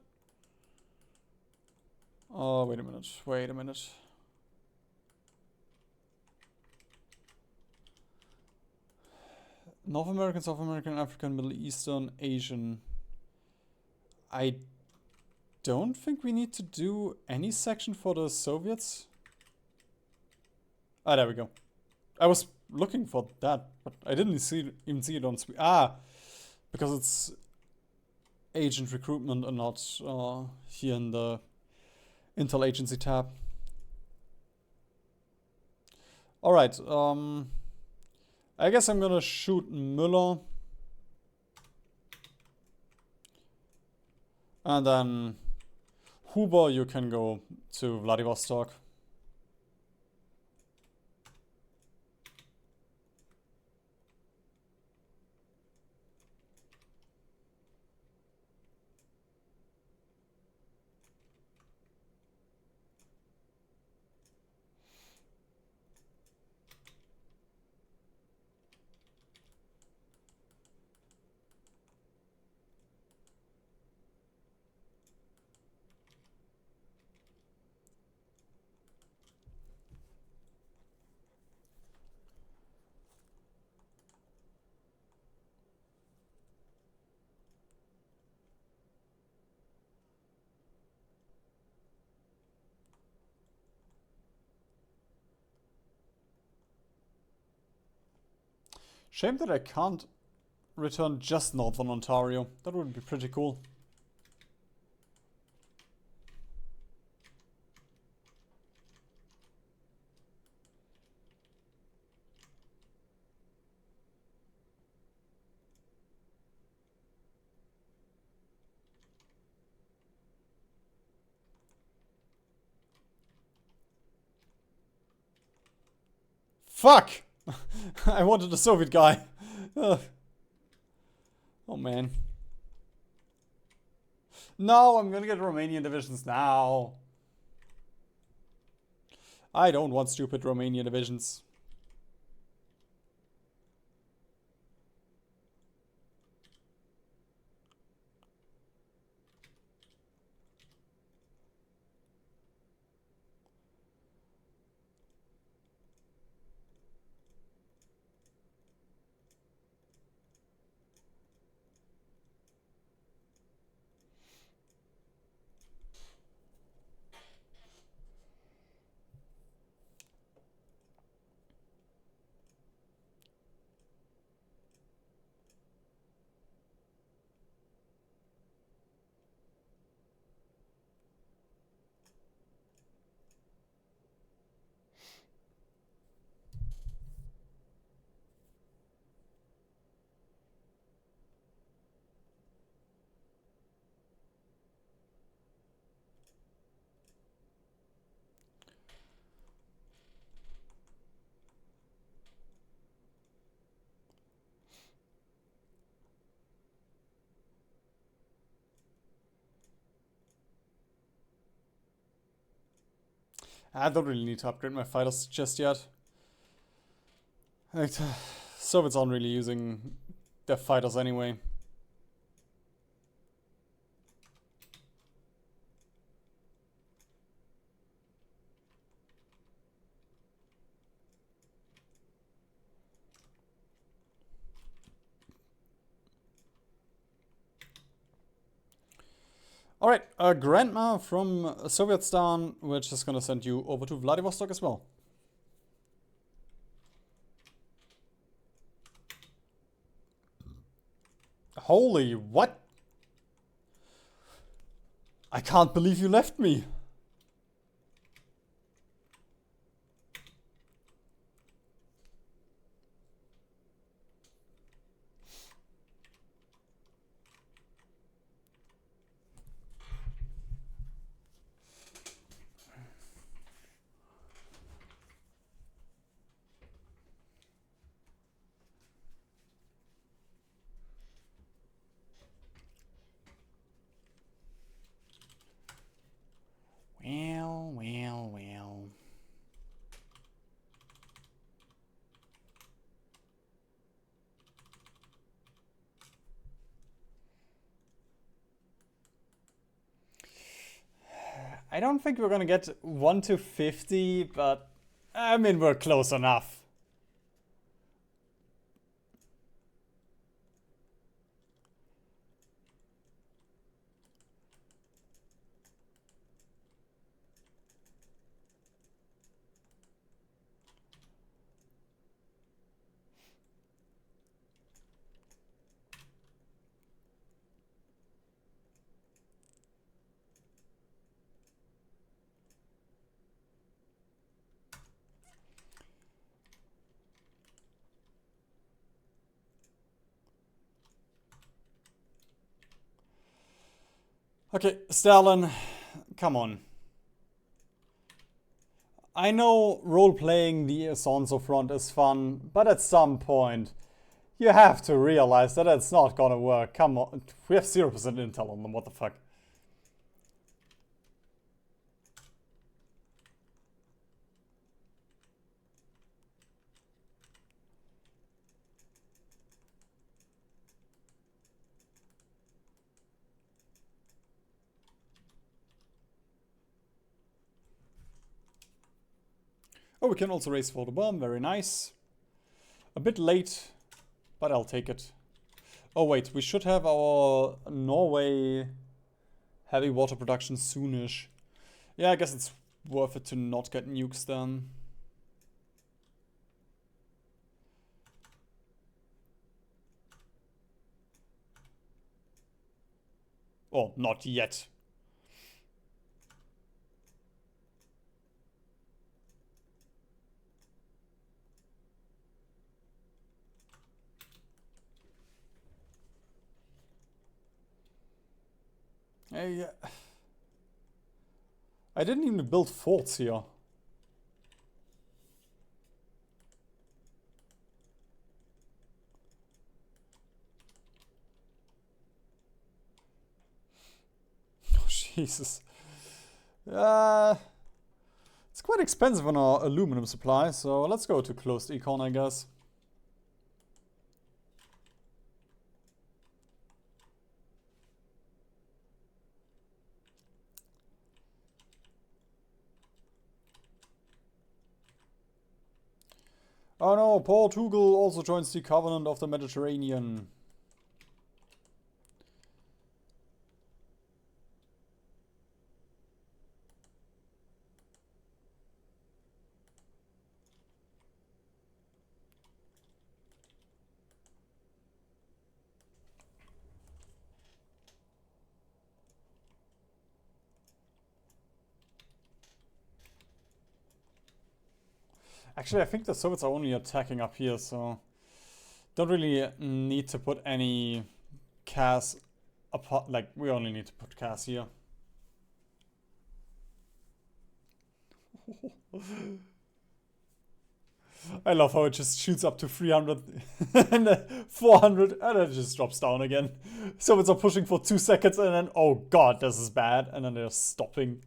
Oh, wait a minute. Wait a minute. North American, South American, African, Middle Eastern, Asian. I don't think we need to do any section for the Soviets. Ah, there we go. I was looking for that, but I didn't even see it on screen. Ah, because it's agent recruitment and not here in the Intel agency tab. Alright, I guess I'm gonna shoot Müller. And then Huber, you can go to Vladivostok. Shame that I can't return just Northern Ontario. That would be pretty cool. Fuck! I wanted a Soviet guy. Ugh. Oh man. No, I'm gonna get Romanian divisions now. I don't want stupid Romanian divisions. I don't really need to upgrade my fighters just yet. Like, Soviets aren't really using their fighters anyway. Alright, a grandma from Sovietstan, which is gonna send you over to Vladivostok as well. Holy, what? I can't believe you left me. I don't think we're gonna get 1 to 50, but I mean, we're close enough. Okay, Stalin, come on. I know role-playing the Sonso front is fun, but at some point, you have to realize that it's not gonna work. Come on, we have 0% intel on them, what the fuck? Oh, we can also race for the bomb, very nice. A bit late, but I'll take it. Oh wait, we should have our Norway heavy water production soonish. Yeah, I guess it's worth it to not get nukes then. Oh, not yet. I didn't even build forts here. Oh, Jesus. It's quite expensive on our aluminum supply, so let's go to closed econ, I guess. Oh no, Portugal also joins the Covenant of the Mediterranean. Actually, I think the Soviets are only attacking up here, so don't really need to put any CAS apart. Like, we only need to put CAS here. I love how it just shoots up to 300 and 400 and then it just drops down again. Soviets are pushing for 2 seconds and then, oh god, this is bad. And then they're stopping.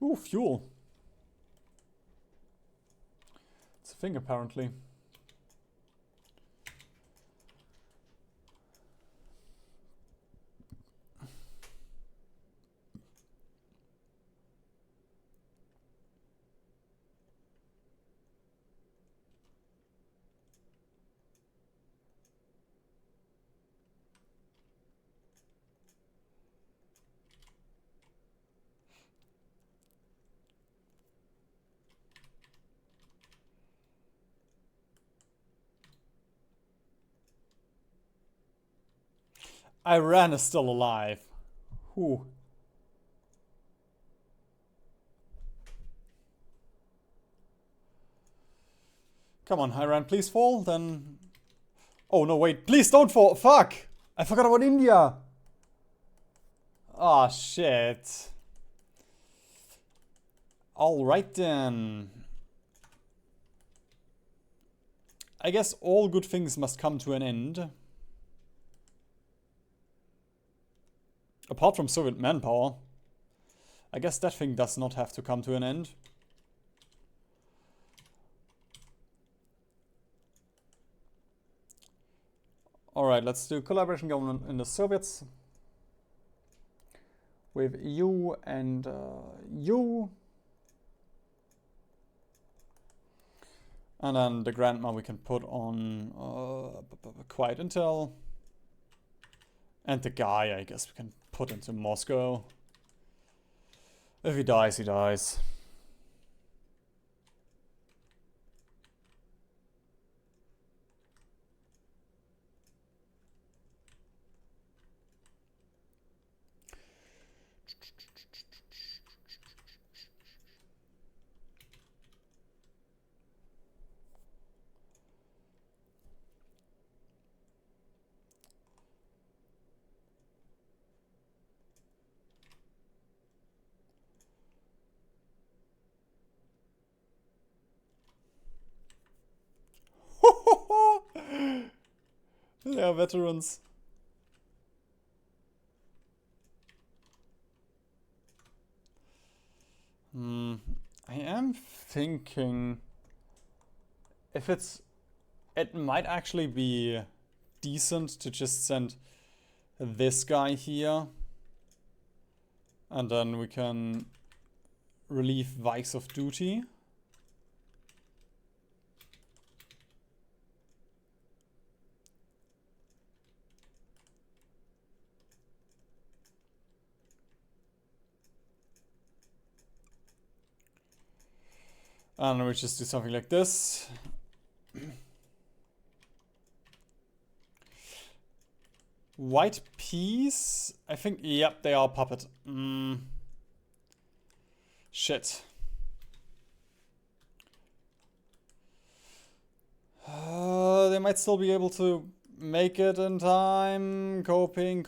Ooh, fuel. It's a thing, apparently. Iran is still alive. Whew. Come on, Iran, please fall, then... Oh, no, wait, please don't fall! Fuck! I forgot about India! Oh, shit. Alright then. I guess all good things must come to an end. Apart from Soviet manpower. I guess that thing does not have to come to an end. Alright, let's do collaboration government in the Soviets. With you and you. And then the grandma we can put on quiet intel. And the guy, I guess we can put into Moscow. If he dies, he dies. They are veterans. I am thinking if it might actually be decent to just send this guy here. And then we can relieve Vikes of duty. And we just do something like this. White peas? I think, yep, they are puppet. Shit. They might still be able to make it in time. Coping.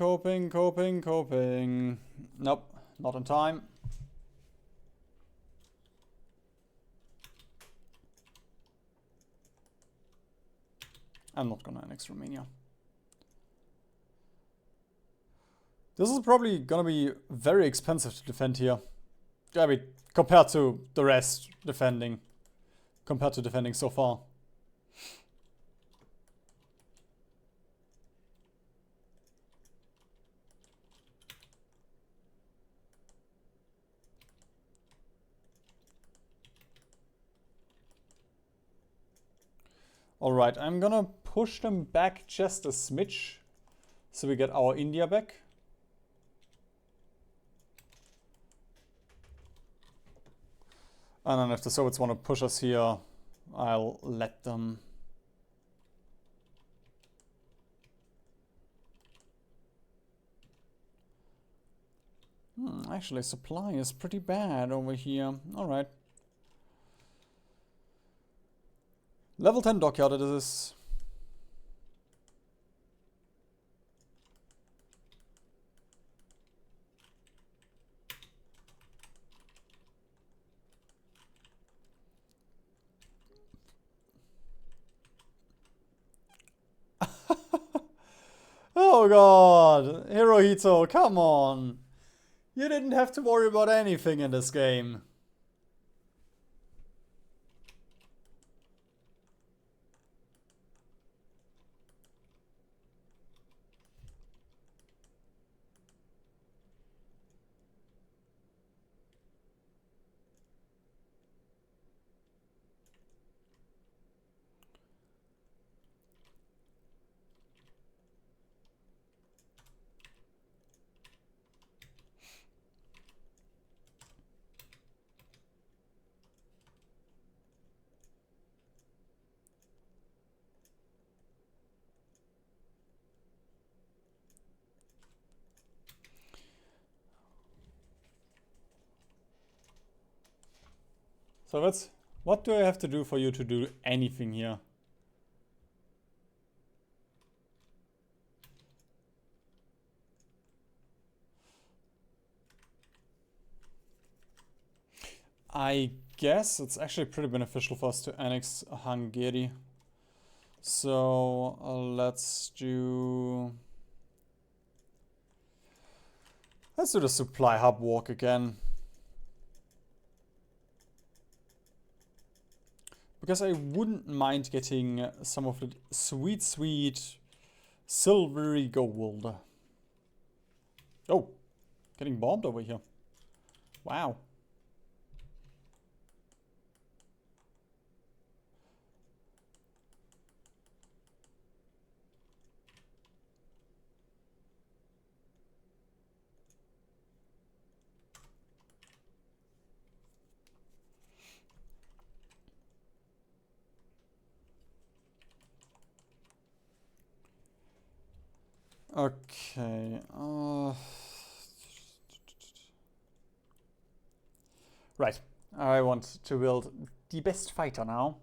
Nope, not in time. I'm not gonna annex Romania. This is probably gonna be very expensive to defend here. I mean, compared to the rest defending. Compared to defending so far. Alright, I'm gonna push them back just a smidge. So we get our India back. And then if the Soviets want to push us here, I'll let them. Actually, supply is pretty bad over here. Alright. Level 10 dockyard it is. Oh god, Hirohito, come on. You didn't have to worry about anything in this game. So what do I have to do for you to do anything here? I guess it's actually pretty beneficial for us to annex Hungary. So let's do the supply hub walk again. Because I wouldn't mind getting some of the sweet, sweet silvery gold. Oh, getting bombed over here. Wow. Okay. Right. I want to build the best fighter now.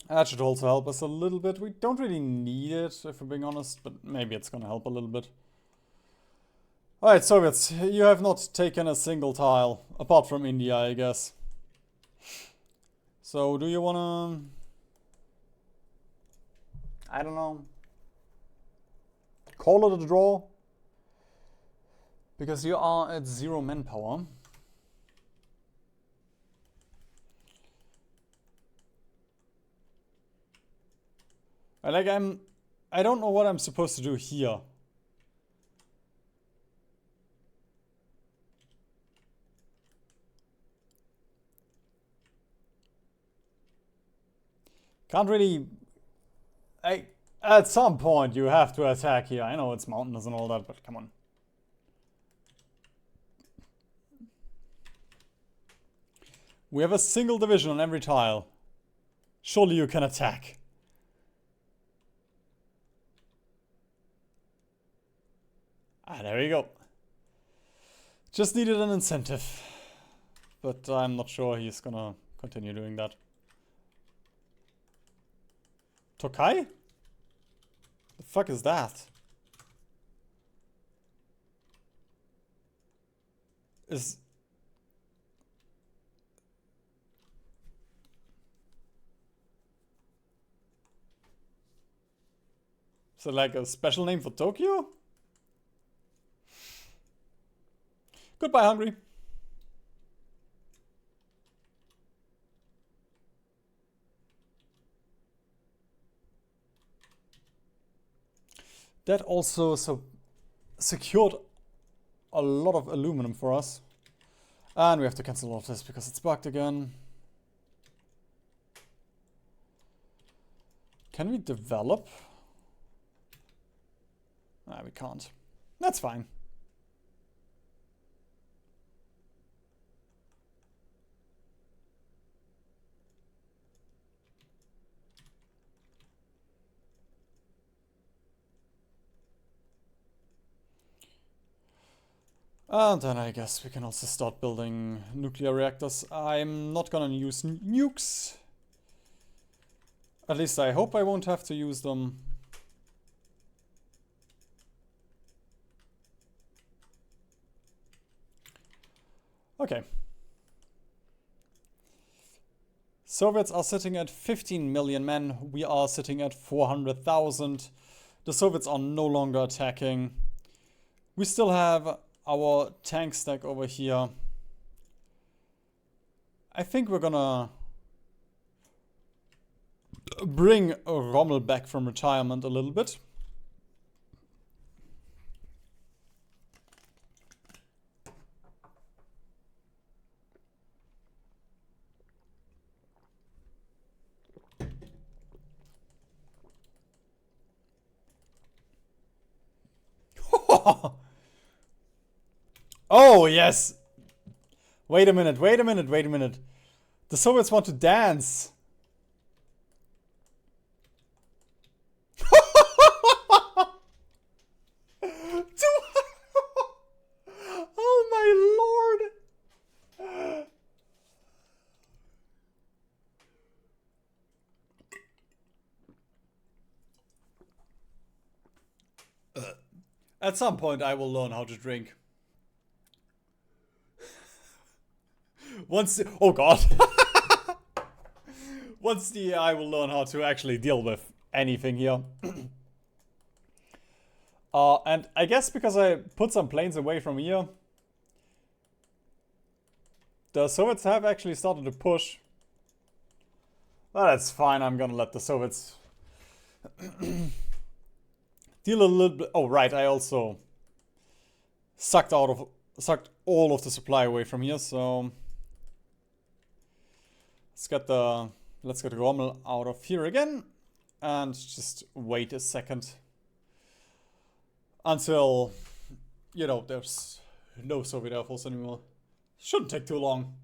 That should also help us a little bit. We don't really need it, if we're being honest, but maybe it's gonna help a little bit. Alright, Soviets, you have not taken a single tile, apart from India, I guess. So, do you wanna... I don't know. Call it a draw? Because you are at 0 manpower. I don't know what I'm supposed to do here. Can't really... At some point you have to attack here. I know it's mountainous and all that, but come on. We have a single division on every tile. Surely you can attack. Ah, there you go. Just needed an incentive. But I'm not sure he's gonna continue doing that. Tokai? The fuck is that? Is... Is it like a special name for Tokyo? Goodbye, Hungary. That also secured a lot of aluminum for us. And we have to cancel all of this because it's bugged again. Can we develop? Ah, we can't. That's fine. And then I guess we can also start building nuclear reactors. I'm not gonna use nukes. At least I hope I won't have to use them. Okay. Soviets are sitting at 15 million men. We are sitting at 400,000. The Soviets are no longer attacking. We still have our tank stack over here. I think we're gonna bring Rommel back from retirement a little bit. Oh, yes. Wait a minute, wait a minute, wait a minute. The Soviets want to dance. Oh my lord. At some point I will learn how to drink. Oh god. Once I will learn how to actually deal with anything here. And I guess because I put some planes away from here, the Soviets have actually started to push. Well, that's fine, I'm gonna let the Soviets deal a little bit. Oh right, I also sucked all of the supply away from here, so let's get Rommel out of here again and just wait a second until, you know, there's no Soviet Air Force anymore. Shouldn't take too long.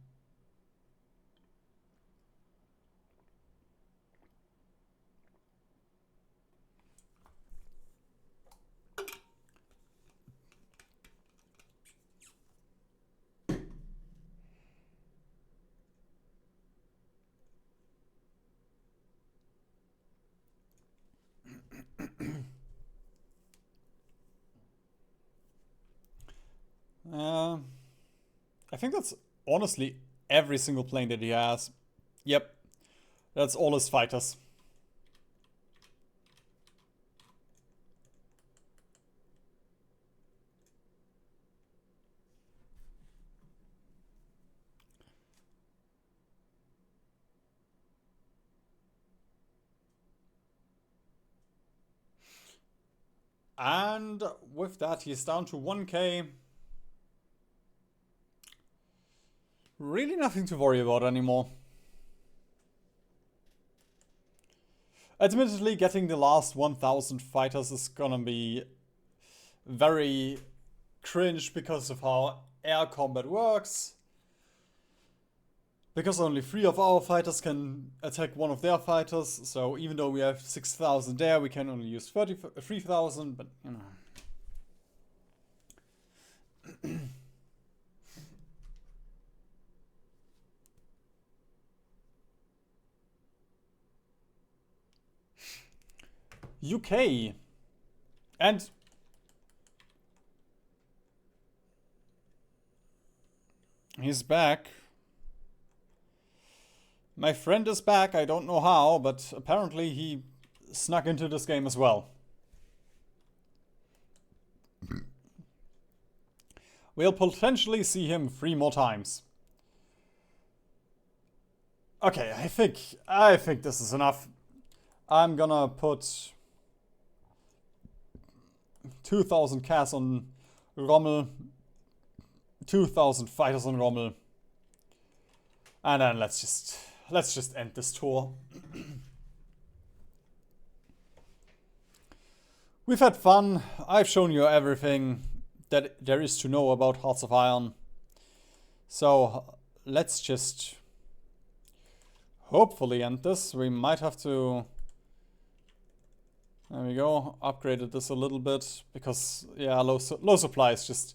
I think that's honestly every single plane that he has. Yep, that's all his fighters. And with that, he's down to 1k. Really nothing to worry about anymore. Admittedly, getting the last 1000 fighters is gonna be very cringe because of how air combat works. Because only 3 of our fighters can attack one of their fighters, so even though we have 6000 there, we can only use 3,000, but you know. UK. And he's back. My friend is back. I don't know how, but apparently he snuck into this game as well. We'll potentially see him 3 more times. Okay, I think this is enough. I'm gonna put 2000 cast on Rommel, 2000 fighters on Rommel, and then let's just end this tour. We've had fun. I've shown you everything that there is to know about Hearts of Iron. So let's just hopefully end this. We might have to, there we go, upgraded this a little bit because, yeah, low supply is just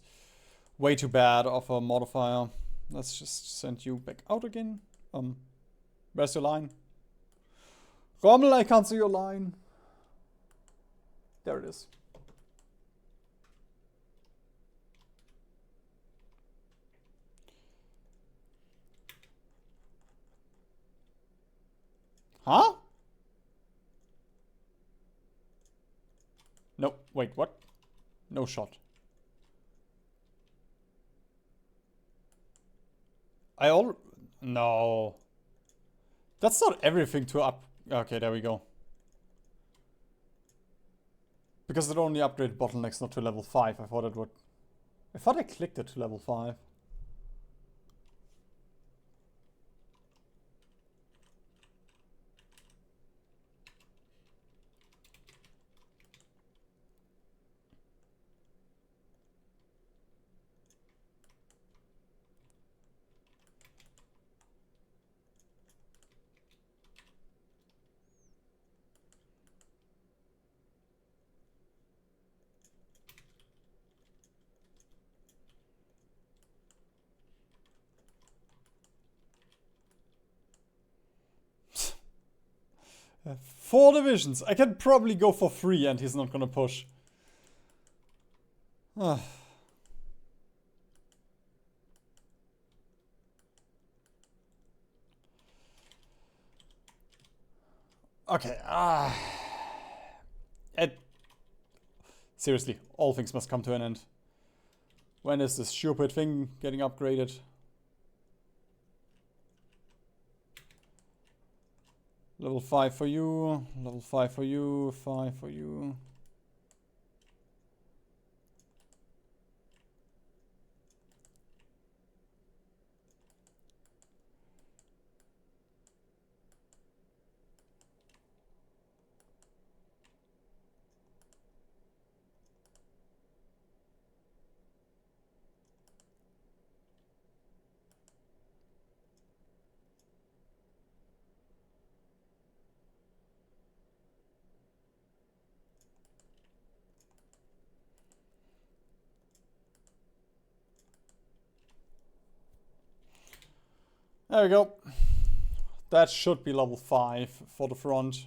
way too bad of a modifier. Let's just send you back out again. Where's your line? Rommel, I can't see your line. There it is. Huh? No, wait, what? No shot. No. That's not everything to up. Okay, there we go. Because it only upgraded bottlenecks not to level 5. I thought it would. I thought I clicked it to level 5. 4 divisions. I can probably go for 3 and he's not gonna push. Okay. Seriously, all things must come to an end. When is this stupid thing getting upgraded? Level 5 for you, level 5 for you, 5 for you. There we go. That should be level 5 for the front.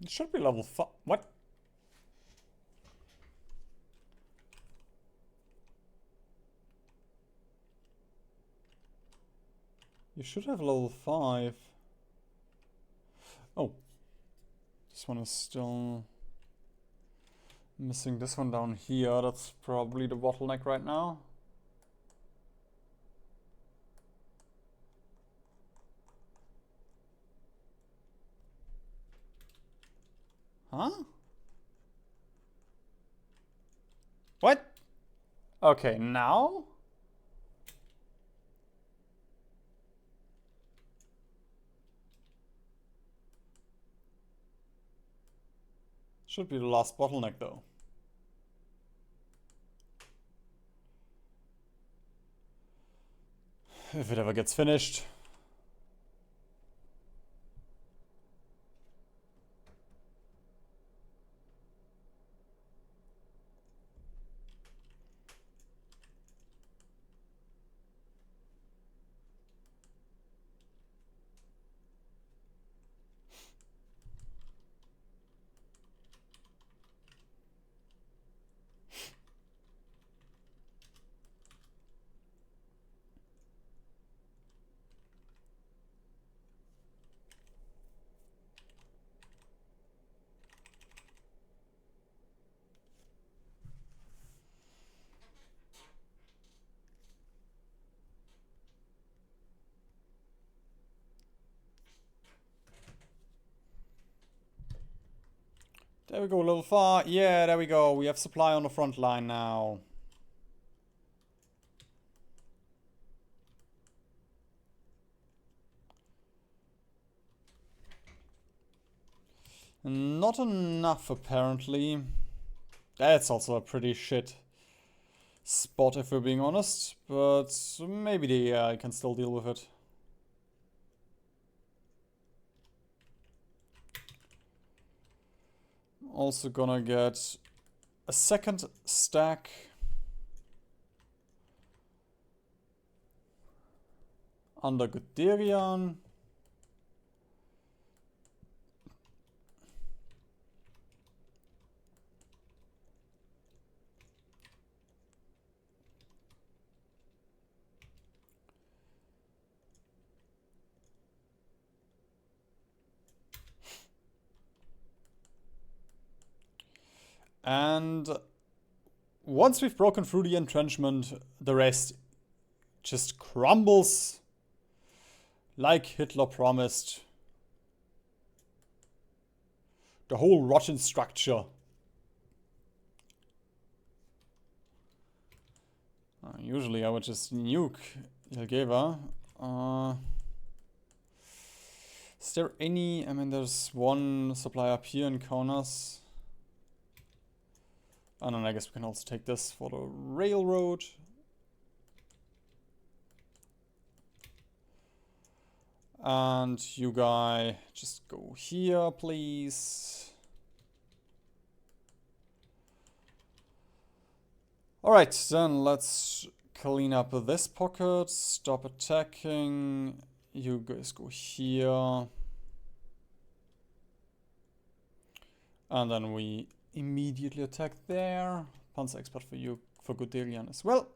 It should be level 5. What? You should have level 5. Oh. This one is still missing this one down here. That's probably the bottleneck right now. Huh? What? Okay, now? Should be the last bottleneck though. If it ever gets finished. There we go, level 5. Yeah, there we go. We have supply on the front line now. Not enough, apparently. That's also a pretty shit spot, if we're being honest. But maybe the AI can still deal with it. Also gonna get a second stack. Under Guderian. And once we've broken through the entrenchment, the rest just crumbles like Hitler promised. The whole rotten structure. Usually I would just nuke Jelgava. Is there any... I mean, there's one supply up here in Kaunas. And then I guess we can also take this for the railroad. And you guy, just go here, please. Alright, then let's clean up this pocket. Stop attacking. You guys go here. And then we immediately attack there. Panzer expert for you, for Guderian as well.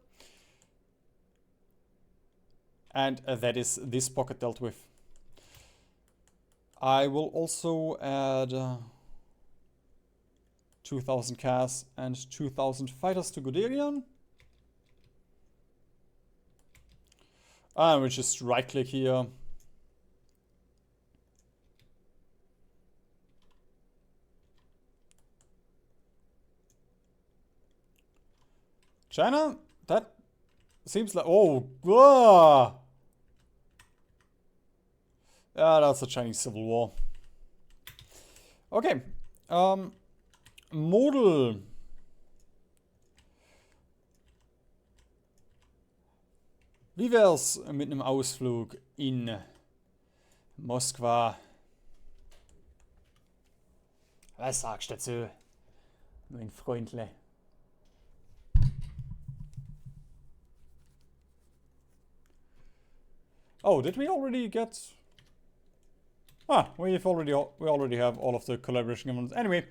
And that is this pocket dealt with. I will also add 2,000 CAS and 2,000 fighters to Guderian. And we just right click here. China? That seems like... Oh, whoa. Yeah, that's a Chinese civil war. Okay. Model. Wie wär's mit einem Ausflug in Moskwa? Was sagst du dazu, mein Freundle? Oh, did we already get... Ah, we already have all of the collaboration governments. Anyway,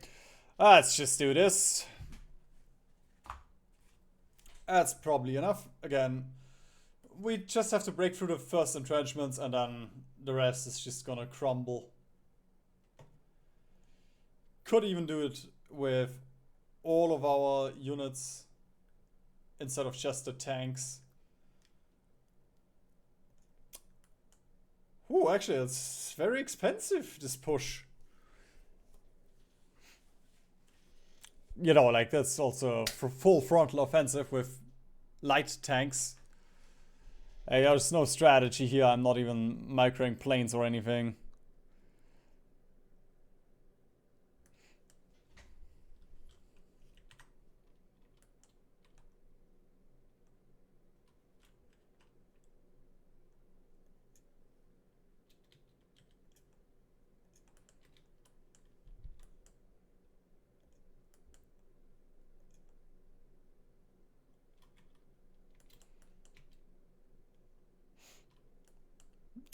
let's just do this. That's probably enough. Again, we just have to break through the first entrenchments and then the rest is just gonna crumble. Could even do it with all of our units instead of just the tanks. Oh, actually, it's very expensive, this push. You know, like, that's also for full frontal offensive with light tanks. There's no strategy here. I'm not even microing planes or anything.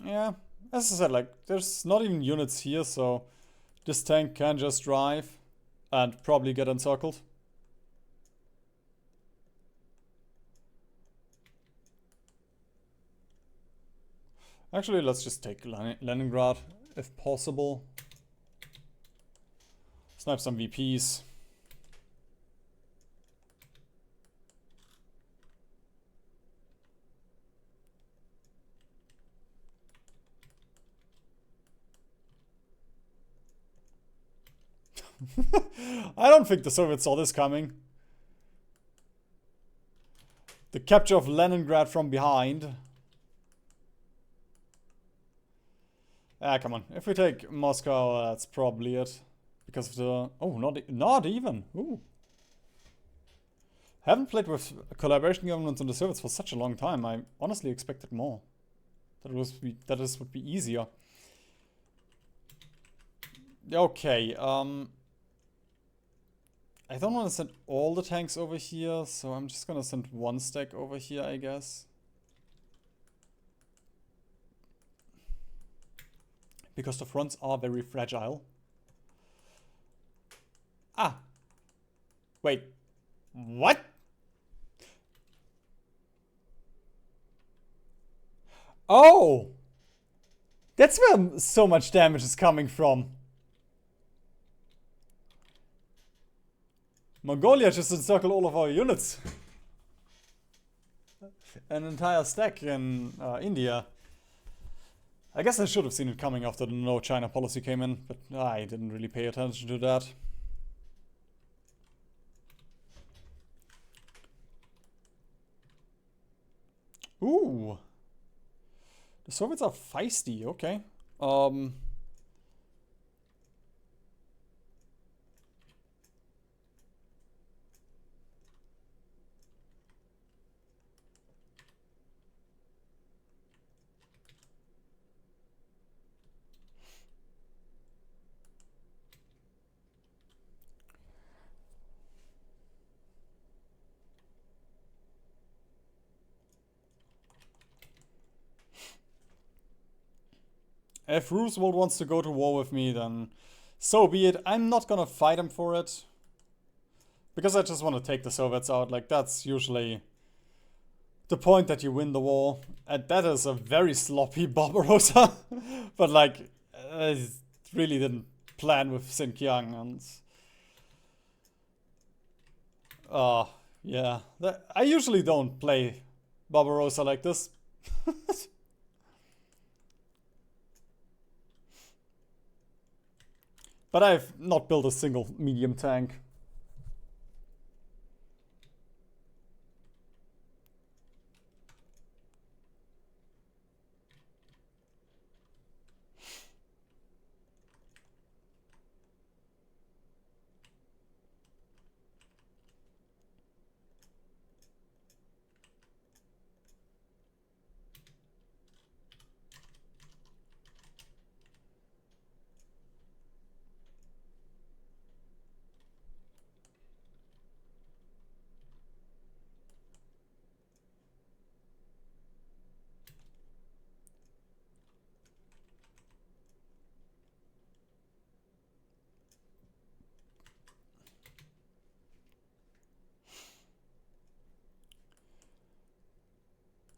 Yeah, as I said, like, there's not even units here, so this tank can just drive and probably get encircled. Actually, let's just take Leningrad, if possible. Snipe some VPs. I don't think the Soviets saw this coming. The capture of Leningrad from behind. Ah, come on. If we take Moscow, that's probably it. Because of the... Oh, not even. Ooh. Haven't played with collaboration governments in the Soviets for such a long time. I honestly expected more. That this would be easier. Okay, I don't want to send all the tanks over here, so I'm just gonna send one stack over here, I guess. Because the fronts are very fragile. Ah! Wait. What? Oh! That's where so much damage is coming from. Mongolia just encircled all of our units. an entire stack in India. I guess I should have seen it coming after the no China policy came in, but I didn't really pay attention to that. Ooh. The Soviets are feisty, okay. If Roosevelt wants to go to war with me, then so be it. I'm not gonna fight him for it. Because I just want to take the Soviets out. Like, that's usually the point that you win the war. And that is a very sloppy Barbarossa. But, like, I really didn't plan with Xinjiang. And yeah. I usually don't play Barbarossa like this. But I've not built a single medium tank.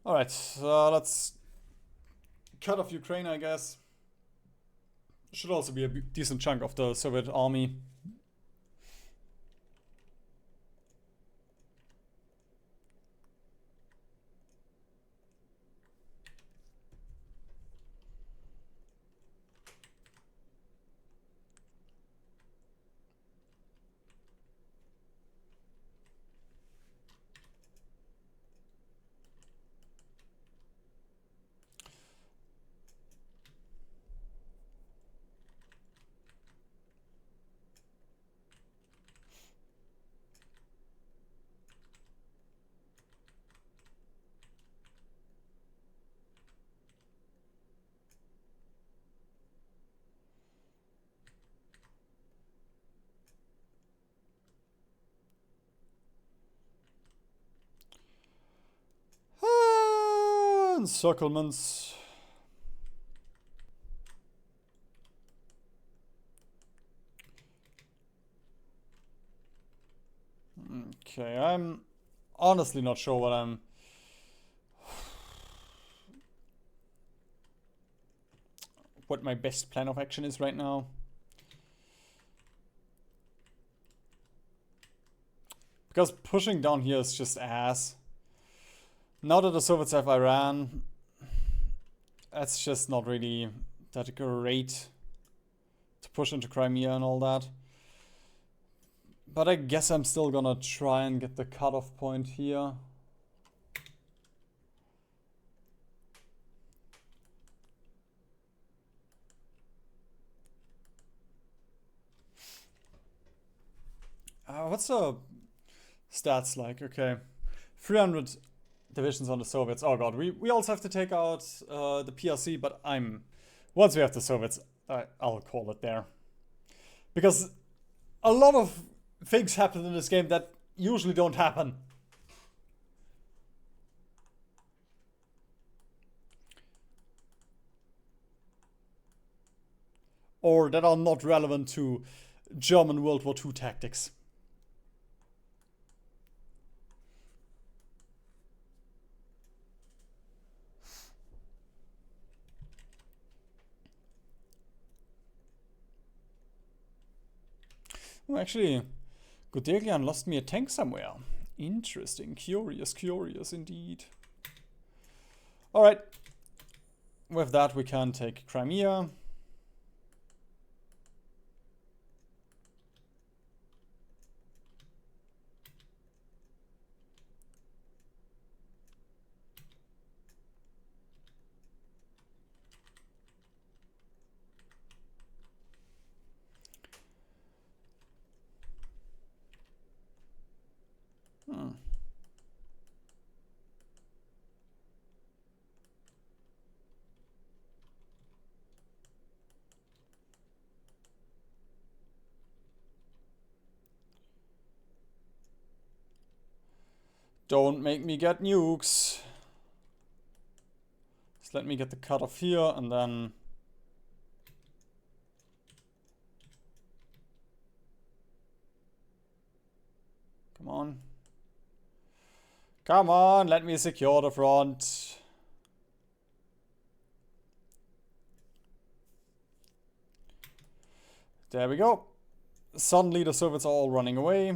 Alright, let's cut off Ukraine, I guess. Should also be a decent chunk of the Soviet army. Encirclements. Okay, I'm honestly not sure what my best plan of action is right now. Because pushing down here is just ass. Now that the Soviets have Iran, that's just not really that great to push into Crimea and all that. But I guess I'm still gonna try and get the cutoff point here. What's the stats like? Okay, 300 divisions on the Soviets. Oh god, we also have to take out the PRC, but once we have the Soviets, I'll call it there. Because a lot of things happen in this game that usually don't happen. Or that are not relevant to German World War II tactics. Oh, actually, Guderian lost me a tank somewhere. Interesting. Curious indeed. Alright. With that, we can take Crimea. Don't make me get nukes. Just let me get the cutoff here and then... Come on. Come on, let me secure the front. There we go. Suddenly the Soviets are all running away,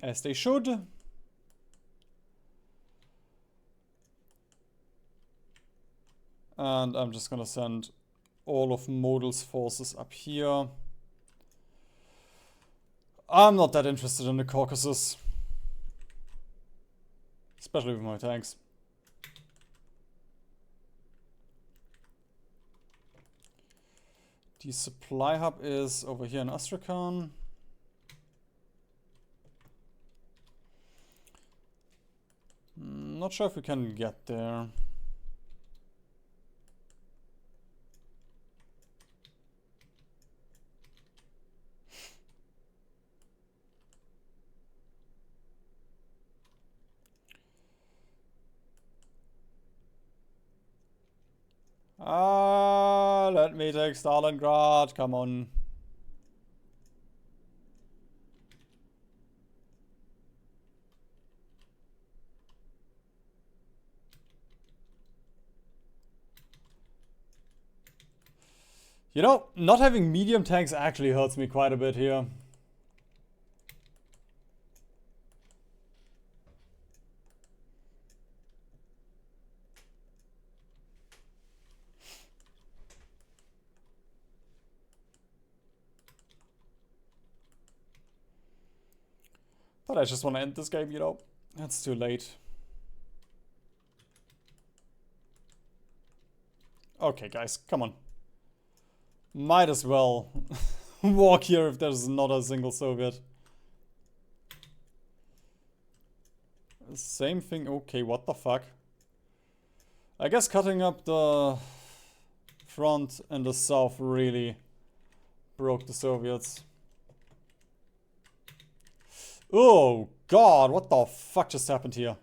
as they should. And I'm just gonna send all of Modul's forces up here. I'm not that interested in the Caucasus. Especially with my tanks. The supply hub is over here in Astrakhan. Not sure if we can get there. Let me take Stalingrad, come on. You know, not having medium tanks actually hurts me quite a bit here. But I just want to end this game, you know. It's too late. Okay, guys, come on. Might as well walk here if there's not a single Soviet. Same thing. Okay, what the fuck? I guess cutting up the front in the south really broke the Soviets. Oh god, what the fuck just happened here?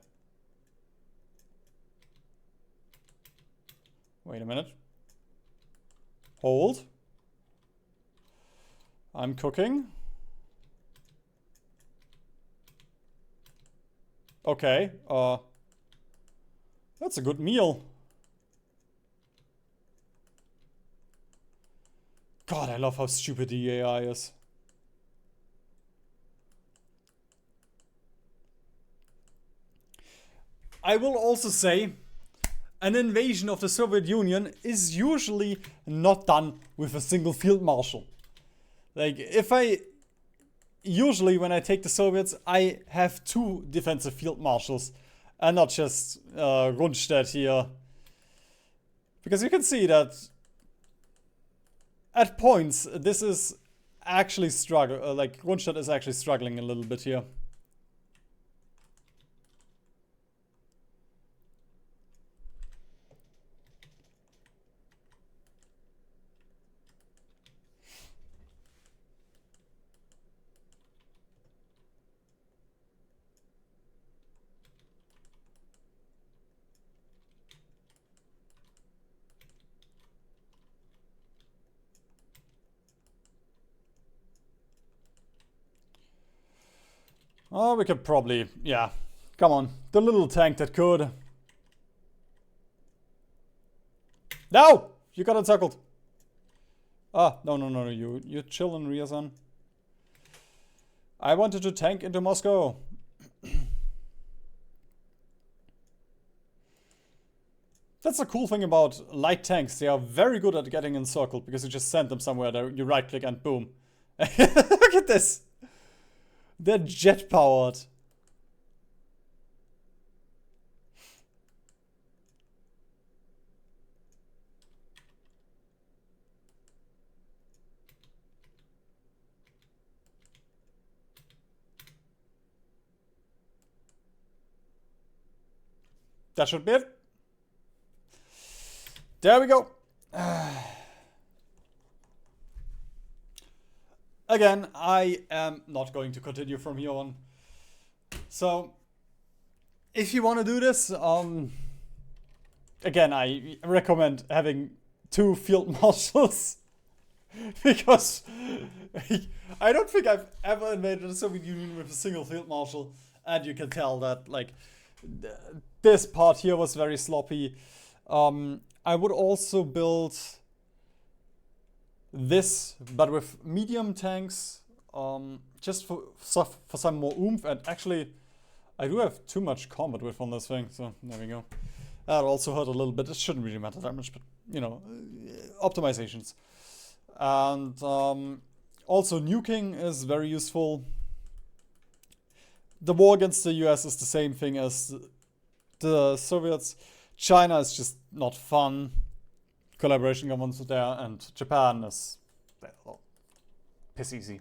Wait a minute. Hold. I'm cooking. Okay, that's a good meal. God, I love how stupid the AI is. I will also say, an invasion of the Soviet Union is usually not done with a single field marshal. Like, usually when I take the Soviets, I have 2 defensive field marshals and not just Rundstedt here. Because you can see that at points, this is actually like Rundstedt is actually struggling a little bit here. Oh, we could probably, yeah. Come on, the little tank that could. No! You got encircled. Ah, no, you chill in Ryazan. I wanted to tank into Moscow. That's the cool thing about light tanks. They are very good at getting encircled because you just send them somewhere there, you right click and boom. Look at this. They're jet powered. That should be it. There we go. Again, I am not going to continue from here on. So, if you want to do this, again, I recommend having 2 field marshals. Because I don't think I've ever invaded the Soviet Union with a single field marshal. And you can tell that, like, this part here was very sloppy. I would also build this, but with medium tanks, just for some more oomph. And actually, I do have too much combat width on this thing, so there we go. That also hurt a little bit. It shouldn't really matter that much, but you know, optimizations. And also nuking is very useful. The war against the US is the same thing as the Soviets. China is just not fun. Collaboration governments there, and Japan is, well, piss easy.